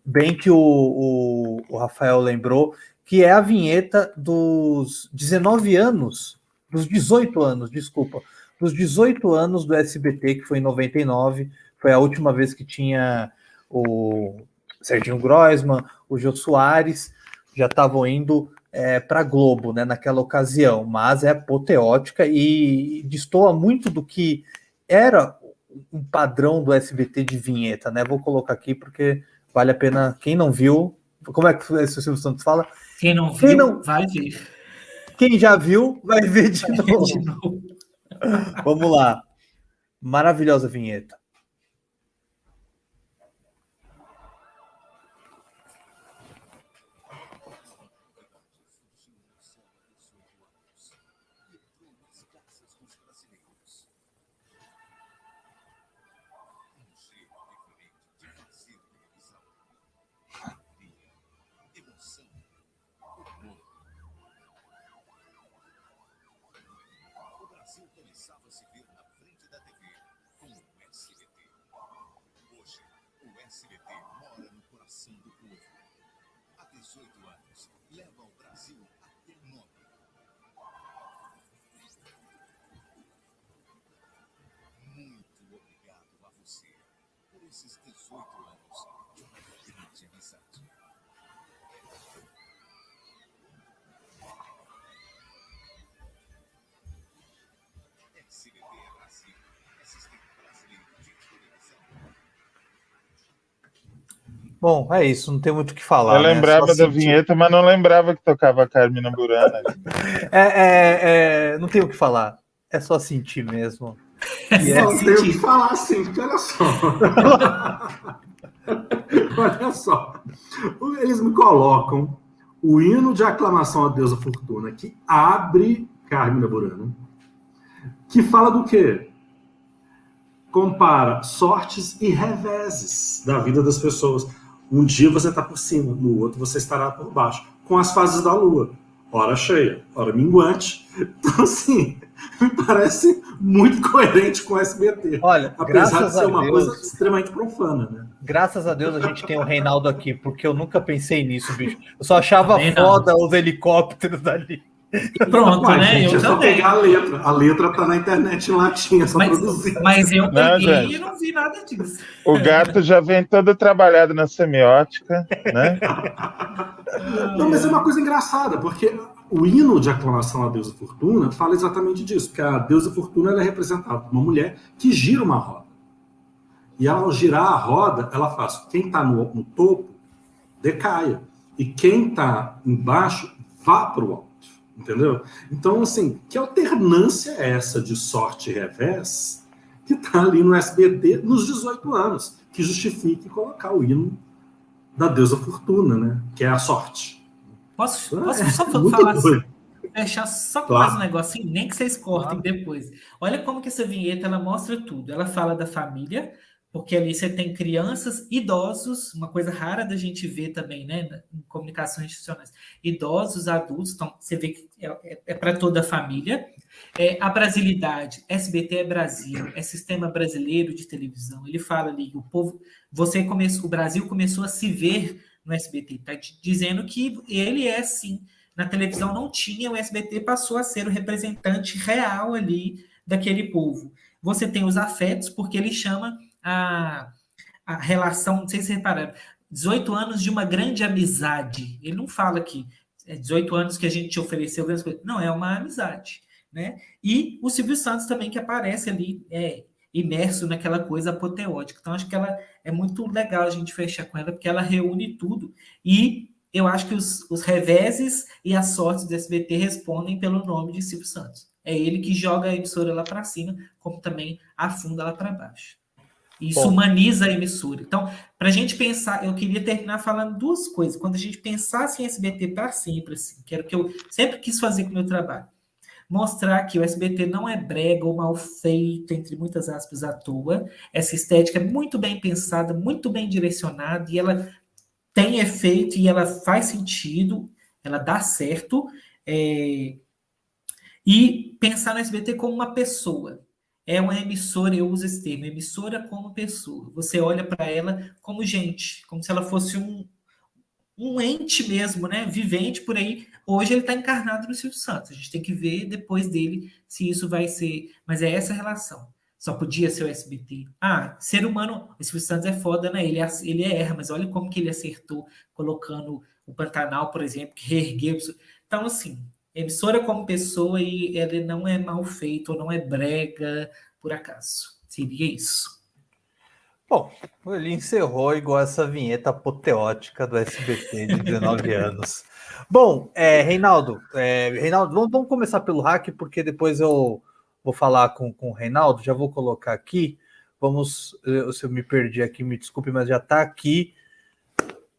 Bem que o Rafael lembrou, que é a vinheta dos 19 anos nos 18 anos, desculpa, nos 18 anos do SBT, que foi em 99, foi a última vez que tinha o Serginho Groisman, o Jô Soares, já estavam indo para Globo, né, naquela ocasião, mas é apoteótica e destoa muito do que era um padrão do SBT de vinheta, né? Vou colocar aqui porque vale a pena. Quem não viu, como é que o Silvio Santos fala? Quem não viu, vai ver. Quem já viu, vai ver de Vai ver novo. de novo. Vamos lá. Maravilhosa vinheta. Bom, é isso, não tem muito o que falar. Eu lembrava né? da vinheta, mas não lembrava que tocava a Carmina Burana. Não tem o que falar. É só sentir mesmo. Não tem o que falar, sim, porque olha só. Olha só. Eles me colocam o hino de aclamação à deusa Fortuna, que abre Carmina Burana, que fala do quê? Compara sortes e reveses da vida das pessoas. Um dia você está por cima, no outro você estará por baixo, com as fases da lua. Hora cheia, hora minguante. Então, assim, me parece muito coerente com o SBT. Olha, apesar de ser uma coisa extremamente profana, né? Graças a Deus a gente tem o Reinaldo aqui, porque eu nunca pensei nisso, bicho. Eu só achava foda os helicópteros ali. Pronto, né? Gente, Eu é só também. pegar a letra. A letra tá na internet em latim, é só produzir. Mas eu peguei gente. e não vi nada disso. O gato já vem todo trabalhado na semiótica, né? Não, mas é uma coisa engraçada, porque o hino de aclamação à deusa Fortuna fala exatamente disso, porque a deusa Fortuna ela é representada por uma mulher que gira uma roda. E ela, ao girar a roda, ela faz quem está no topo, decaia. E quem está embaixo, vá para o alto. Entendeu? Então, assim, que alternância é essa de sorte e revés que está ali no SBT nos 18 anos, que justifique colocar o hino da deusa Fortuna, né? Que é a sorte. Posso É só muito falar doido. assim, fechar só com Claro. mais um negocinho, nem que vocês cortem depois. Olha como que essa vinheta ela mostra tudo. Ela fala da família, porque ali você tem crianças, idosos, uma coisa rara da gente ver também, né, em comunicações institucionais. Idosos, adultos, então você vê que é para toda a família. A brasilidade, SBT é Brasil, é sistema brasileiro de televisão. Ele fala ali que o Brasil começou a se ver no SBT, está dizendo que ele é sim. Na televisão não tinha, o SBT passou a ser o representante real ali daquele povo. Você tem os afetos, porque ele chama a relação, não sei se repararam, 18 anos de uma grande amizade. Ele não fala que 18 anos que a gente te ofereceu grandes coisas. Não, é uma amizade. Né? E o Silvio Santos também, que aparece ali imerso naquela coisa apoteótica. Então, acho que ela é muito legal a gente fechar com ela, porque ela reúne tudo. E eu acho que os reveses e as sortes do SBT respondem pelo nome de Silvio Santos. É ele que joga a emissora lá para cima, como também afunda lá para baixo. Isso humaniza a emissora. Então, para a gente pensar, eu queria terminar falando duas coisas. Quando a gente pensasse em SBT para sempre, assim, que era o que eu sempre quis fazer com o meu trabalho, mostrar que o SBT não é brega ou mal feito, entre muitas aspas, à toa. Essa estética é muito bem pensada, muito bem direcionada, e ela tem efeito e ela faz sentido, ela dá certo. E pensar no SBT como uma pessoa. É uma emissora, eu uso esse termo, emissora como pessoa. Você olha para ela como gente, como se ela fosse um ente mesmo, né, vivente por aí. Hoje ele está encarnado no Silvio Santos. A gente tem que ver depois dele se isso vai ser. Mas é essa relação. Só podia ser o SBT. Ah, ser humano, o Silvio Santos é foda, né? Ele erra, mas olha como que ele acertou colocando o Pantanal, por exemplo, que reergueu. Então, assim, emissora como pessoa e ela não é mal feita ou não é brega por acaso. Seria isso. Bom, ele encerrou igual essa vinheta apoteótica do SBT de 19 anos. Bom, Reinaldo, vamos começar pelo hack, porque depois eu vou falar com o Reinaldo, já vou colocar aqui. Se eu me perdi aqui, me desculpe, mas já está aqui.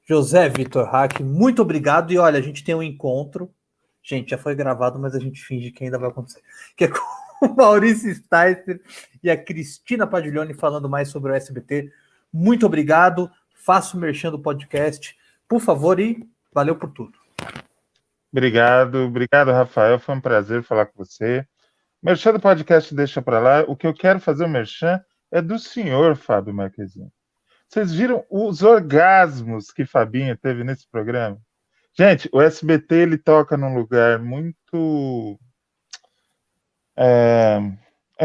José Vitor Hack, muito obrigado. E olha, a gente tem um encontro. Gente, já foi gravado, mas a gente finge que ainda vai acontecer. Que é com o Maurício Sticer e a Cristina Padiglione falando mais sobre o SBT. Muito obrigado. Faça o merchan do podcast, por favor, e valeu por tudo. Obrigado, Rafael. Foi um prazer falar com você. Merchan do podcast deixa para lá. O que eu quero fazer o merchan é do senhor Fábio Marquezine. Vocês viram os orgasmos que Fabinho teve nesse programa? Gente, o SBT ele toca num lugar muito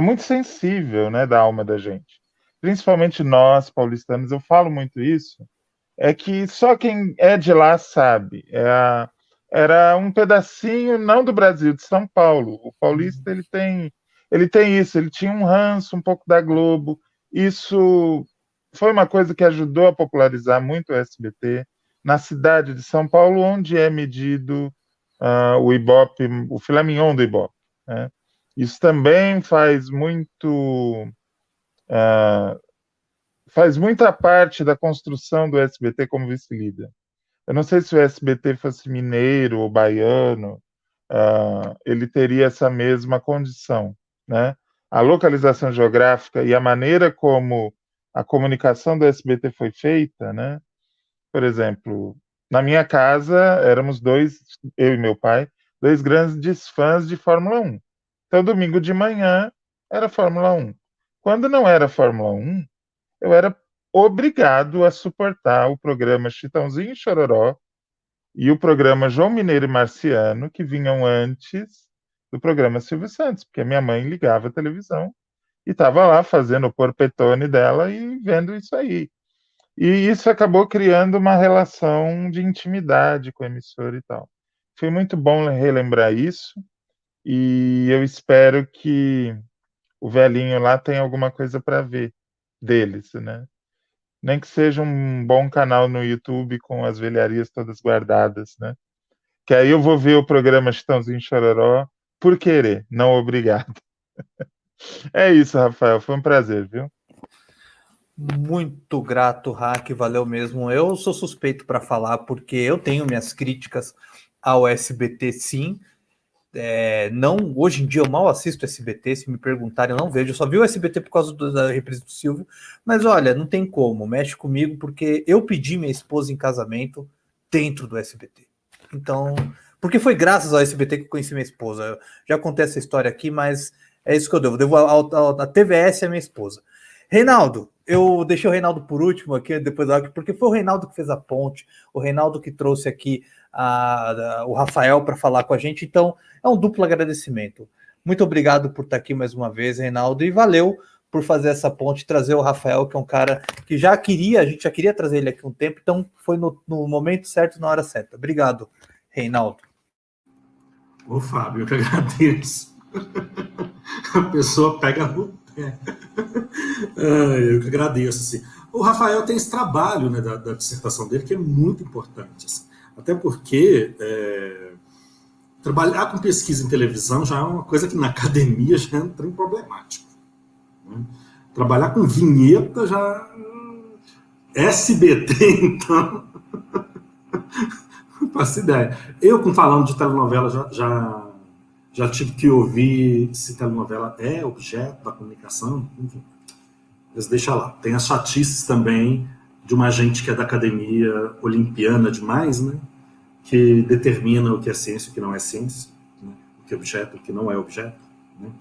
muito sensível, né, da alma da gente. Principalmente nós, paulistanos, eu falo muito isso, é que só quem é de lá sabe. Era um pedacinho, não do Brasil, de São Paulo. O paulista, ele tem isso, ele tinha um ranço um pouco da Globo. Isso foi uma coisa que ajudou a popularizar muito o SBT na cidade de São Paulo, onde é medido o Ibope, o filé mignon do Ibope, né? Isso também faz muita parte da construção do SBT como vice-líder. Eu não sei se o SBT fosse mineiro ou baiano, ele teria essa mesma condição, né? A localização geográfica e a maneira como a comunicação do SBT foi feita, né? Por exemplo, na minha casa éramos eu e meu pai, dois grandes fãs de Fórmula 1. Então, domingo de manhã era Fórmula 1. Quando não era Fórmula 1, eu era obrigado a suportar o programa Chitãozinho e Chororó e o programa João Mineiro e Marciano, que vinham antes do programa Silvio Santos, porque a minha mãe ligava a televisão e estava lá fazendo o porpetone dela e vendo isso aí. E isso acabou criando uma relação de intimidade com a emissora e tal. Foi muito bom relembrar isso, e eu espero que o velhinho lá tenha alguma coisa para ver deles, né? Nem que seja um bom canal no YouTube com as velharias todas guardadas, né? Que aí eu vou ver o programa Chitãozinho e Chororó por querer, não obrigado. É isso, Rafael, foi um prazer, viu? Muito grato, Hack, valeu mesmo. Eu sou suspeito para falar, porque eu tenho minhas críticas ao SBT, sim. Não, hoje em dia eu mal assisto SBT, se me perguntarem, eu não vejo. Eu só vi o SBT por causa da reprise do Silvio. Mas olha, não tem como, mexe comigo, porque eu pedi minha esposa em casamento dentro do SBT. Então, porque foi graças ao SBT que eu conheci minha esposa. Eu já contei essa história aqui, mas é isso que eu devo. Devo a TVS a minha esposa. Reinaldo, eu deixei o Reinaldo por último aqui, depois porque foi o Reinaldo que fez a ponte, o Reinaldo que trouxe aqui o Rafael para falar com a gente, então é um duplo agradecimento. Muito obrigado por estar aqui mais uma vez, Reinaldo, e valeu por fazer essa ponte, trazer o Rafael, que é um cara que a gente já queria trazer ele aqui um tempo, então foi no momento certo, na hora certa. Obrigado, Reinaldo. Ô, Fábio, eu que agradeço. A pessoa pega no pé. Eu que agradeço. Assim. O Rafael tem esse trabalho, né, da dissertação dele, que é muito importante. Assim. Até porque trabalhar com pesquisa em televisão já é uma coisa que na academia já é um trem problemático. Né? Trabalhar com vinheta já... SBT, então... Não faço ideia. Eu, falando de telenovela, já tive que ouvir se telenovela é objeto da comunicação, enfim. Mas deixa lá. Tem as chatices também de uma gente que é da academia olimpiana demais, né? Que determina o que é ciência e o que não é ciência, né? O que é objeto e o que não é objeto, né?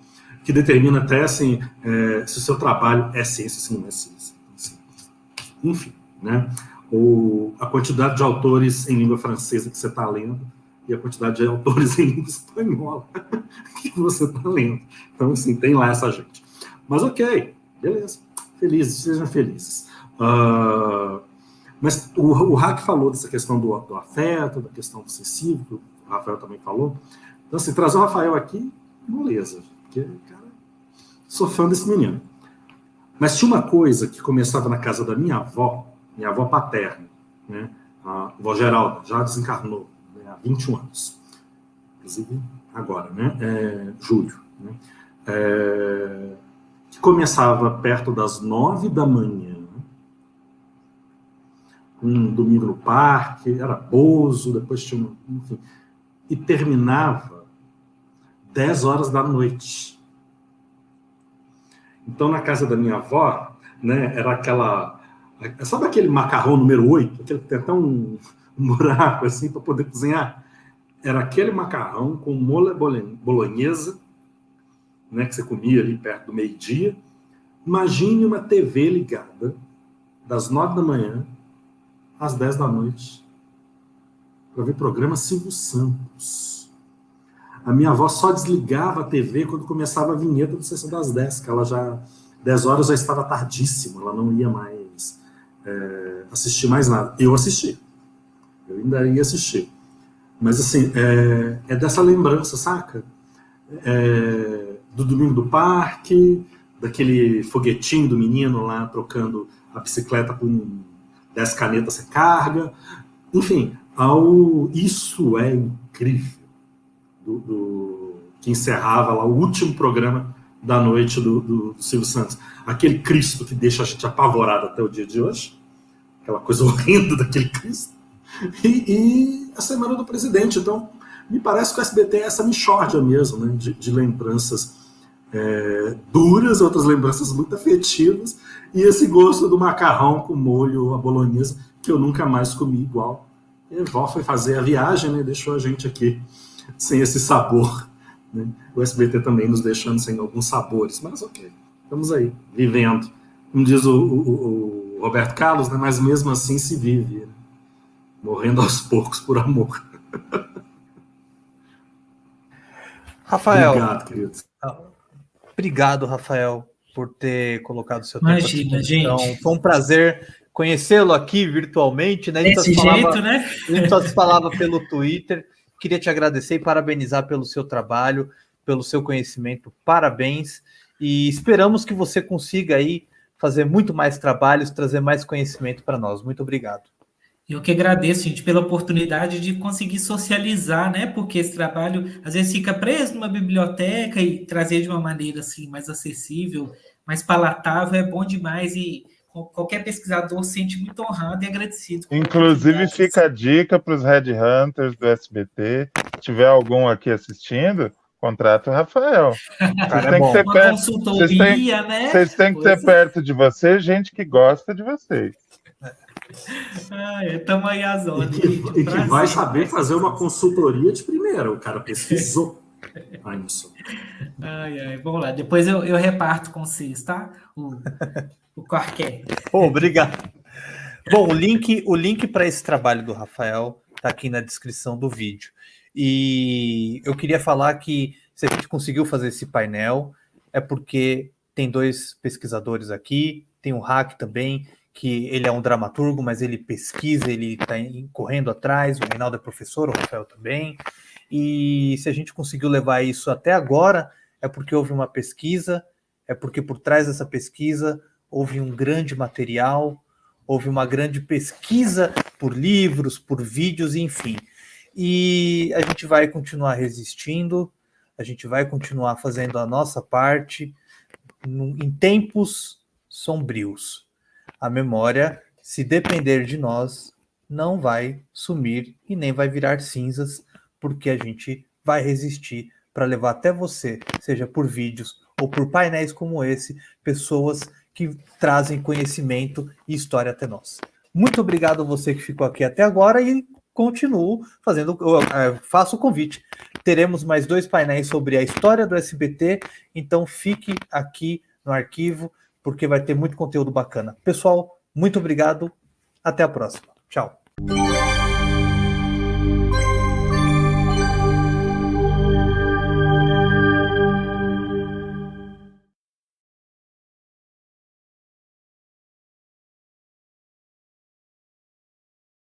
Que determina até assim, se o seu trabalho é ciência ou se não é ciência. Enfim, né? ou a quantidade de autores em língua francesa que você está lendo e a quantidade de autores em língua espanhola que você está lendo. Então, assim, tem lá essa gente. Mas ok, beleza. Felizes, sejam felizes. Mas o Hack falou dessa questão do afeto, da questão obsessiva, que o Rafael também falou. Então, assim, trazer o Rafael aqui, beleza. Porque, cara, sou fã desse menino. Mas tinha uma coisa que começava na casa da minha avó paterna, né? A avó Geralda, já desencarnou, né? Há 21 anos. Inclusive, agora, né? Julho. Né? Que começava perto das 9 da manhã, um domingo no parque, era Bozo, depois tinha, enfim, e terminava 10 horas da noite. Então, na casa da minha avó, né, era aquela... Sabe aquele macarrão número 8? Aquele que tem até um buraco assim para poder cozinhar? Era aquele macarrão com molho bolonhesa, né, que você comia ali perto do meio-dia. Imagine uma TV ligada das 9 da manhã às 10 da noite para ver programa Silvio Santos. A minha avó só desligava a TV quando começava a vinheta do Sessão das 10, que ela já... 10 horas já estava tardíssimo, ela não ia mais assistir mais nada. Eu assisti. Eu ainda ia assistir. Mas, assim, é dessa lembrança, saca? Do domingo do parque, daquele foguetinho do menino lá trocando a bicicleta com 10 canetas sem carga. Enfim, isso é incrível. Que encerrava lá o último programa da noite do Silvio Santos. Aquele Cristo que deixa a gente apavorado até o dia de hoje. Aquela coisa horrenda daquele Cristo. E a Semana do Presidente. Então, me parece que o SBT é essa mixórdia mesmo, né, de lembranças duras, outras lembranças muito afetivas, e esse gosto do macarrão com molho à bolonhesa, que eu nunca mais comi igual. E a avó foi fazer a viagem, né, deixou a gente aqui sem esse sabor. Né? O SBT também nos deixando sem alguns sabores, mas ok, estamos aí, vivendo. Como diz o Roberto Carlos, né? Mas mesmo assim se vive, né? Morrendo aos poucos por amor. Rafael. Obrigado, querido. Obrigado, Rafael, por ter colocado seu tempo à disposição. gente. Foi um prazer conhecê-lo aqui virtualmente, né? Desse jeito, né? A gente só se falava pelo Twitter. Queria te agradecer e parabenizar pelo seu trabalho, pelo seu conhecimento. Parabéns. E esperamos que você consiga aí fazer muito mais trabalhos, trazer mais conhecimento para nós. Muito obrigado. Eu que agradeço, gente, pela oportunidade de conseguir socializar, né? Porque esse trabalho, às vezes, fica preso numa biblioteca e trazer de uma maneira, assim, mais acessível, mais palatável, é bom demais e qualquer pesquisador se sente muito honrado e agradecido. Inclusive, fica a dica para os Headhunters do SBT. Se tiver algum aqui assistindo, contrata o Rafael. Vocês têm que ter perto de você gente que gosta de vocês. Estamos aí às horas. E que vai saber fazer uma consultoria de primeira. O cara pesquisou. Vamos lá. Depois eu reparto com vocês, tá? O qualquer. Obrigado. Bom, o link para esse trabalho do Rafael está aqui na descrição do vídeo. E eu queria falar que se a gente conseguiu fazer esse painel é porque tem 2 pesquisadores aqui, tem o Hack também, que ele é um dramaturgo, mas ele pesquisa, ele está correndo atrás, o Reinaldo é professor, o Rafael também, e se a gente conseguiu levar isso até agora, é porque houve uma pesquisa, é porque por trás dessa pesquisa houve um grande material, houve uma grande pesquisa por livros, por vídeos, enfim. E a gente vai continuar resistindo, a gente vai continuar fazendo a nossa parte em tempos sombrios. A memória, se depender de nós, não vai sumir e nem vai virar cinzas, porque a gente vai resistir para levar até você, seja por vídeos ou por painéis como esse, pessoas que trazem conhecimento e história até nós. Muito obrigado a você que ficou aqui até agora e continuo faço o convite. Teremos mais 2 painéis sobre a história do SBT, então fique aqui no arquivo, porque vai ter muito conteúdo bacana. Pessoal, muito obrigado Até a próxima. Tchau.